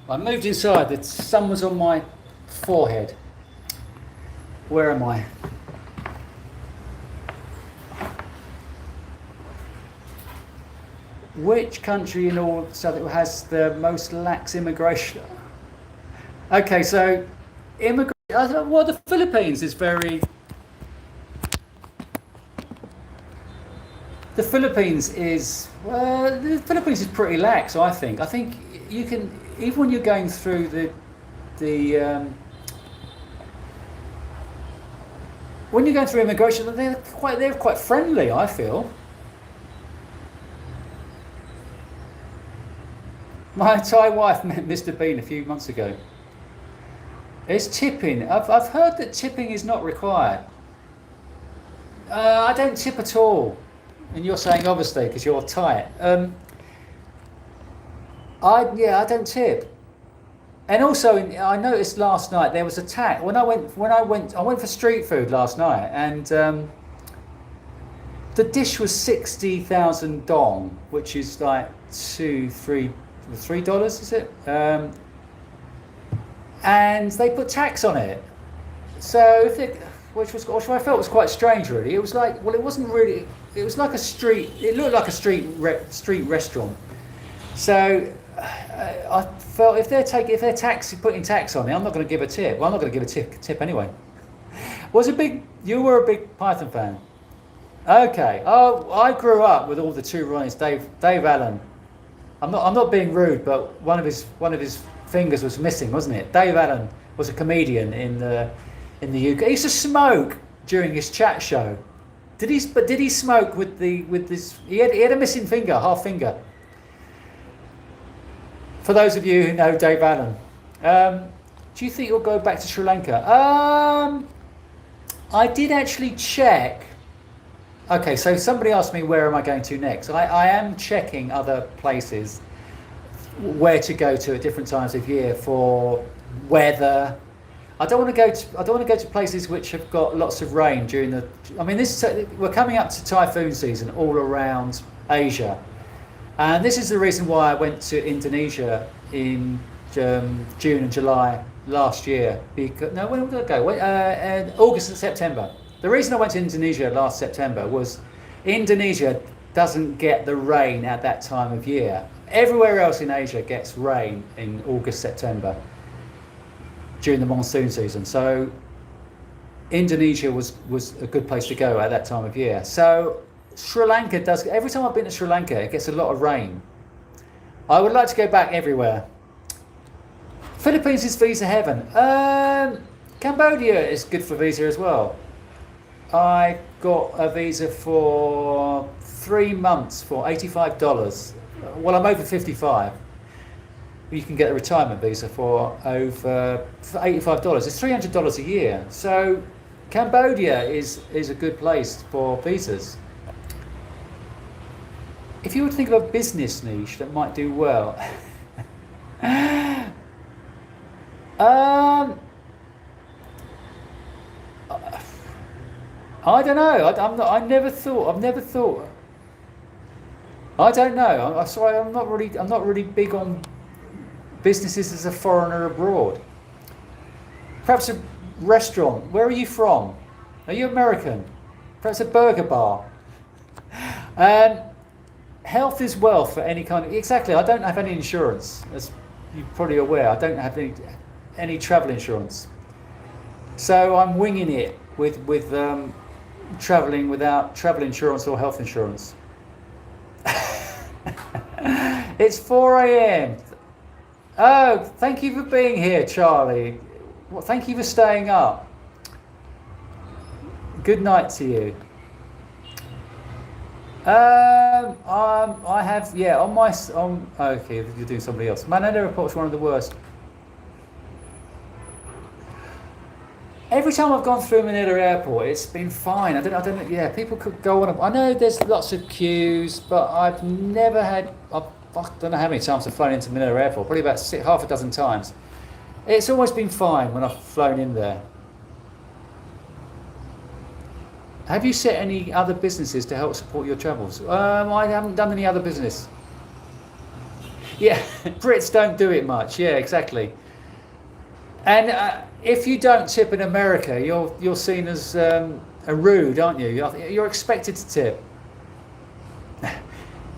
I moved inside. The sun was on my forehead. Where am I? Which country in all South has the most lax immigration? Okay, so immigration. Well, the Philippines is very. The Philippines is pretty lax. I think. I think you can, even when you're going through when you're going through immigration, they're quite friendly, I feel. My Thai wife met Mr. Bean a few months ago. It's tipping. I've heard that tipping is not required. I don't tip at all, and you're saying obviously because you're Thai. I don't tip. And also, I noticed last night there was a tax. I went for street food last night, and the dish was 60,000 dong, which is like $3, is it? And they put tax on it. So which I felt was quite strange, really. It was like, well, it wasn't really. It was like a street. It looked like a street restaurant. So I felt if they're putting tax on it, I'm not going to give a tip. Well, I'm not going to give a tip anyway. You were a big Python fan. Okay. Oh, I grew up with all the two Ronnies. Dave Allen. I'm not being rude, but one of his fingers was missing, wasn't it? Dave Allen was a comedian in the UK. He used to smoke during his chat show. Did he smoke with this? He had a missing finger, half finger. For those of you who know Dave Allen, do you think you'll go back to Sri Lanka? I did actually check. Okay, so somebody asked me where am I going to next. I am checking other places where to go to at different times of year for weather. I don't want to go to places which have got lots of rain during the. I mean, we're coming up to typhoon season all around Asia. And this is the reason why I went to Indonesia in June and July last year. When did I go? August and September. The reason I went to Indonesia last September was Indonesia doesn't get the rain at that time of year. Everywhere else in Asia gets rain in August, September during the monsoon season. So Indonesia was a good place to go at that time of year. So Sri Lanka does. Every time I've been to Sri Lanka, it gets a lot of rain. I would like to go back everywhere. Philippines is visa heaven. Cambodia is good for visa as well. I got a visa for 3 months for $85. Well, I'm over 55. You can get a retirement visa for $85. It's $300 a year. So Cambodia is a good place for visas. If you were to think of a business niche that might do well, I don't know. I'm not. I never thought. I've never thought. I don't know. I'm sorry. I'm not really. I'm not really big on businesses as a foreigner abroad. Perhaps a restaurant. Where are you from? Are you American? Perhaps a burger bar. Health is wealth for any kind of. Exactly. I don't have any insurance, as you're probably aware. I don't have any travel insurance. So I'm winging it with traveling without travel insurance or health insurance. It's 4 a.m. Oh, thank you for being here, Charlie. Well, thank you for staying up. Good night to you. I have, yeah, okay, you're doing somebody else. Manila Airport's one of the worst. Every time I've gone through Manila Airport, it's been fine. I don't know, yeah, people could go on. I know there's lots of queues, but I've never had, I don't know how many times I've flown into Manila Airport, probably about half a dozen times. It's always been fine when I've flown in there. Have you set any other businesses to help support your travels? I haven't done any other business. Yeah, Brits don't do it much. Yeah, exactly. And if you don't tip in America, you're seen as a rude, aren't you? You're expected to tip.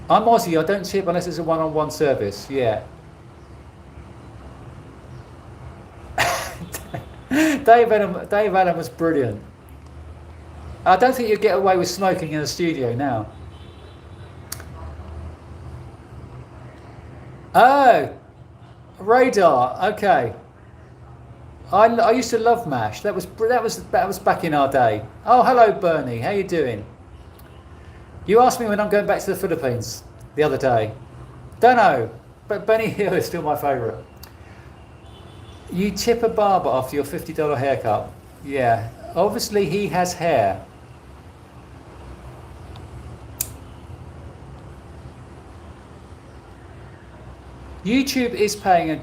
I'm Aussie. I don't tip unless it's a one-on-one service. Yeah. Dave Allen was brilliant. I don't think you'd get away with smoking in the studio now. Oh, Radar. Okay. I used to love MASH. That was back in our day. Oh, hello, Bernie. How you doing? You asked me when I'm going back to the Philippines the other day. Don't know, but Benny Hill is still my favourite. You tip a barber after your $50 haircut. Yeah, obviously he has hair. YouTube is paying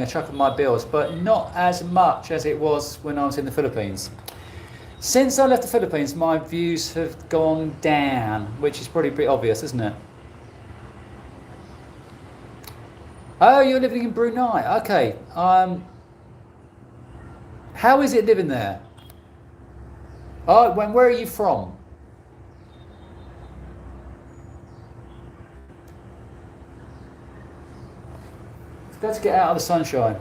a chunk of my bills, but not as much as it was when I was in the Philippines. Since I left the Philippines, my views have gone down, which is probably pretty obvious, isn't it? Oh, you're living in Brunei. Okay. How is it living there? Oh, where are you from? Let's get out of the sunshine.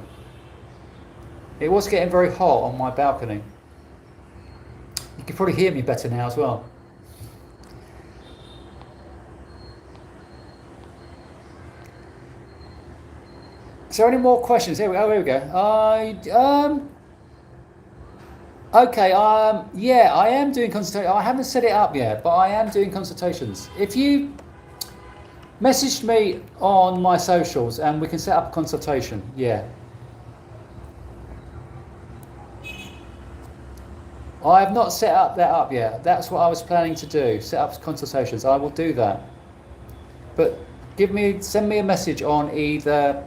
It was getting very hot on my balcony. You can probably hear me better now as well. Is there any more questions? Here we go. Okay. Yeah, I am doing consultation. I haven't set it up yet, but I am doing consultations. If you message me on my socials and we can set up a consultation. Yeah. I have not set that up yet. That's what I was planning to do. Set up consultations. I will do that. But send me a message on either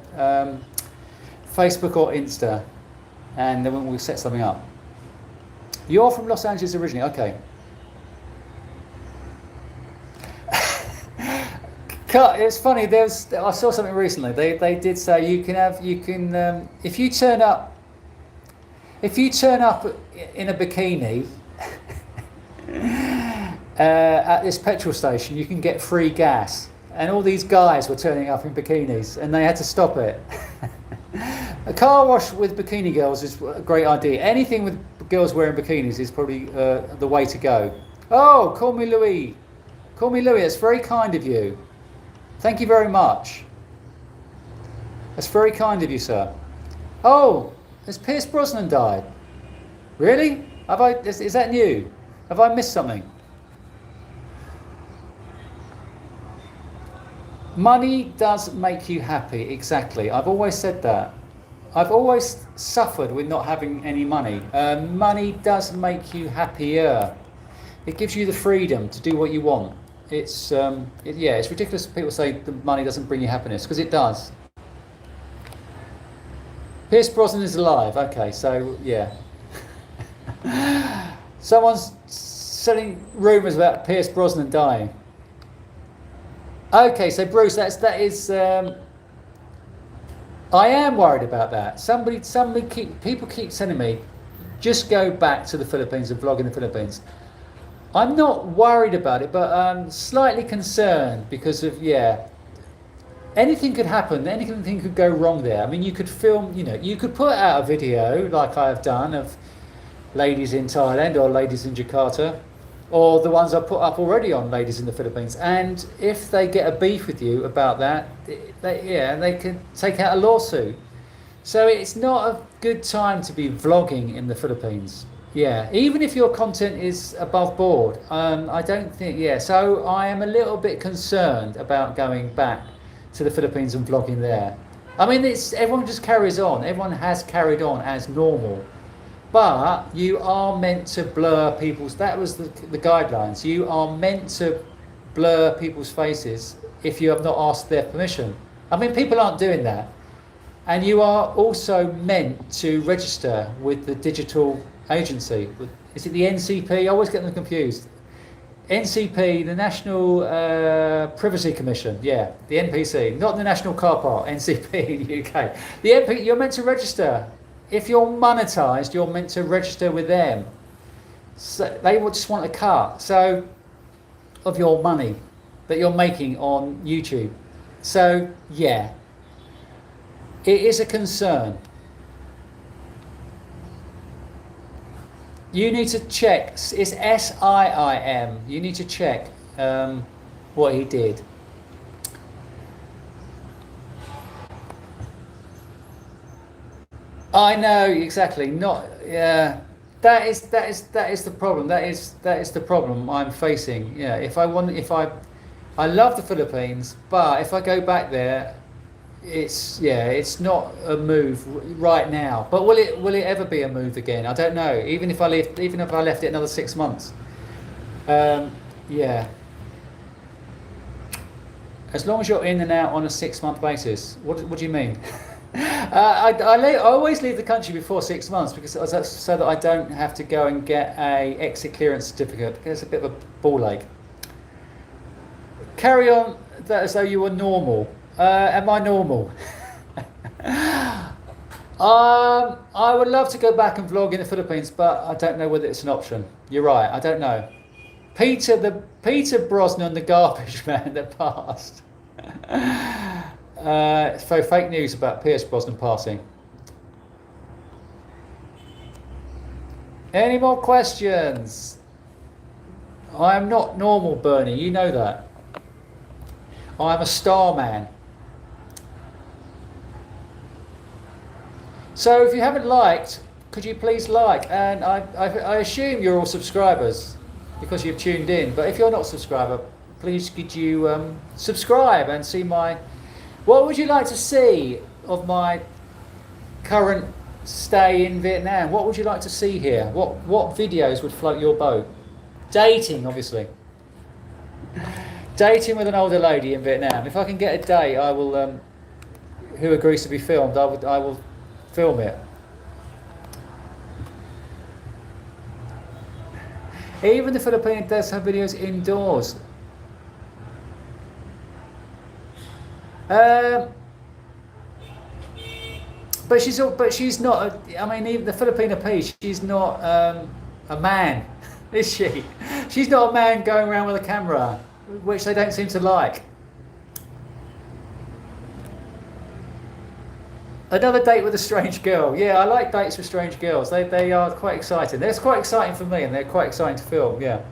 Facebook or Insta, and then we'll set something up. You're from Los Angeles originally, okay. It's funny. I saw something recently. They did say you can if you turn up in a bikini at this petrol station, you can get free gas. And all these guys were turning up in bikinis, and they had to stop it. A car wash with bikini girls is a great idea. Anything with girls wearing bikinis is probably the way to go. Oh, call me Louis. Call me Louis. That's very kind of you. Thank you very much. That's very kind of you, sir. Oh, has Pierce Brosnan died? Really? Is that new? Have I missed something? Money does make you happy, exactly. I've always said that. I've always suffered with not having any money. Money does make you happier. It gives you the freedom to do what you want. It's ridiculous if people say the money doesn't bring you happiness, because it does. Pierce Brosnan is alive. Okay, so yeah. Someone's selling rumours about Pierce Brosnan dying. Okay, so Bruce, that is. I am worried about that. People keep sending me, just go back to the Philippines and vlog in the Philippines. I'm not worried about it, but I'm slightly concerned because of anything could happen. Anything could go wrong there. I mean, you could film. You could put out a video like I have done of ladies in Thailand or ladies in Jakarta, or the ones I put up already on ladies in the Philippines. And if they get a beef with you about that, they can take out a lawsuit. So it's not a good time to be vlogging in the Philippines. Yeah, even if your content is above board, I don't think. Yeah, so I am a little bit concerned about going back to the Philippines and vlogging there. I mean, everyone just carries on. Everyone has carried on as normal. But you are meant to blur people's. That was the guidelines. You are meant to blur people's faces if you have not asked their permission. I mean, people aren't doing that, and you are also meant to register with the digital agency. Is it the NCP? I always get them confused. NCP, the National Privacy Commission. Yeah, the NPC, not the National Car Park. NCP in the UK. The NP. You're meant to register. If you're monetized, you're meant to register with them. So they would just want a cut of your money that you're making on YouTube. So yeah, it is a concern. You need to check. It's SIIM. You need to check what he did. I know exactly. Not yeah. That is the problem. That is the problem I'm facing. Yeah. I love the Philippines, but if I go back there, it's not a move right now. But will it ever be a move again? I don't know. Even if I left it another 6 months. Yeah. As long as you're in and out on a 6-month basis. What do you mean? I always leave the country before 6 months because so that I don't have to go and get a exit clearance certificate. It's a bit of a ball ache. Carry on that as though you were normal. Am I normal? I would love to go back and vlog in the Philippines, but I don't know whether it's an option. You're right. I don't know. Peter Brosnan, the garbage man that passed. So fake news about Pierce Brosnan passing. Any more questions? I am not normal, Bernie. You know that. I am a star man. So if you haven't liked, could you please like? And I assume you're all subscribers because you've tuned in. But if you're not a subscriber, please could you subscribe and see my. What would you like to see of my current stay in Vietnam? What would you like to see here? What videos would float your boat? Dating, obviously. Dating with an older lady in Vietnam. If I can get a date, I will. Who agrees to be filmed? I will film it. Even the Philippines does have videos indoors. But she's not. I mean, even the Filipina P. She's not a man, is she? She's not a man going around with a camera, which they don't seem to like. Another date with a strange girl. Yeah, I like dates with strange girls. They are quite exciting. They're quite exciting for me, and they're quite exciting to film. Yeah,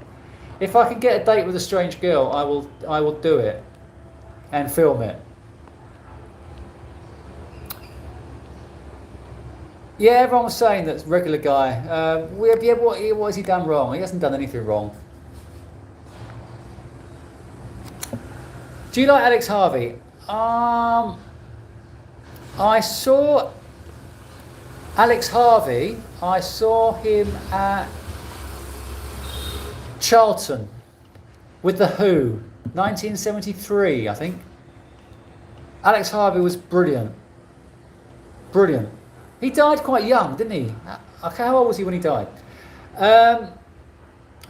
if I can get a date with a strange girl, I will do it and film it. Yeah, everyone was saying that regular guy. Yeah, what has he done wrong? He hasn't done anything wrong. Do you like Alex Harvey? I saw Alex Harvey. I saw him at Charlton with the Who, 1973, I think. Alex Harvey was brilliant. Brilliant. He died quite young, didn't he? Okay, how old was he when he died? Um,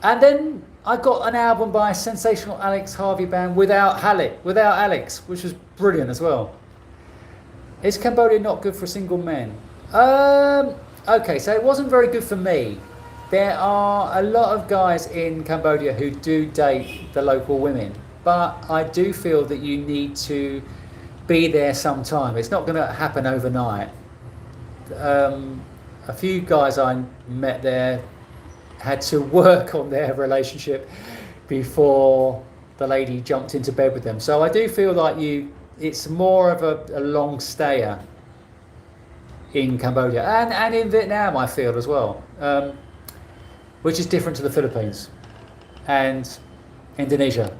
and then I got an album by a sensational Alex Harvey band without Alex, which was brilliant as well. Is Cambodia not good for single men? Okay, so it wasn't very good for me. There are a lot of guys in Cambodia who do date the local women, but I do feel that you need to be there sometime. It's not going to happen overnight. A few guys I met there had to work on their relationship before the lady jumped into bed with them. So I do feel like it's more of a long stayer in Cambodia and in Vietnam, I feel as well, which is different to the Philippines and Indonesia.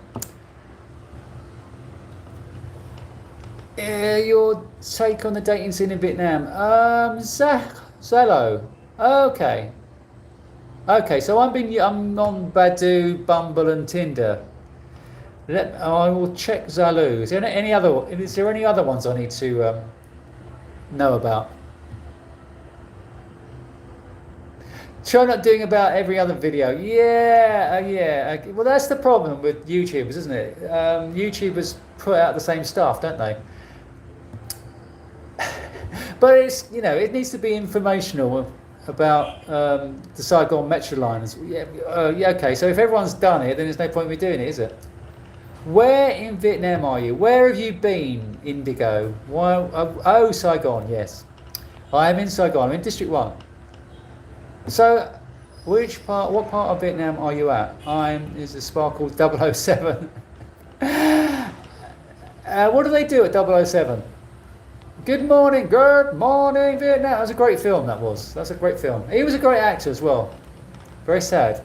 Your take on the dating scene in Vietnam? Zello. Okay. So I'm on Badoo, Bumble, and Tinder. I will check Zaloo. Is there any other ones I need to know about? Try not doing about every other video. Yeah. Well, that's the problem with YouTubers, isn't it? YouTubers put out the same stuff, don't they? But it needs to be informational about the Saigon Metro line. Okay. So if everyone's done it, then there's no point in me doing it, is it? Where in Vietnam are you? Where have you been, Indigo? Saigon. Yes, I am in Saigon. I'm in District 1. So, what part of Vietnam are you at? Is a spa called 007. What do they do at 007? Good morning, Vietnam. That was a great film, That's a great film. He was a great actor as well. Very sad.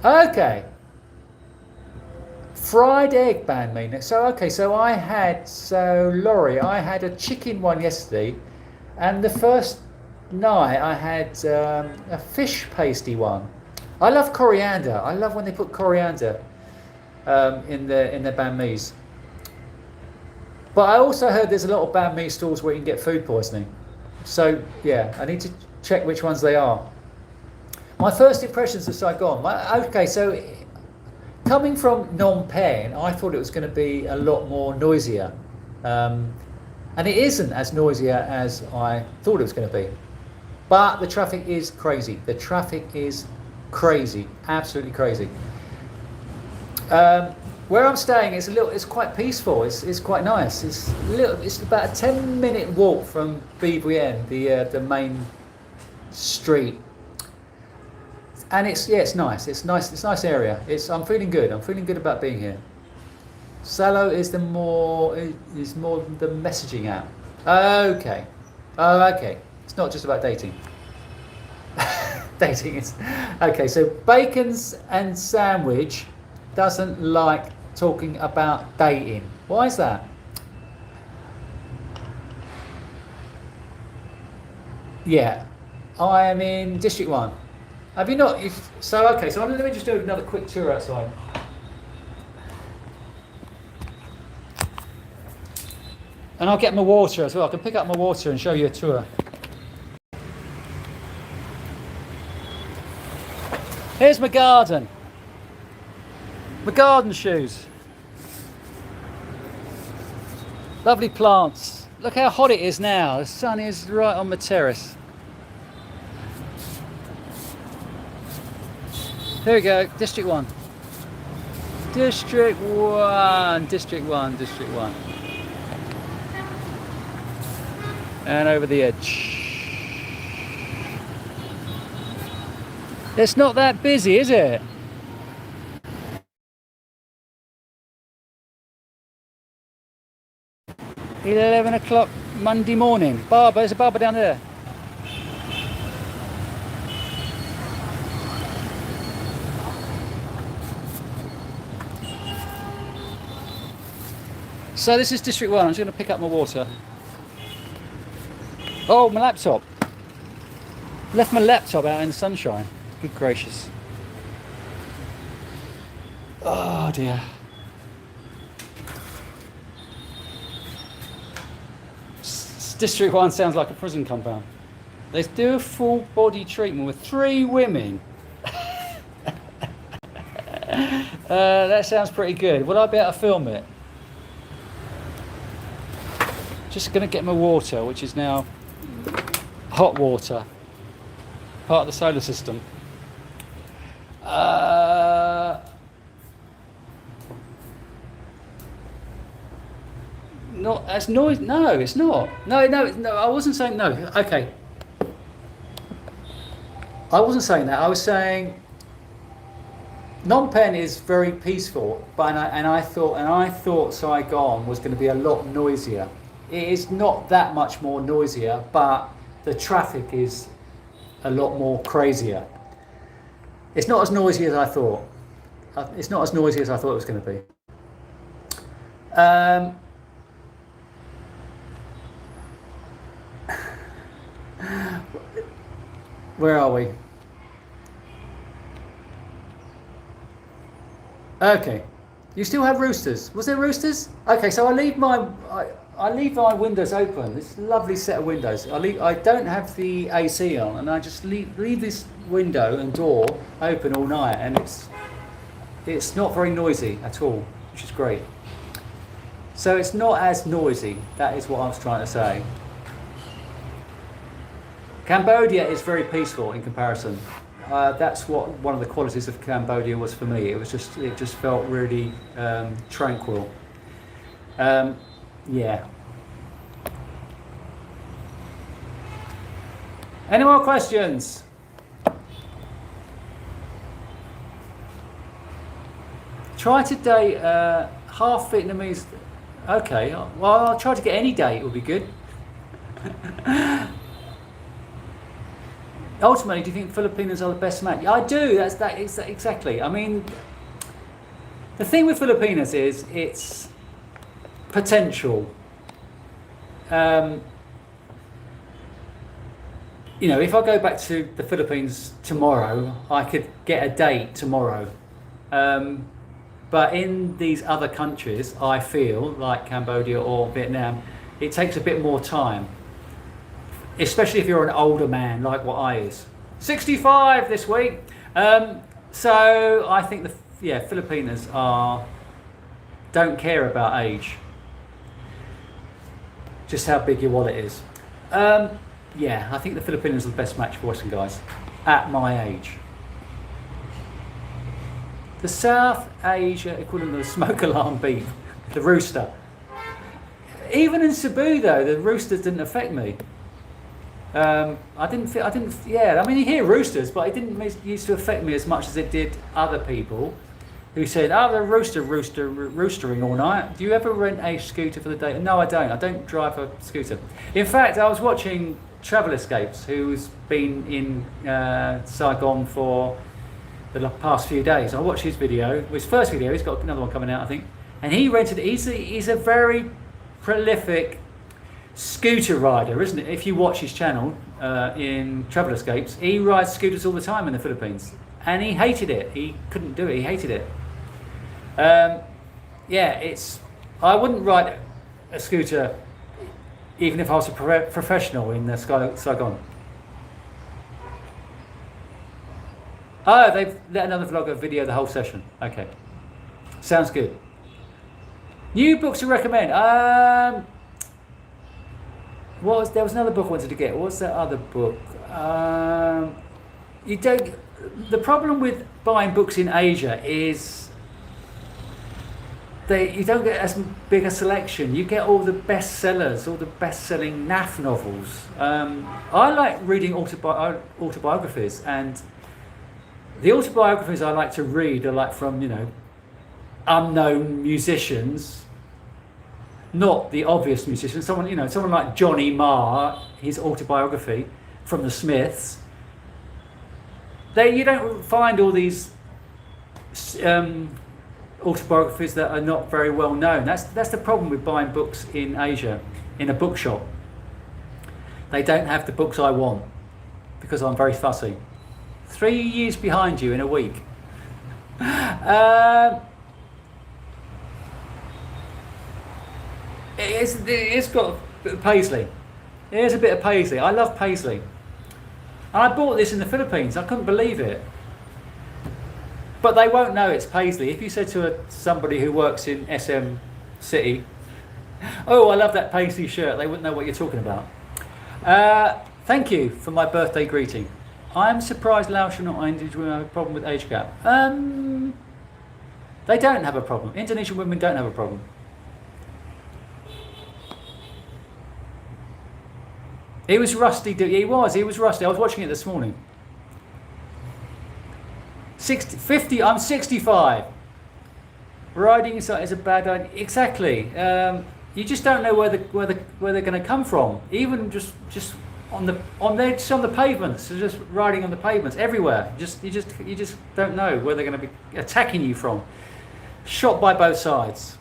Okay. Fried egg banh mi. Laurie, I had a chicken one yesterday, and the first night I had a fish pasty one. I love coriander. I love when they put coriander in their banh mi's. But I also heard there's a lot of banh mi stalls where you can get food poisoning. So yeah, I need to check which ones they are. My first impressions of Saigon. So coming from Phnom Penh, I thought it was going to be a lot more noisier. And it isn't as noisy as I thought it was going to be. But the traffic is crazy. Absolutely crazy. Where I'm staying, it's quite peaceful. It's quite nice. It's about a 10-minute walk from Bigg, the main street. And it's nice. It's a nice area. I'm feeling good. I'm feeling good about being here. Salo is more the messaging app. Okay. Okay. It's not just about dating. Dating is okay. So Bacon's and Sandwich doesn't like talking about dating. Why is that? Yeah, I am in District 1. Have you not? So let me just do another quick tour outside. And I'll get my water as well. I can pick up my water and show you a tour. Here's my garden. My garden shoes. Lovely plants. Look how hot it is now. The sun is right on my terrace. Here we go, District 1. District 1. And over the edge. It's not that busy, is it? $11 o'clock Monday morning. Barber, there's a barber down there. So this is District 1. I'm just going to pick up my water. Oh, my laptop. Left my laptop out in the sunshine. Good gracious. Oh dear. District 1 sounds like a prison compound. They do a full body treatment with 3 women. That sounds pretty good. Will I be able to film it? Just going to get my water, which is now hot water, part of the solar system. Not as noise. No, it's not. No. I wasn't saying no. Okay. I wasn't saying that. I was saying Phnom Penh is very peaceful, but I thought Saigon was going to be a lot noisier. It is not that much more noisier, but the traffic is a lot more crazier. It's not as noisy as I thought. It's not as noisy as I thought it was going to be. Where are we? Okay. You still have roosters. Was there roosters? Okay, so I leave my windows open. This lovely set of windows. I don't have the AC on, and I just leave this window and door open all night, and it's not very noisy at all, which is great. So it's not as noisy. That is what I was trying to say. Cambodia is very peaceful in comparison. That's what one of the qualities of Cambodia was for me. It just felt really tranquil. Yeah. Any more questions? Try to date half Vietnamese. Okay, well, I'll try to get any date. It would be good. Ultimately, do you think Filipinos are the best match? Yeah, I do. That's exactly. I mean, the thing with Filipinos is it's potential. If I go back to the Philippines tomorrow, I could get a date tomorrow. But in these other countries, I feel like Cambodia or Vietnam, it takes a bit more time. Especially if you're an older man like what I is. 65 this week. So I think Filipinos don't care about age. Just how big your wallet is. I think the Filipinos are the best match for Western guys at my age. The South Asia equivalent of the smoke alarm beep, the rooster. Even in Cebu though, the roosters didn't affect me. I mean, you hear roosters, but it didn't used to affect me as much as it did other people who said, oh, the roostering all night. Do you ever rent a scooter for the day? No, I don't. I don't drive a scooter. In fact, I was watching Travel Escapes, who's been in Saigon for the past few days. I watched his video, his first video. He's got another one coming out, I think. And he rented, he's a very prolific scooter rider, isn't it? If you watch his channel in Travel Escapes, he rides scooters all the time in the Philippines, and he hated it. He couldn't do it. He hated it. I wouldn't ride a scooter even if I was a professional in Saigon. Oh, they've let another vlogger video the whole session. Okay, sounds good. New books to recommend. There was another book I wanted to get. What's that other book? The problem with buying books in Asia is you don't get as big a selection. You get all the bestsellers, all the best-selling NAF novels. I like reading autobiographies, and the autobiographies I like to read are like from unknown musicians. not the obvious musician. Someone, someone like Johnny Marr, his autobiography from the Smiths. You don't find all these autobiographies that are not very well known. That's the problem with buying books in Asia, in a bookshop. They don't have the books I want because I'm very fussy. 3 years behind you in a week. It's got a bit of paisley. Here's a bit of paisley. I love paisley. And I bought this in the Philippines. I couldn't believe it. But they won't know it's paisley. If you said to somebody who works in SM City, oh, I love that paisley shirt, they wouldn't know what you're talking about. Thank you for my birthday greeting. I'm surprised Laos and Indonesian women have a problem with age gap. They don't have a problem. Indonesian women don't have a problem. He was rusty. He was rusty. I was watching it this morning. 50. I'm 65. Riding inside is a bad idea. Exactly. You just don't know where they're going to come from. Even just on the pavements, just riding on the pavements everywhere. You just don't know where they're going to be attacking you from. Shot by both sides.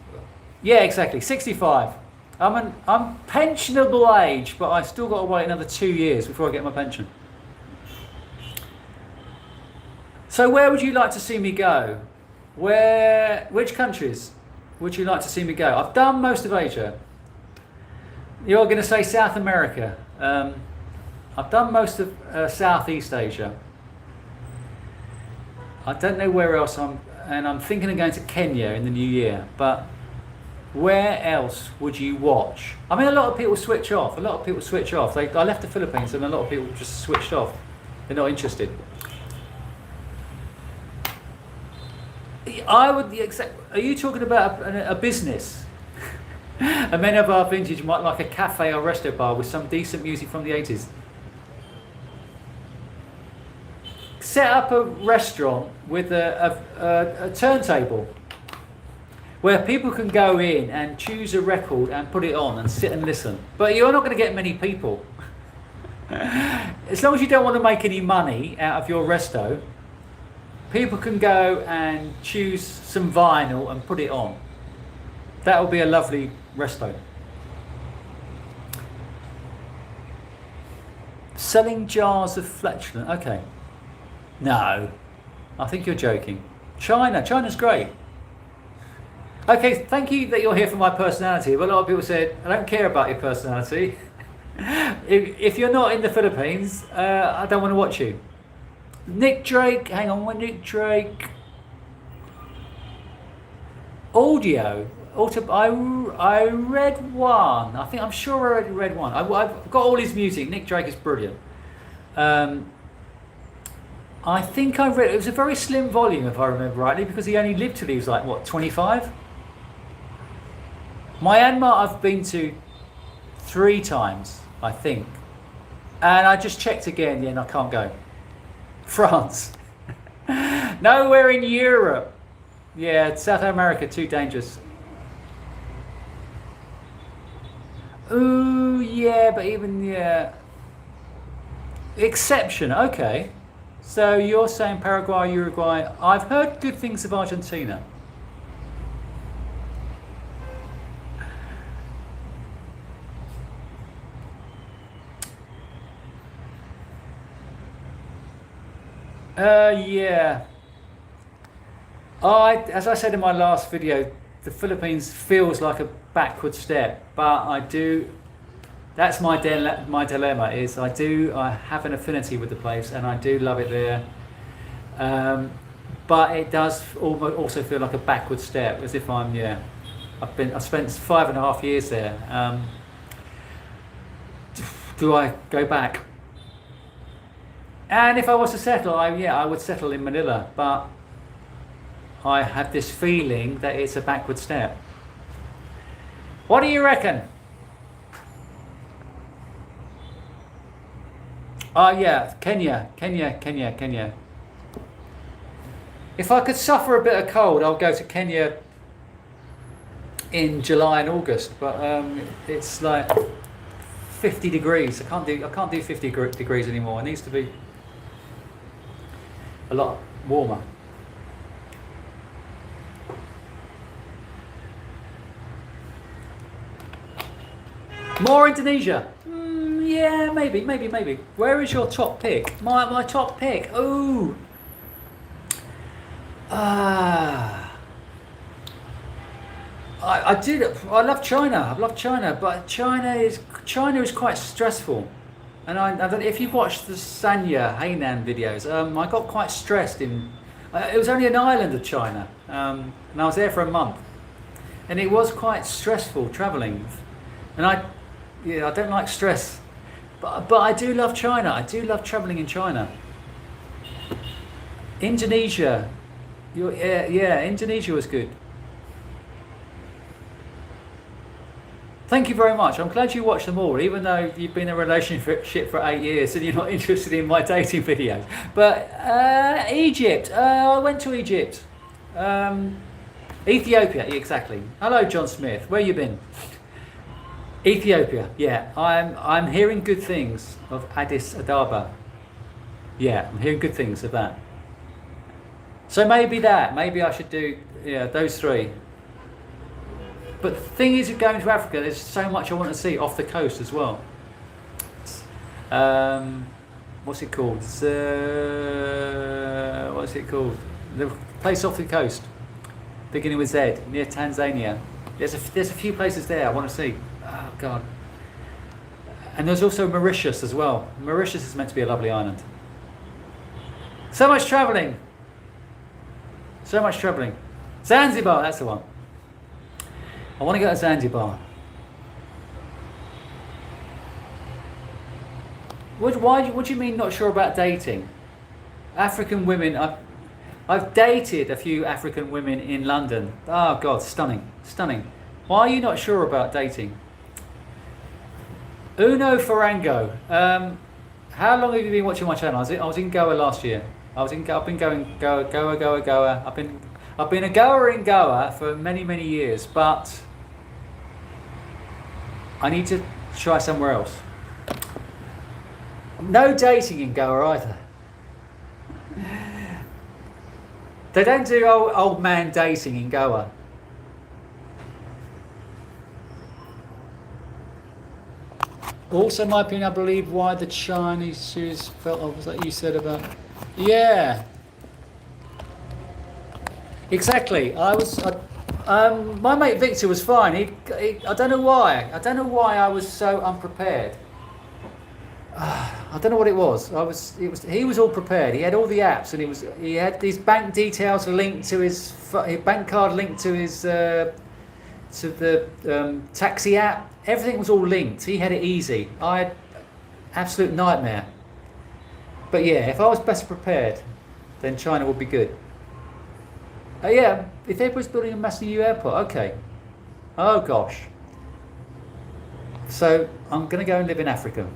Yeah, exactly. 65. I'm pensionable age, but I still got to wait another 2 years before I get my pension. So where would you like to see me go? Which countries would you like to see me go? I've done most of Asia. You're going to say South America. I've done most of Southeast Asia. I don't know where else and I'm thinking of going to Kenya in the new year, but where else would you watch? I mean, a lot of people switch off. I left the Philippines and a lot of people just switched off. They're not interested. Are you talking about a business? A Men of Our Vintage might like a cafe or resto bar with some decent music from the 80s. Set up a restaurant with a turntable where people can go in and choose a record and put it on and sit and listen. But you're not going to get many people. As long as you don't want to make any money out of your resto, people can go and choose some vinyl and put it on. That will be a lovely resto. Selling jars of flatulence. Okay. No. I think you're joking. China's great. Okay, thank you that you're here for my personality. But a lot of people said, I don't care about your personality. if you're not in the Philippines, I don't want to watch you. Nick Drake, hang on, Nick Drake. Audio. I read one. I'm sure I already read one. I've got all his music. Nick Drake is brilliant. I think I read, it was a very slim volume if I remember rightly, because he only lived till he was like, what, 25? Myanmar I've been to 3 times, I think. And I just checked again, and I can't go. France. Nowhere in Europe. Yeah, South America, too dangerous. Ooh, yeah, but even, yeah. Exception, okay. So you're saying Paraguay, Uruguay. I've heard good things of Argentina. Yeah. As I said in my last video, the Philippines feels like a backward step, but that's my dilemma is I have an affinity with the place and I do love it there, but it does also feel like a backward step, as if I spent 5.5 years there. Do I go back? And if I was to settle, I would settle in Manila, but I have this feeling that it's a backward step. What do you reckon? Yeah, Kenya. If I could suffer a bit of cold, I'll go to Kenya in July and August, but it's like 50 degrees. I can't do 50 degrees anymore. It needs to be a lot warmer. More Indonesia. Yeah, maybe. Where is your top pick? My top pick. Ooh. I love China. But China is quite stressful. And I don't, if you've watched the Sanya Hainan videos, I got quite stressed in. It was only an island of China, and I was there for a month, and it was quite stressful travelling. And I don't like stress, but I do love China. I do love travelling in China. Indonesia, Indonesia was good. Thank you very much. I'm glad you watched them all, even though you've been in a relationship for 8 years and you're not interested in my dating videos. But Egypt, I went to Egypt. Ethiopia, exactly. Hello, John Smith. Where you been? Ethiopia, yeah. I'm hearing good things of Addis Ababa. Yeah, I'm hearing good things of that. So maybe I should do those three. But the thing is, going to Africa, there's so much I want to see off the coast as well. What's it called? The place off the coast, beginning with Z, near Tanzania. There's a few places there I want to see. Oh God. And there's also Mauritius as well. Mauritius is meant to be a lovely island. So much travelling. Zanzibar, that's the one. I want to go to Zanzibar. What do you mean not sure about dating? African women, I've dated a few African women in London. Oh God, stunning. Why are you not sure about dating? Uno Farango. How long have you been watching my channel? I was in Goa last year. I've been going Goa. I've been a goer in Goa for many years, but I need to try somewhere else. No dating in Goa either. They don't do old man dating in Goa. Also, my opinion, I believe why the Chinese felt was that you said about. Yeah. Exactly. My mate Victor was fine. I don't know why. I was so unprepared. I don't know what it was. He was all prepared. He had all the apps, and he had these bank details linked to his bank card, linked to his to the taxi app. Everything was all linked. He had it easy. I had absolute nightmare. But yeah, if I was best prepared, then China would be good. Yeah, if everybody's building a massive new airport, okay. Oh gosh. So I'm going to go and live in Africa.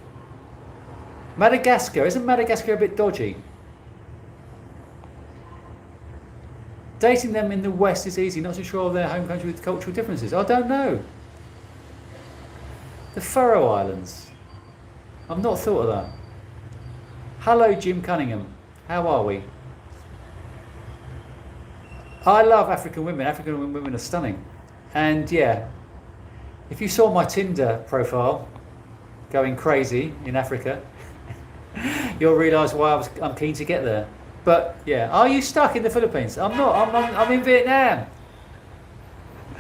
Madagascar, isn't Madagascar a bit dodgy? Dating them in the West is easy, not so sure of their home country with cultural differences. I don't know. The Faroe Islands. I've not thought of that. Hello, Jim Cunningham. How are we? I love African women. African women are stunning. And yeah, if you saw my Tinder profile going crazy in Africa, you'll realise why I'm keen to get there. But yeah, are you stuck in the Philippines? I'm not. I'm in Vietnam.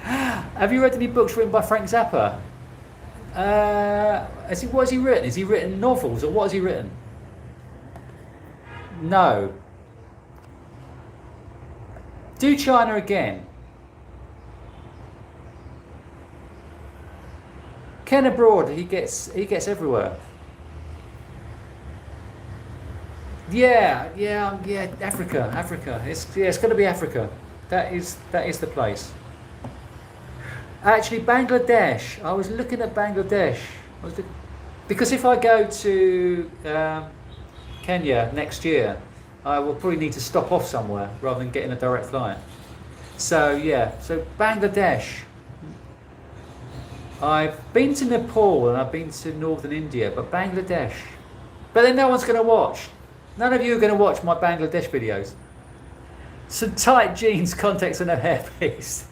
Have you read any books written by Frank Zappa? What has he written? Has he written novels, or what has he written? No. Do China again. Ken abroad, he gets everywhere. Yeah, Africa. It's going to be Africa. That is the place. Actually, Bangladesh. I was looking at Bangladesh. Because if I go to Kenya next year, I will probably need to stop off somewhere rather than getting a direct flight. So yeah, so Bangladesh. I've been to Nepal and I've been to northern India, but Bangladesh. But then no one's going to watch. None of you are going to watch my Bangladesh videos. Some tight jeans, contacts, and a hairpiece.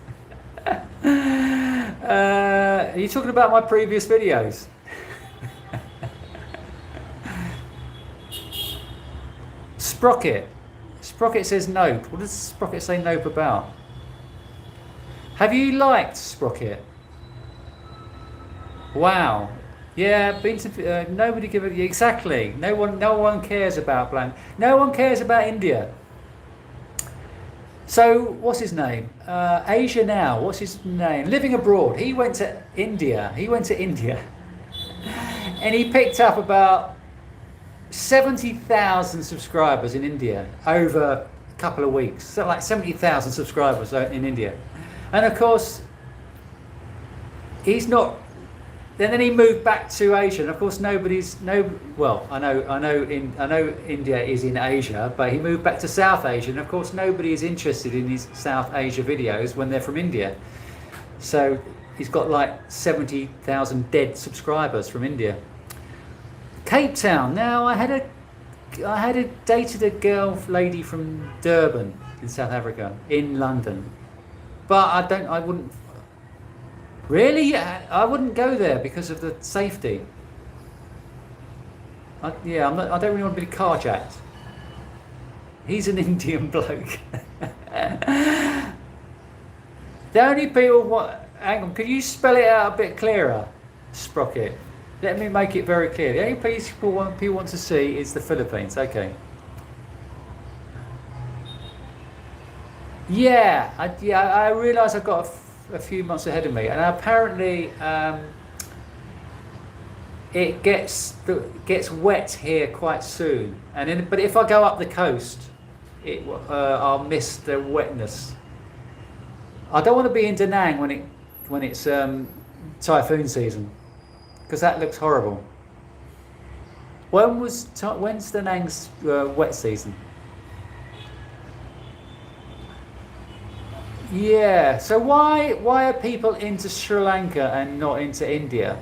Are you talking about my previous videos? Sprocket. Sprocket says nope. What does Sprocket say nope about? Have you liked Sprocket? Wow. Yeah, been to nobody give it exactly. No one cares about blank. No one cares about India. So what's his name? Asia Now. What's his name? Living abroad. He went to India. And he picked up about 70,000 subscribers in India over a couple of weeks. So like 70,000 subscribers in India. And of course, he's not. Then he moved back to Asia, and of course well, I know India is in Asia, but he moved back to South Asia, and of course nobody is interested in his South Asia videos when they're from India. So he's got like 70,000 dead subscribers from India. Cape Town. Now I dated a lady from Durban in South Africa, in London, but I wouldn't. Really? I wouldn't go there because of the safety. I don't really want to be carjacked. He's an Indian bloke. The only people hang on, could you spell it out a bit clearer, Sprocket? Let me make it very clear. The only place people want to see is the Philippines. Okay. Yeah, I realise I've got a few months ahead of me, and apparently it gets wet here quite soon. But if I go up the coast, I'll miss the wetness. I don't want to be in Da Nang when it's typhoon season, because that looks horrible. When's Da Nang's wet season? Yeah, so why are people into Sri Lanka and not into India?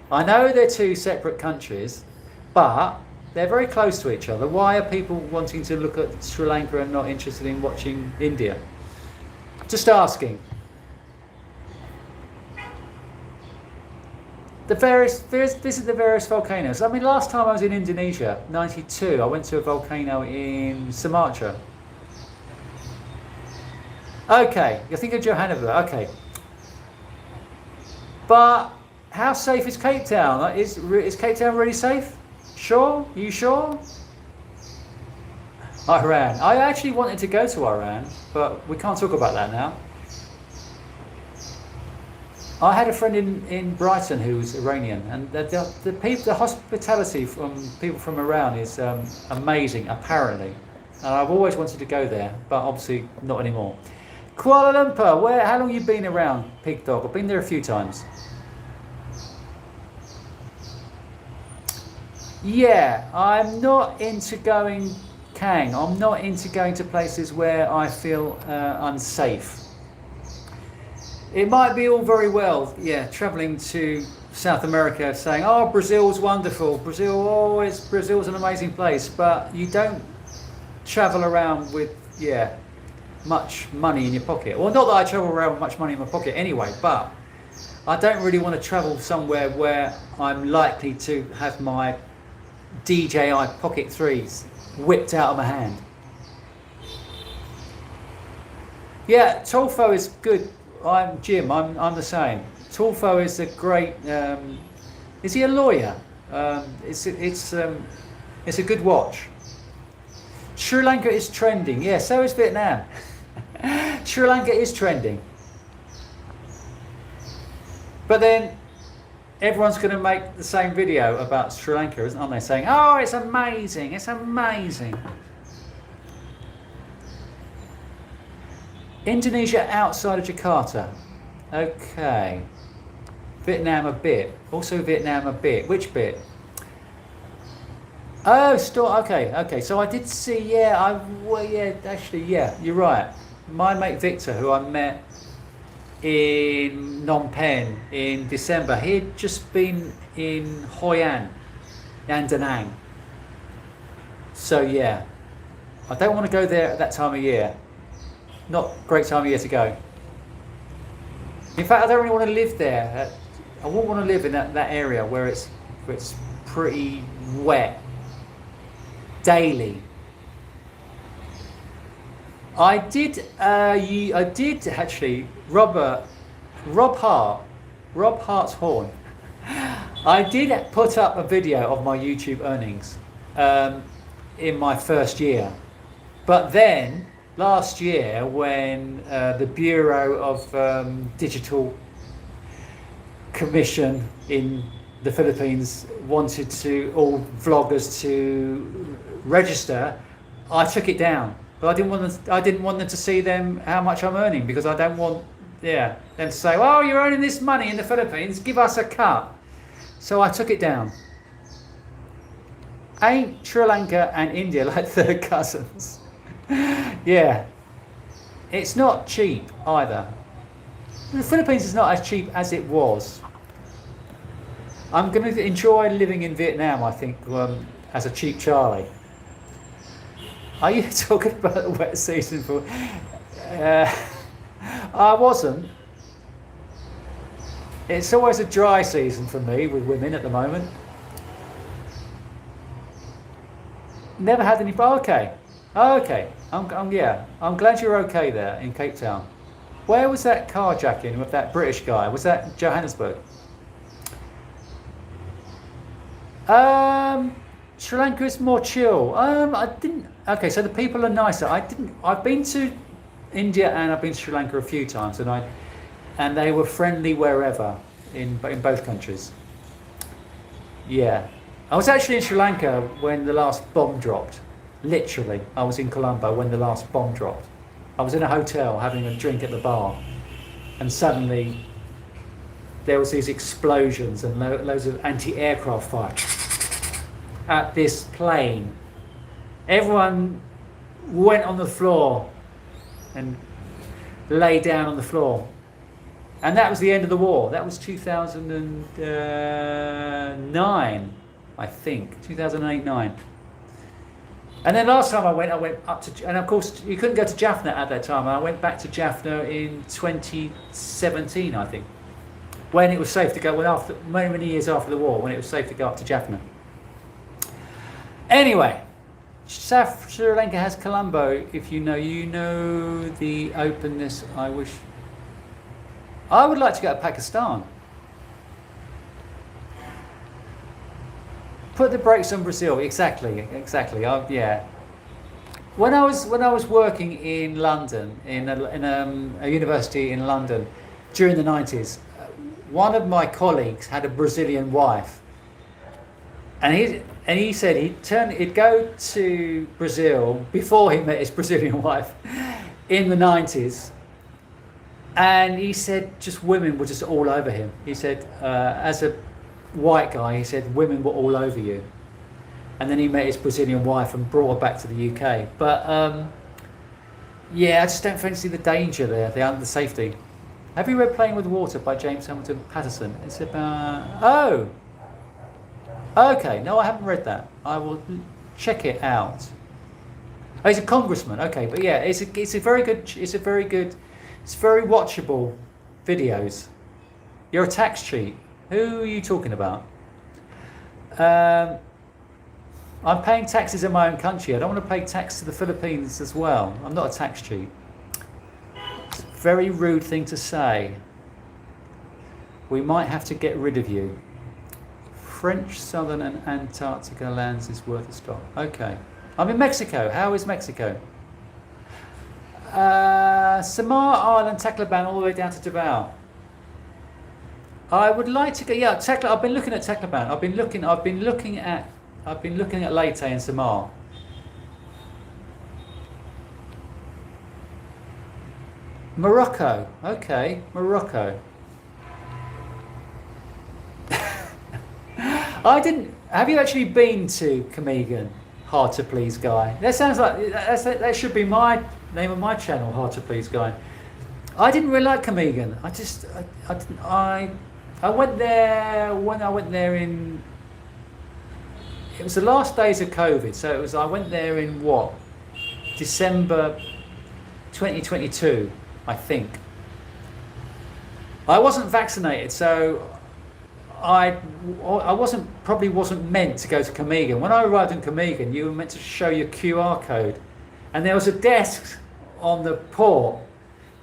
I know they're two separate countries, but they're very close to each other. Why are people wanting to look at Sri Lanka and not interested in watching India? Just asking. Visit the various volcanoes. I mean, last time I was in Indonesia, 92, I went to a volcano in Sumatra. Okay, you think of Johannesburg. Okay, but how safe is Cape Town? Is Cape Town really safe? Sure? You sure? Iran. I actually wanted to go to Iran, but we can't talk about that now. I had a friend in Brighton who was Iranian, and the hospitality from people from Iran is amazing, apparently. And I've always wanted to go there, but obviously not anymore. Kuala Lumpur, how long have you been around, Pig Dog? I've been there a few times. Yeah, I'm not into going, Kang, I'm not into going to places where I feel unsafe. It might be all very well, yeah, travelling to South America saying, oh, Brazil's wonderful, Brazil's an amazing place, but you don't travel around with, much money in your pocket. Well, not that I travel around with much money in my pocket anyway, but I don't really want to travel somewhere where I'm likely to have my DJI Pocket 3s whipped out of my hand. Yeah, Tolfo is good. I'm Jim. I'm the same. Tolfo is a great. Is he a lawyer? It's a good watch. Sri Lanka is trending. Yeah, so is Vietnam. Sri Lanka is trending. But then everyone's going to make the same video about Sri Lanka, aren't they? Saying, oh, it's amazing, it's amazing. Indonesia outside of Jakarta. Okay. Vietnam a bit. Also Vietnam a bit. Which bit? Oh, okay. So I did see, actually, you're right. My mate Victor, who I met in Phnom Penh in December. He had just been in Hoi An and Da Nang. So yeah, I don't want to go there at that time of year. Not a great time of year to go. In fact, I don't really want to live there. I wouldn't want to live in that area where it's pretty wet daily. I did actually. Rob Hart's horn. I did put up a video of my YouTube earnings in my first year, but then last year when the Bureau of Digital Commission in the Philippines wanted to all vloggers to register, I took it down. But I didn't want them to see them how much I'm earning, because I don't want them to say, "Oh, you're earning this money in the Philippines, give us a cut." So I took it down. Ain't Sri Lanka and India like third cousins? Yeah, it's not cheap either. The Philippines is not as cheap as it was. I'm going to enjoy living in Vietnam, I think, as a cheap Charlie. Are you talking about the wet season for? I wasn't. It's always a dry season for me with women at the moment. Never had any. Okay. I'm glad you're okay there in Cape Town. Where was that carjacking with that British guy? Was that Johannesburg? Sri Lanka is more chill. I didn't. Okay, so the people are nicer. I've been to India and I've been to Sri Lanka a few times, and they were friendly wherever in both countries. Yeah, I was actually in Sri Lanka when the last bomb dropped. Literally, I was in Colombo when the last bomb dropped. I was in a hotel having a drink at the bar, and suddenly there was these explosions and loads of anti-aircraft fire at this plane. Everyone went on the floor and lay down on the floor. And that was the end of the war. That was 2009, I think. 2008-9. And then last time I went up to... And of course, you couldn't go to Jaffna at that time. I went back to Jaffna in 2017, I think. When it was safe to go... many years after the war, when it was safe to go up to Jaffna. Anyway, South Sri Lanka has Colombo. If you know the openness. I would like to go to Pakistan. Put the brakes on Brazil. Exactly. Yeah. When I was working in London in a university in London during the 90s, one of my colleagues had a Brazilian wife. And he said he'd go to Brazil before he met his Brazilian wife in the 90s, and he said just women were just all over him. He said as a white guy, he said women were all over you. And then he met his Brazilian wife and brought her back to the UK. But yeah, I just don't fancy the danger there, the safety. Have you read Playing with Water by James Hamilton Patterson? It's about okay, no, I haven't read that. I will check it out. Oh, he's a congressman. Okay, but yeah, it's very watchable videos. You're a tax cheat. Who are you talking about? I'm paying taxes in my own country. I don't want to pay tax to the Philippines as well. I'm not a tax cheat. It's a very rude thing to say. We might have to get rid of you. French, Southern and Antarctica lands is worth a stop. Okay. I'm in Mexico. How is Mexico? Samar Island, Tacloban, all the way down to Davao. I would like to go. Yeah, I've been looking at Tacloban. I've been looking at Leyte and Samar. Morocco. Okay, Morocco. Have you actually been to Comegan? Hard to Please Guy. That sounds like that should be my name of my channel. Hard to Please Guy. I didn't really like Comegan. I went there when I went there in. It was the last days of COVID, so I went there in what, December 2022, I think. I wasn't vaccinated, so I probably wasn't meant to go to Comegan. When I arrived in Comegan, you were meant to show your QR code, and there was a desk on the port,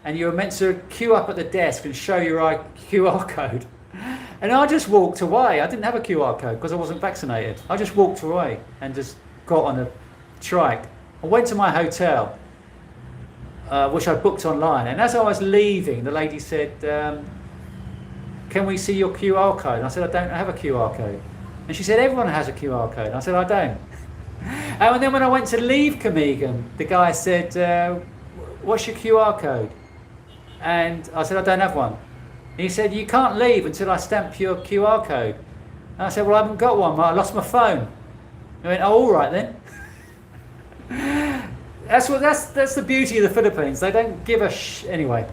and you were meant to queue up at the desk and show your QR code. And I just walked away. I didn't have a QR code because I wasn't vaccinated. I just walked away and just got on a trike. I went to my hotel, which I booked online. And as I was leaving, the lady said, can we see your QR code? And I said, I don't have a QR code. And she said, everyone has a QR code. And I said, I don't. And then when I went to leave Comegan, the guy said, what's your QR code? And I said, I don't have one. He said, you can't leave until I stamp your QR code. And I said, well, I haven't got one. I lost my phone. I went, oh, all right then. That's the beauty of the Philippines. They don't give a anyway.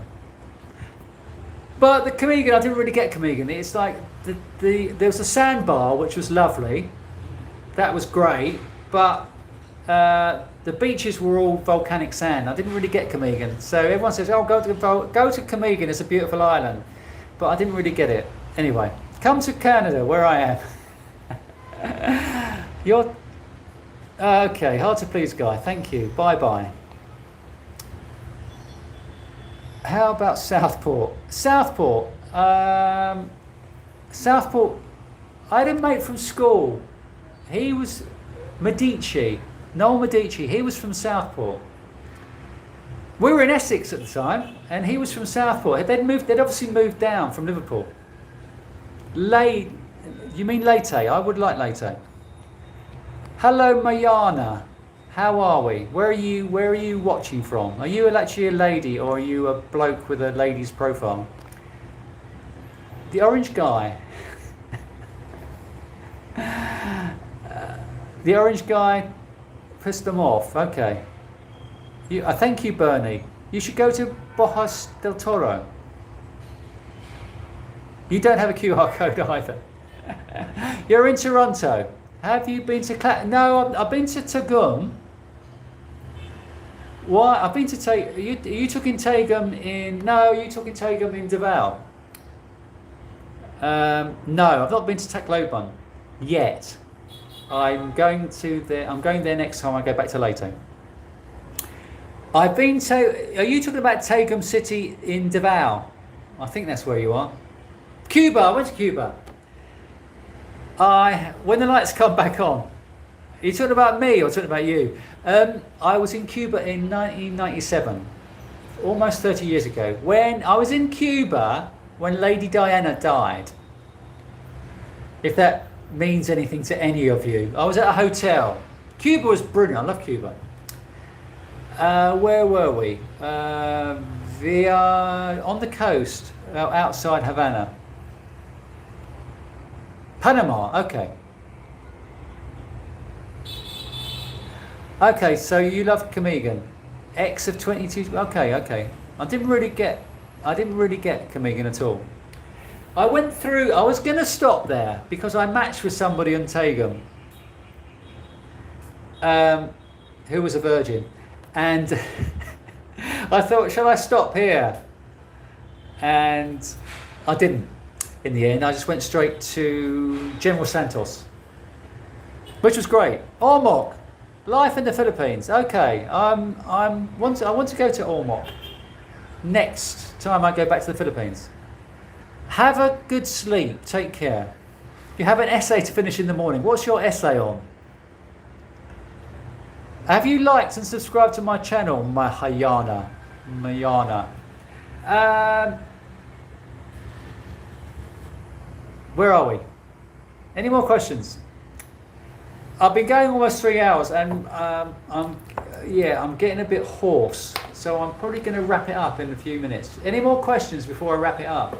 But the Comegan, I didn't really get Comegan. It's like there was a sandbar which was lovely. That was great, but the beaches were all volcanic sand. I didn't really get Comegan. So everyone says, oh, go to Comegan. It's a beautiful island. But I didn't really get it. Anyway, come to Canada, where I am. You're okay. Hard to please, guy. Thank you. Bye bye. How about Southport? Southport. Southport. I had a mate from school. He was Medici. Noel Medici. He was from Southport. We were in Essex at the time, and he was from Southport. They'd obviously moved down from Liverpool. You mean Leyte? I would like Leyte. Hello, Mayana. How are we? Where are you watching from? Are you actually a lady, or are you a bloke with a lady's profile? The orange guy. The orange guy pissed them off. Okay. I thank you, Bernie. You should go to Bojos del Toro. You don't have a QR code either. You're in Toronto. Have you been to No, I've been to Tagum. Why? I've been to Tagum. Are you talking Tagum in? No, you talking Tagum in Davao? No, I've not been to Tacloban yet. I'm going there next time I go back to Leyte. I've been to. Are you talking about Tagum City in Davao? I think that's where you are. Cuba. I went to Cuba. When the lights come back on. Are you talking about me or talking about you? I was in Cuba in 1997, almost 30 years ago. When I was in Cuba when Lady Diana died. If that means anything to any of you. I was at a hotel. Cuba was brilliant. I love Cuba. Where were we? We are on the coast, outside Havana. Panama, okay. Okay, so you love Comegan. X of 22, okay. I didn't really get Comegan at all. I was going to stop there because I matched with somebody on Tagum who was a virgin. And I thought, shall I stop here? And I didn't. In the end, I just went straight to General Santos, which was great. Ormoc, life in the Philippines. Okay, I want to go to Ormoc next time I go back to the Philippines. Have a good sleep. Take care. You have an essay to finish in the morning. What's your essay on? Have you liked and subscribed to my channel, Mayana? Where are we? Any more questions? I've been going almost 3 hours, and I'm getting a bit hoarse, so I'm probably going to wrap it up in a few minutes. Any more questions before I wrap it up?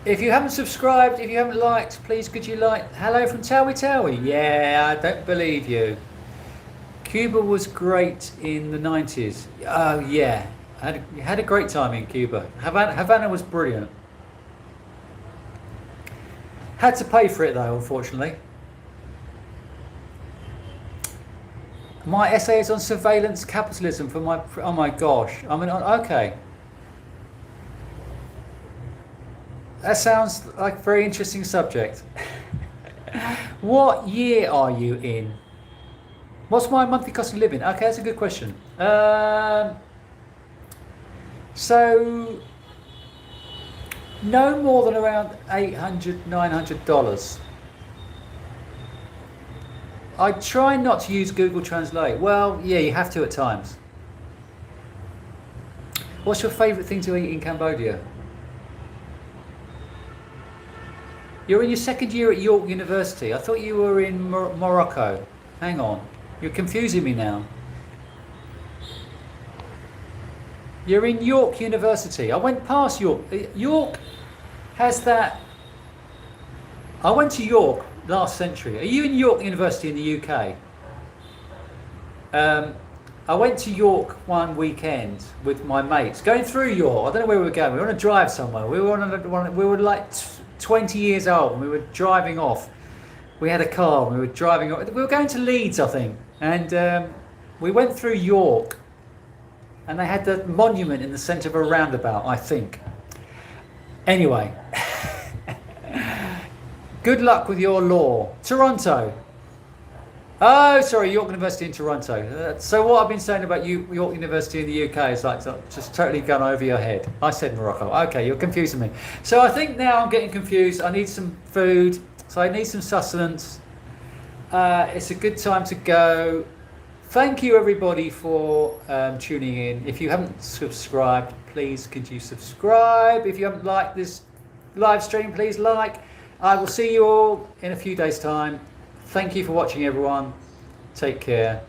If you haven't subscribed, if you haven't liked, please could you like? Hello from Tawi Tawi. Yeah, I don't believe you. Cuba was great in the 90s. Oh yeah, I had a great time in Cuba. Havana was brilliant. Had to pay for it though, unfortunately. My essay is on surveillance capitalism for my. Oh my gosh. I mean, okay. That sounds like a very interesting subject. What year are you in? What's my monthly cost of living? Okay, that's a good question. So, no more than around $800, $900. I try not to use Google Translate. Well, yeah, you have to at times. What's your favourite thing to eat in Cambodia? You're in your second year at York University. I thought you were in Morocco. Hang on. You're confusing me now. You're in York University. I went past York. York has that... I went to York last century. Are you in York University in the UK? I went to York one weekend with my mates, going through York. I don't know where we were going. We were on a drive somewhere. We were like 20 years old and we were driving off. We had a car and we were driving off. We were going to Leeds, I think. And we went through York and they had the monument in the centre of a roundabout, I think. Anyway, good luck with your law. Toronto. Oh, sorry, York University in Toronto. So what I've been saying about York University in the UK is like just totally gone over your head. I said Morocco. Okay, you're confusing me. So I think now I'm getting confused. I need some food. So I need some sustenance. It's a good time to go. Thank you everybody for tuning in. If you haven't subscribed, please could you subscribe. If you haven't liked this live stream, please like. I will see you all in a few days' time. Thank you for watching, everyone. Take care.